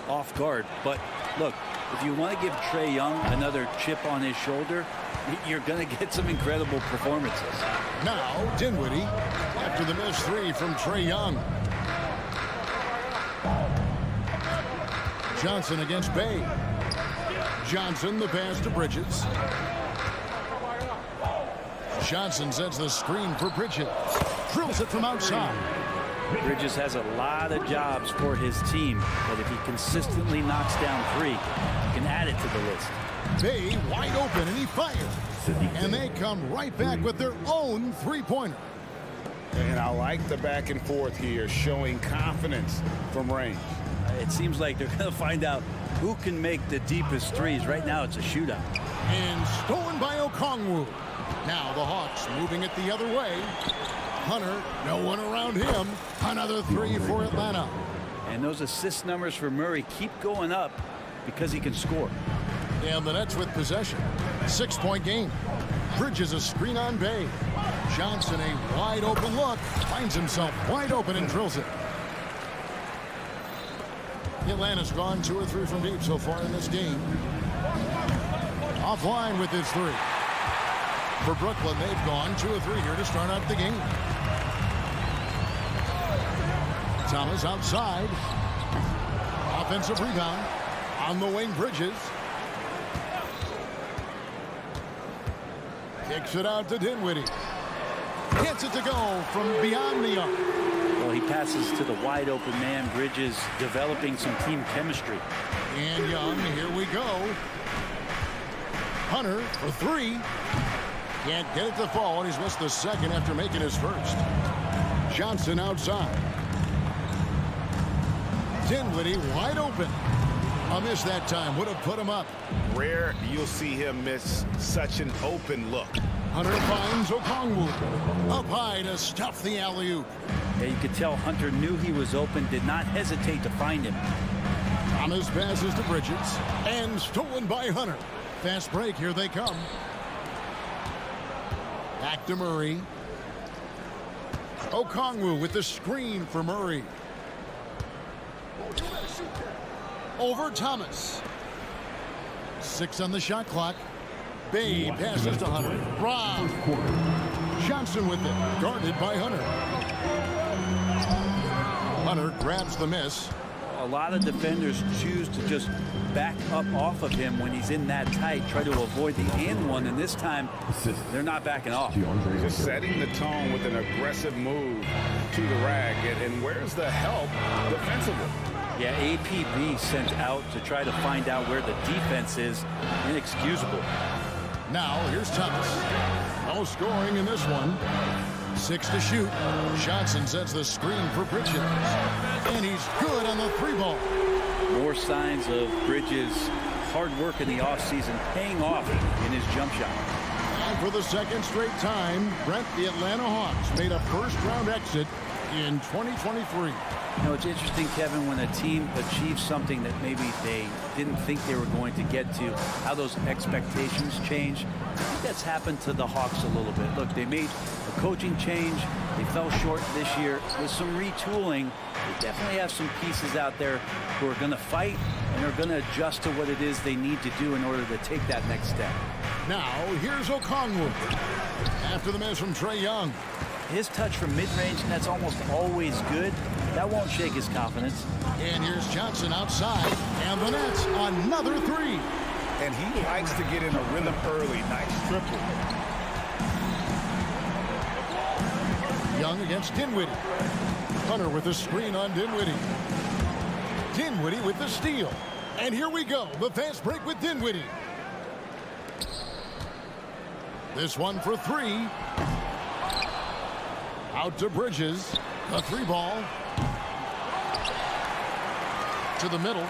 off guard. But look, if you want to give Trae Young another chip on his shoulder, you're going to get some incredible performances. Now, Dinwiddie, after the missed 3 from Trae Young. Johnson against Bay. Johnson, the pass to Bridges. Johnson sets the screen for Bridges. Drills it from outside. Bridges has a lot of jobs for his team, but if he consistently knocks down 3, he can add it to the list. Bay wide open, and he fires. And they come right back with their own 3-pointer. And I like the back and forth here, showing confidence from range. It seems like they're going to find out who can make the deepest threes. Right now, it's a shootout. And stolen by Okongwu. Now the Hawks moving it the other way. Hunter, no one around him. Another 3 for Atlanta. And those assist numbers for Murray keep going up because he can score. And the Nets with possession. 6-point game. Bridges a screen on Bay. Johnson, a wide open look. Finds himself wide open and drills it. Atlanta's gone 2 or 3 from deep so far in this game. Offline with his 3. For Brooklyn, they've gone 2 or 3 here to start out the game. Thomas outside. Offensive rebound. On the wing, Bridges. Kicks it out to Dinwiddie. Gets it to go from beyond the arc. Well, he passes to the wide open man. Bridges developing some team chemistry. And Young, here we go. Hunter for 3. Can't get it to fall, and he's missed the second after making his first. Johnson outside. Dinwiddie wide open. A miss that time would have put him up. Rare you'll see him miss such an open look. Hunter finds Okongwu. Up high to stuff the alley-oop. Yeah, you could tell Hunter knew he was open, did not hesitate to find him. Thomas passes to Bridges. And stolen by Hunter. Fast break, here they come. Back to Murray. Okongwu with the screen for Murray. Over Thomas. 6 on the shot clock. Bay passes to Hunter. Rob. Johnson with it. Guarded by Hunter. Hunter grabs the miss. A lot of defenders choose to just back up off of him when he's in that tight, try to avoid the and one, and this time they're not backing off. Just setting the tone with an aggressive move to the rack, and where's the help defensively? Yeah, APB sent out to try to find out where the defense is. Inexcusable. Now here's Thomas. No scoring in this one. 6 to shoot. Johnson sets the screen for Bridges. And he's good on the 3-ball. More signs of Bridges' hard work in the offseason paying off in his jump shot. And for the second straight time, Brent, the Atlanta Hawks made a first-round exit in 2023. You know, it's interesting, Kevin, when a team achieves something that maybe they didn't think they were going to get to, how those expectations change. I think that's happened to the Hawks a little bit. Look, they made a coaching change. They fell short this year. With some retooling, they definitely have some pieces out there who are going to fight and are going to adjust to what it is they need to do in order to take that next step. Now, here's Okongwu. After the miss from Trae Young. His touch from mid-range, that's almost always good. That won't shake his confidence. And here's Johnson outside. And the Nets, another 3. And he likes to get in a rhythm early. Nice triple. Young against Dinwiddie. Hunter with a screen on Dinwiddie. Dinwiddie with the steal. And here we go, the fast break with Dinwiddie. This one for three. Out to Bridges. The three ball. To the middle.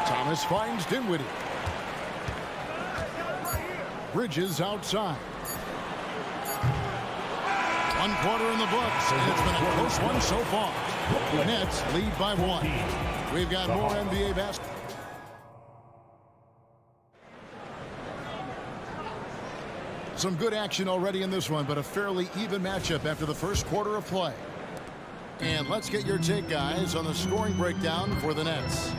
Thomas finds Dinwiddie. Bridges outside. 1 quarter in the books, and it's been a close one so far. The Nets lead by 1. We've got more NBA basketball. Some good action already in this one, but a fairly even matchup after the first quarter of play. And let's get your take, guys, on the scoring breakdown for the Nets.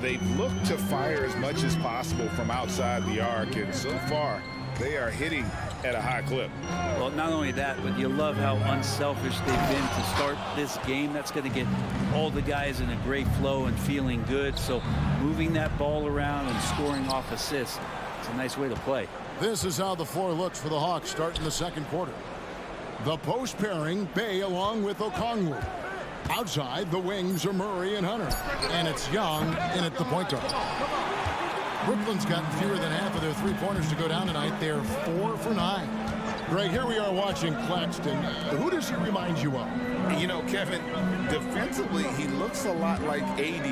They've looked to fire as much as possible from outside the arc, and so far they are hitting at a high clip. Well, not only that, but you love how unselfish they've been to start this game. That's going to get all the guys in a great flow and feeling good. So moving that ball around and scoring off assists, it's a nice way to play. This is how the floor looks for the Hawks starting the second quarter. The post pairing, Bay along with Okongwu. Outside, the wings are Murray and Hunter. And it's Young in at the point guard. Brooklyn's gotten fewer than half of their three-pointers to go down tonight. They're 4 for 9. Greg, here we are watching Claxton. Who does he remind you of? You know, Kevin, defensively, he looks a lot like AD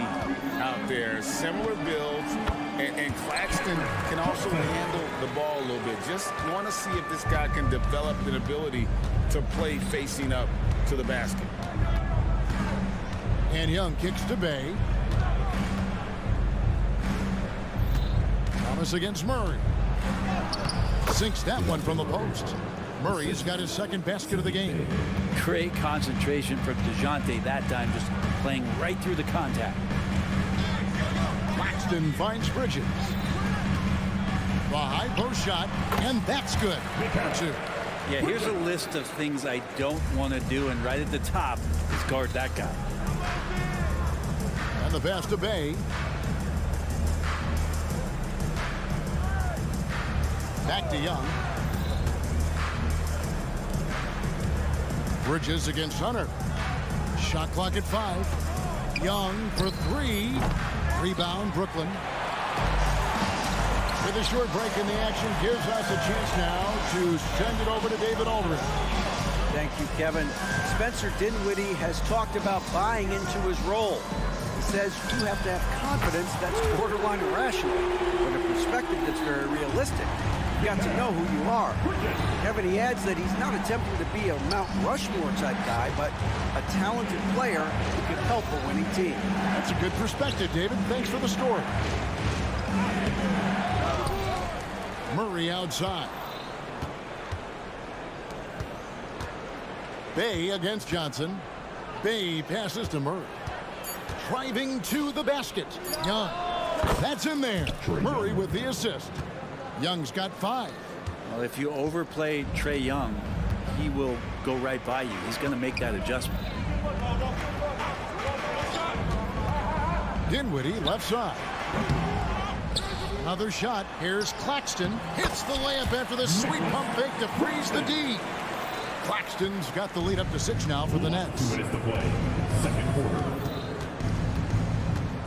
out there. Similar builds, and Claxton can also handle the ball a little bit. Just want to see if this guy can develop an ability to play facing up to the basket. And Young kicks to Bay. Thomas against Murray. Sinks that one from the post. Murray's got his second basket of the game. Great concentration from DeJounte that time, just playing right through the contact. Claxton finds Bridges. The high post shot, and that's good. Two. Yeah, here's a list of things I don't want to do, and right at the top is guard that guy. And the pass to Bay. Back to Young. Bridges against Hunter. Shot clock at 5. Young for 3. Rebound, Brooklyn. With a short break in the action, gives us a chance now to send it over to David Aldridge. Thank you, Kevin. Spencer Dinwiddie has talked about buying into his role. He says you have to have confidence that's borderline irrational, but a perspective that's very realistic. You got to know who you are. Kevin, he adds that he's not attempting to be a Mount Rushmore type guy, but a talented player who can help a winning team. That's a good perspective, David. Thanks for the story. Murray outside. Bay against Johnson. Bay passes to Murray. Driving to the basket. Young. That's in there. Murray with the assist. Young's got 5. Well, if you overplay Trae Young, he will go right by you. He's going to make that adjustment. Dinwiddie left side. Another shot. Here's Claxton. Hits the layup after the sweet pump fake to freeze the D. Claxton's got the lead up to 6 now for the Nets. Second quarter.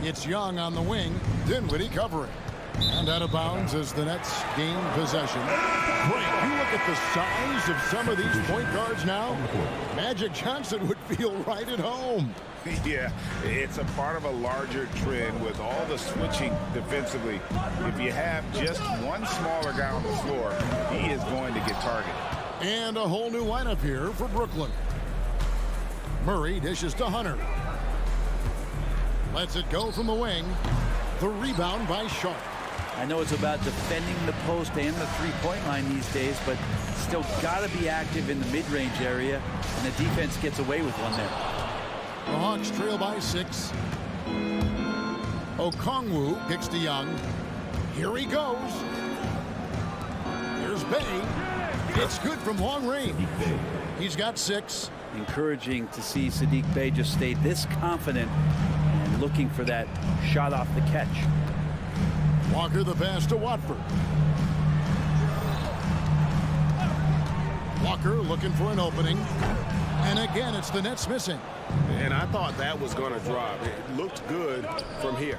It's Young on the wing. Dinwiddie covering. And out of bounds as the Nets gain possession. Great. You look at the size of some of these point guards now. Magic Johnson would feel right at home. Yeah, it's a part of a larger trend with all the switching defensively. If you have just one smaller guy on the floor, he is going to get targeted. And a whole new lineup here for Brooklyn. Murray dishes to Hunter. Lets it go from the wing. The rebound by Sharp. I know it's about defending the post and the three-point line these days, but still got to be active in the mid-range area, and the defense gets away with one there. The Hawks trail by 6. Okongwu kicks to Young. Here he goes. Here's Bay. It's good from long range. He's got 6. Encouraging to see Saddiq Bey just stay this confident and looking for that shot off the catch. Walker the pass to Watford. Walker looking for an opening. And again, it's the Nets missing. And I thought that was going to drop. It looked good from here.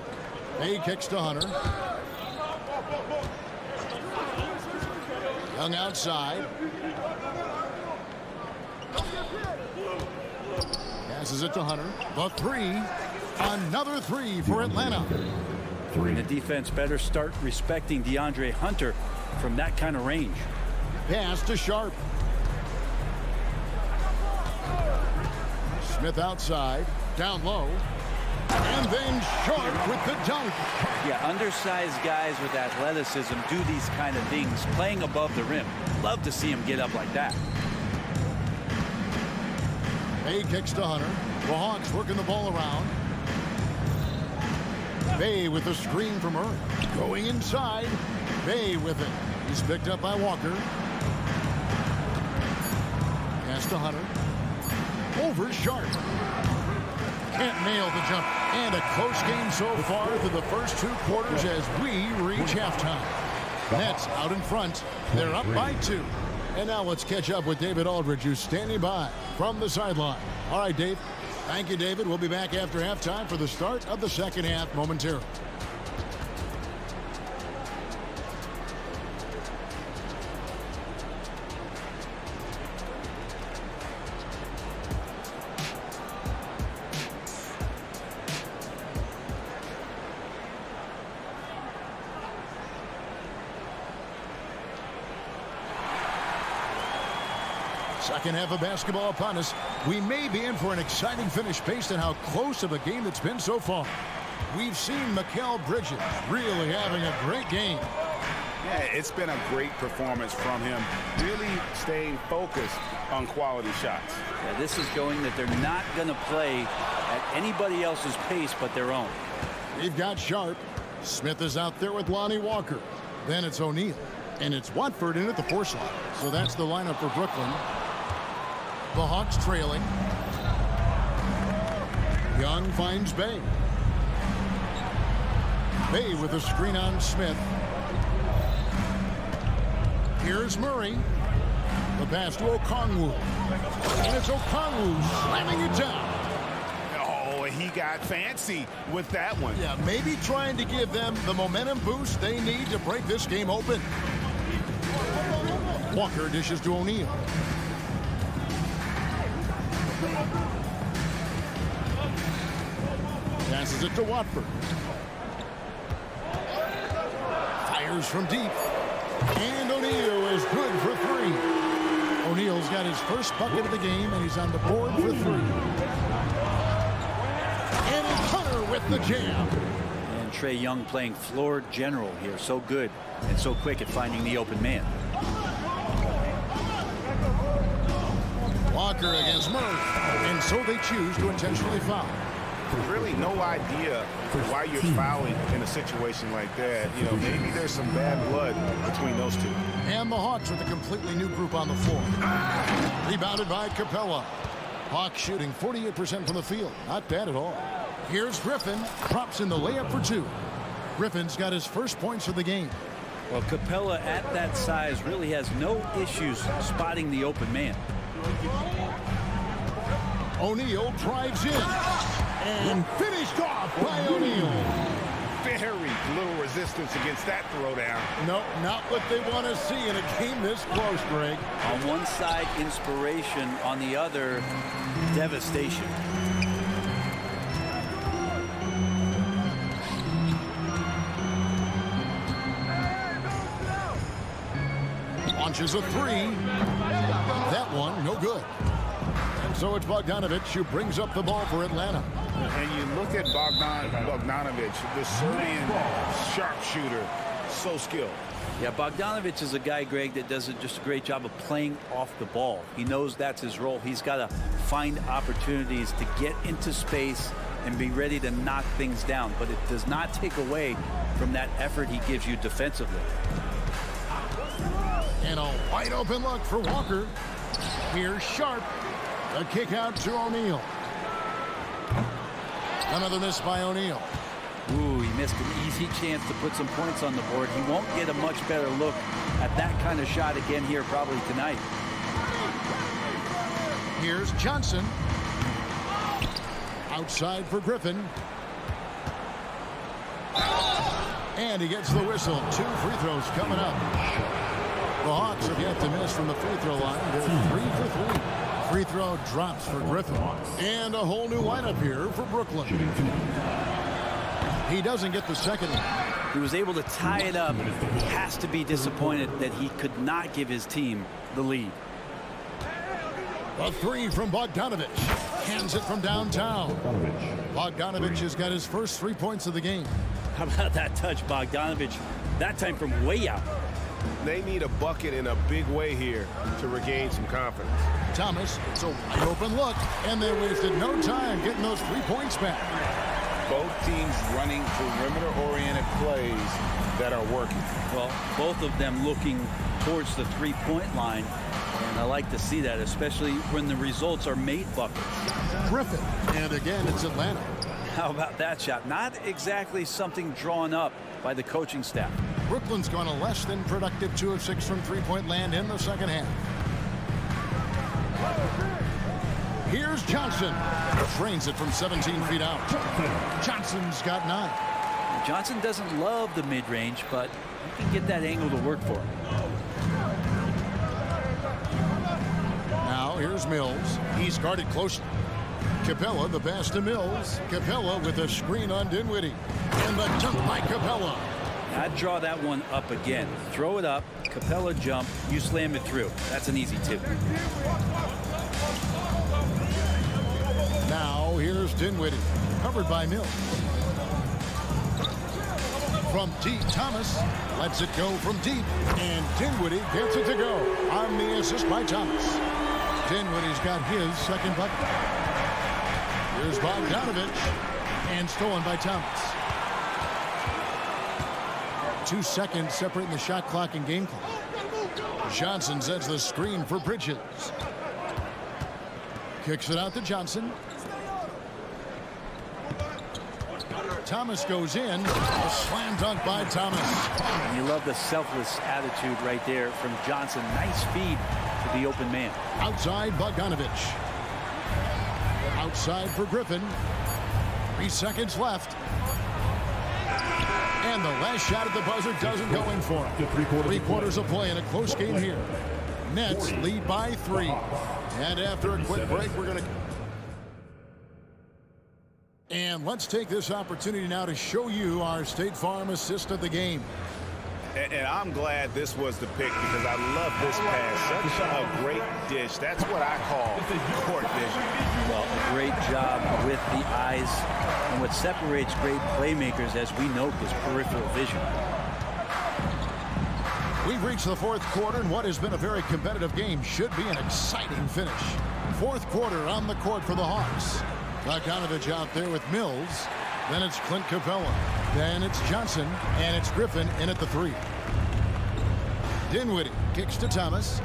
He kicks to Hunter. Young outside. Passes it to Hunter. The three. Another three for Atlanta. The defense better start respecting DeAndre Hunter from that kind of range. Pass to Sharp. Smith outside. Down low. And then Sharp with the dunk. Yeah, undersized guys with athleticism do these kind of things, playing above the rim. Love to see him get up like that. Bay kicks to Hunter. The Hawks working the ball around. Bay with the screen from Murray. Going inside. Bay with it. He's picked up by Walker. Pass to Hunter. Over Sharp. Can't nail the jump. And a close game so far through the first 2 quarters as we reach halftime. Nets out in front. They're up by 2. And now let's catch up with David Aldridge, who's standing by from the sideline. All right, Dave. Thank you, David. We'll be back after halftime for the start of the second half momentarily. Second half of basketball upon us. We may be in for an exciting finish based on how close of a game it's been so far. We've seen Mikal Bridges really having a great game. Yeah, it's been a great performance from him. Really staying focused on quality shots. Yeah, this is going that they're not going to play at anybody else's pace but their own. We've got Sharp. Smith is out there with Lonnie Walker. Then it's O'Neal. And it's Watford in at the 4 slot. So that's the lineup for Brooklyn. The Hawks trailing. Young finds Bay. Bay with a screen on Smith. Here's Murray. The pass to Okongwu. And it's Okongwu slamming it down. Oh, he got fancy with that one. Yeah, maybe trying to give them the momentum boost they need to break this game open. Walker dishes to O'Neal. Passes it to Watford. Fires from deep. And O'Neal is good for 3. O'Neal's got his first bucket of the game, and he's on the board for 3. And Hunter with the jam. And Trae Young playing floor general here. So good and so quick at finding the open man. Walker against Murray. And so they choose to intentionally foul. Really no idea why you're fouling in a situation like that. You know, maybe there's some bad blood between those two. And the Hawks with a completely new group on the floor. Rebounded by Capella. Hawks shooting 48% from the field. Not bad at all. Here's Griffin. Drops in the layup for 2. Griffin's got his first points of the game. Well, Capella at that size really has no issues spotting the open man. O'Neal drives in. And finished off by O'Neal. Very little resistance against that throwdown. No, not what they want to see in a game this close, Greg. On one side, inspiration. On the other, devastation. Launches a 3. That one, no good. And so it's Bogdanovic who brings up the ball for Atlanta. And you look at Bogdanovic, the Serbian sharpshooter, so skilled. Yeah, Bogdanovic is a guy, Greg, that does just a great job of playing off the ball. He knows that's his role. He's got to find opportunities to get into space and be ready to knock things down. But it does not take away from that effort he gives you defensively. And a wide open look for Walker. Here's Sharp. A kick out to O'Neal. Another miss by O'Neal. Ooh, he missed an easy chance to put some points on the board. He won't get a much better look at that kind of shot again here probably tonight. Here's Johnson. Outside for Griffin. And he gets the whistle. 2 free throws coming up. The Hawks have yet to miss from the free throw line. They're 3 for 3. Free throw drops for Griffin. And a whole new lineup here for Brooklyn. He doesn't get the second one. He was able to tie it up. He has to be disappointed that he could not give his team the lead. A 3 from Bogdanovich. Hands it from downtown. Bogdanovich has got his first 3 points of the game. How about that touch, Bogdanovich? That time from way out. They need a bucket in a big way here to regain some confidence. Thomas, it's a wide open look, and they wasted no time getting those 3 points back. Both teams running perimeter-oriented plays that are working. Well, both of them looking towards the three-point line, and I like to see that, especially when the results are made buckets. Griffin, and again, it's Atlanta. How about that shot? Not exactly something drawn up by the coaching staff. Brooklyn's gone a less than productive 2 of 6 from three-point land in the second half. Here's Johnson. Trains it from 17 feet out. Johnson's got 9. Johnson doesn't love the mid-range, but he can get that angle to work for him. Now here's Mills. He's guarded closely. Capella, the pass to Mills. Capella with a screen on Dinwiddie. And the dunk by Capella. I'd draw that one up again. Throw it up, Capella jump, you slam it through. That's an easy 2. Now here's Dinwiddie, covered by Mills. From deep, Thomas lets it go from deep, and Dinwiddie gets it to go on the assist by Thomas. Dinwiddie's got his second bucket. Here's Bogdanovich, and stolen by Thomas. 2 seconds separating the shot clock and game clock. Johnson sets the screen for Bridges. Kicks it out to Johnson. Thomas goes in. A slam dunk by Thomas. You love the selfless attitude right there from Johnson. Nice feed to the open man. Outside, Bogdanovich. Outside for Griffin. 3 seconds left. And the last shot at the buzzer doesn't go in for him. 3 quarters of play in a close game here. Nets lead by 3. And after a quick break, we're going to... And let's take this opportunity now to show you our State Farm assist of the game. And I'm glad this was the pick because I love this pass. Such a great dish. That's what I call court vision. Well, a great job with the eyes. And what separates great playmakers, as we note, is peripheral vision. We've reached the 4th quarter, and what has been a very competitive game should be an exciting finish. 4th quarter on the court for the Hawks. Bogdanovich out there with Mills. Then it's Clint Capella. Then it's Johnson. And it's Griffin in at the 3. Dinwiddie kicks to Thomas.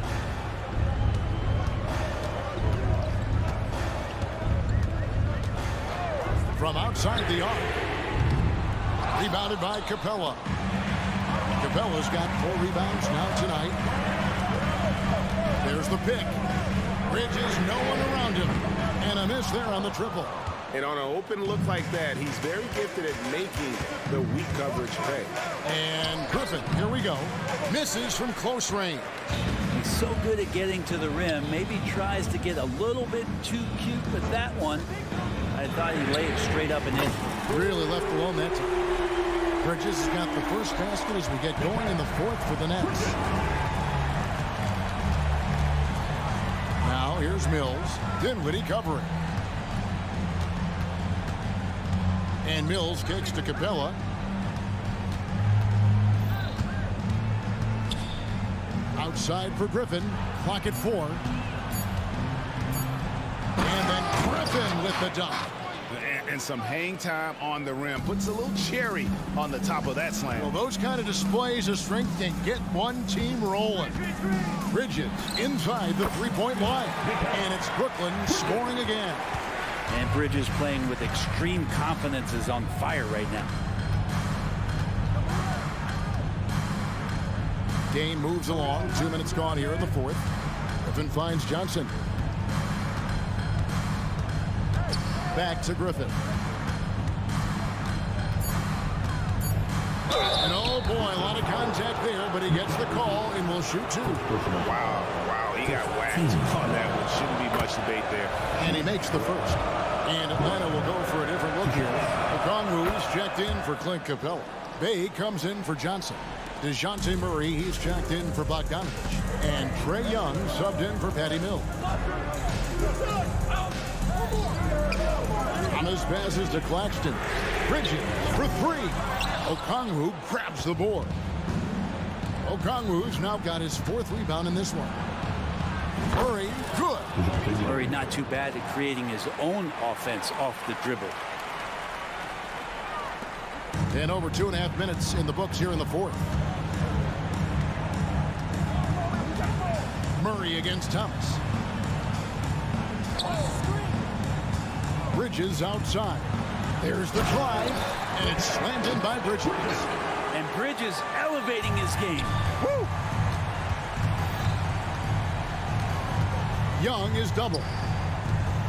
From outside the arc. Rebounded by Capella. Capella's got 4 rebounds now tonight. There's the pick. Bridges, no one around him. And a miss there on the triple. And on an open look like that, he's very gifted at making the weak coverage pay. And Griffin, here we go. Misses from close range. He's so good at getting to the rim. Maybe tries to get a little bit too cute with that one. I thought he laid it straight up and in. Really left alone that time. Bridges has got the first basket as we get going in the 4th for the Nets. Now here's Mills. Dinwiddie covering. And Mills kicks to Capella. Outside for Griffin. Clock at 4. And then Griffin with the dunk. And some hang time on the rim. Puts a little cherry on the top of that slam. Well, those kind of displays of strength can get one team rolling. Bridges inside the 3-point line. And it's Brooklyn scoring again. And Bridges playing with extreme confidence is on fire right now. Game moves along. 2 minutes gone here in the 4th. Griffin finds Johnson. Back to Griffin. And oh boy, a lot of contact there, but he gets the call and will shoot 2. Wow, he got whacked on that one. Shouldn't be much debate there. And he makes the first. And Atlanta will go for a different look here. Okongwu's checked in for Clint Capella. Bay comes in for Johnson. DeJounte Murray, he's checked in for Bogdanovich. And Trae Young subbed in for Patty Mills. Thomas passes to Claxton. Bridges for 3. Okongwu grabs the board. Okongwu's now got his 4th rebound in this one. Murray, good. Murray not too bad at creating his own offense off the dribble. And over 2.5 minutes in the books here in the 4th. Murray against Thomas. Bridges outside. There's the drive, and it's slammed in by Bridges. And Bridges elevating his game. Woo! Young is double.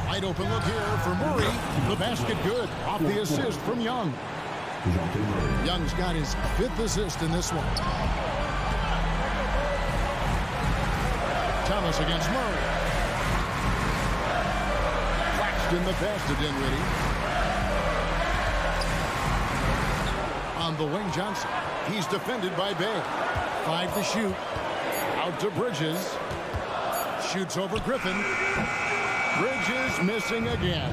Wide open look here for Murray. The basket good. Off the assist from Young. Young's got his 5th assist in this one. Thomas against Murray. Claxton the pass to Dinwiddie. On the wing, Johnson. He's defended by Bay. 5 to shoot. Out to Bridges. Shoots over Griffin. Bridges missing again.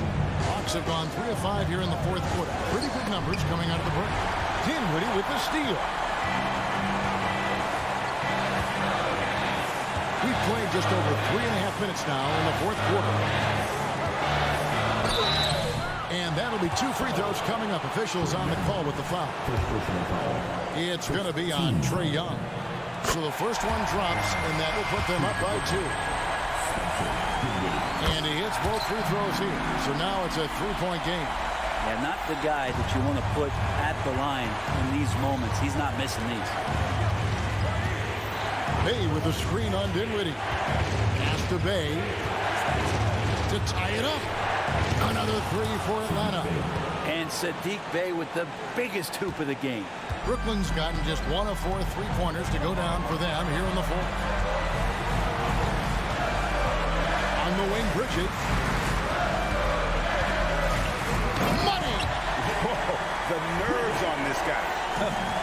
Hawks have gone 3 of 5 here in the 4th quarter. Pretty good numbers coming out of the break. Dinwiddie with the steal. We've played just over 3.5 minutes now in the 4th quarter. And that'll be 2 free throws coming up. Officials on the call with the foul. It's going to be on Trae Young. So the first one drops, and that will put them up by 2. And he hits both free throws here. So now it's a 3-point game. Yeah, not the guy that you want to put at the line in these moments. He's not missing these. Bay with the screen on Dinwiddie. Pass to Bay to tie it up. Another 3 for Atlanta. And Sadiq Bey with the biggest hoop of the game. Brooklyn's gotten just 1 of 4 3-pointers to go down for them here in the 4th. On the wing, Bridges. Money! Whoa, the nerves on this guy.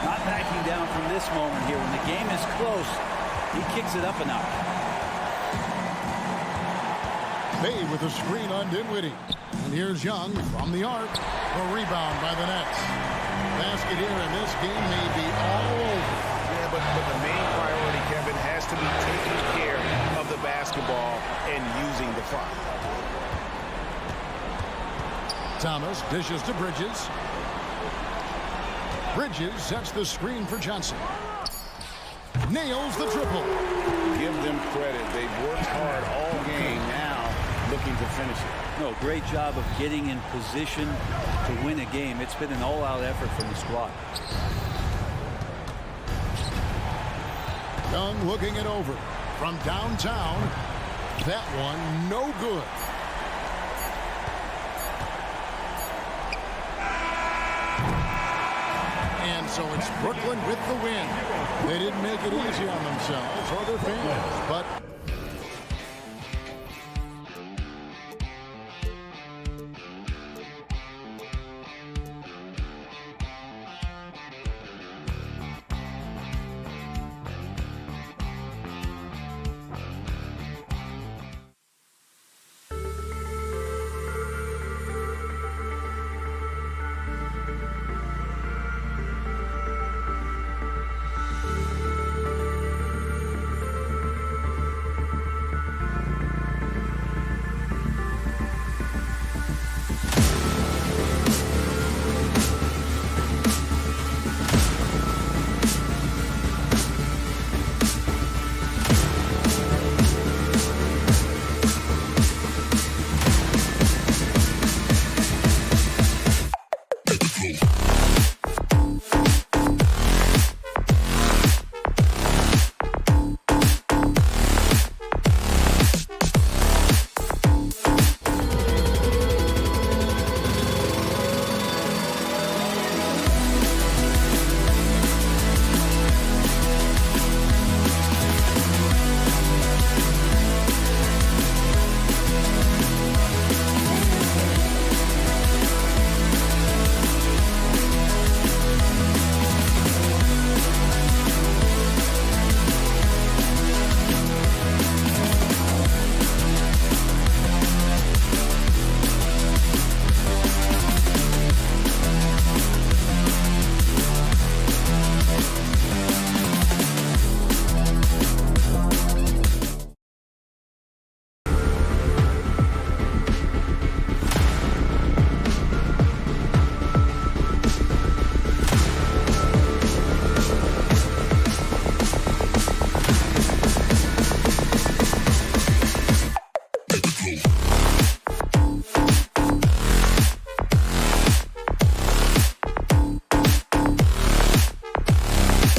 Not backing down from this moment here. When the game is close, he kicks it up a notch. Bay with a screen on Dinwiddie. And here's Young from the arc. A rebound by the Nets. Basket here, and this game may be all over. Yeah, but the main priority, Kevin, has to be taking care of the basketball and using the clock. Thomas dishes to Bridges. Bridges sets the screen for Johnson. Nails the triple. Give them credit. They've worked hard all game, now looking to finish it. No, great job of getting in position to win a game. It's been an all-out effort from the squad. Young looking it over from downtown. That one no good. And so it's Brooklyn with the win. They didn't make it easy on themselves or their fans, but Hawks.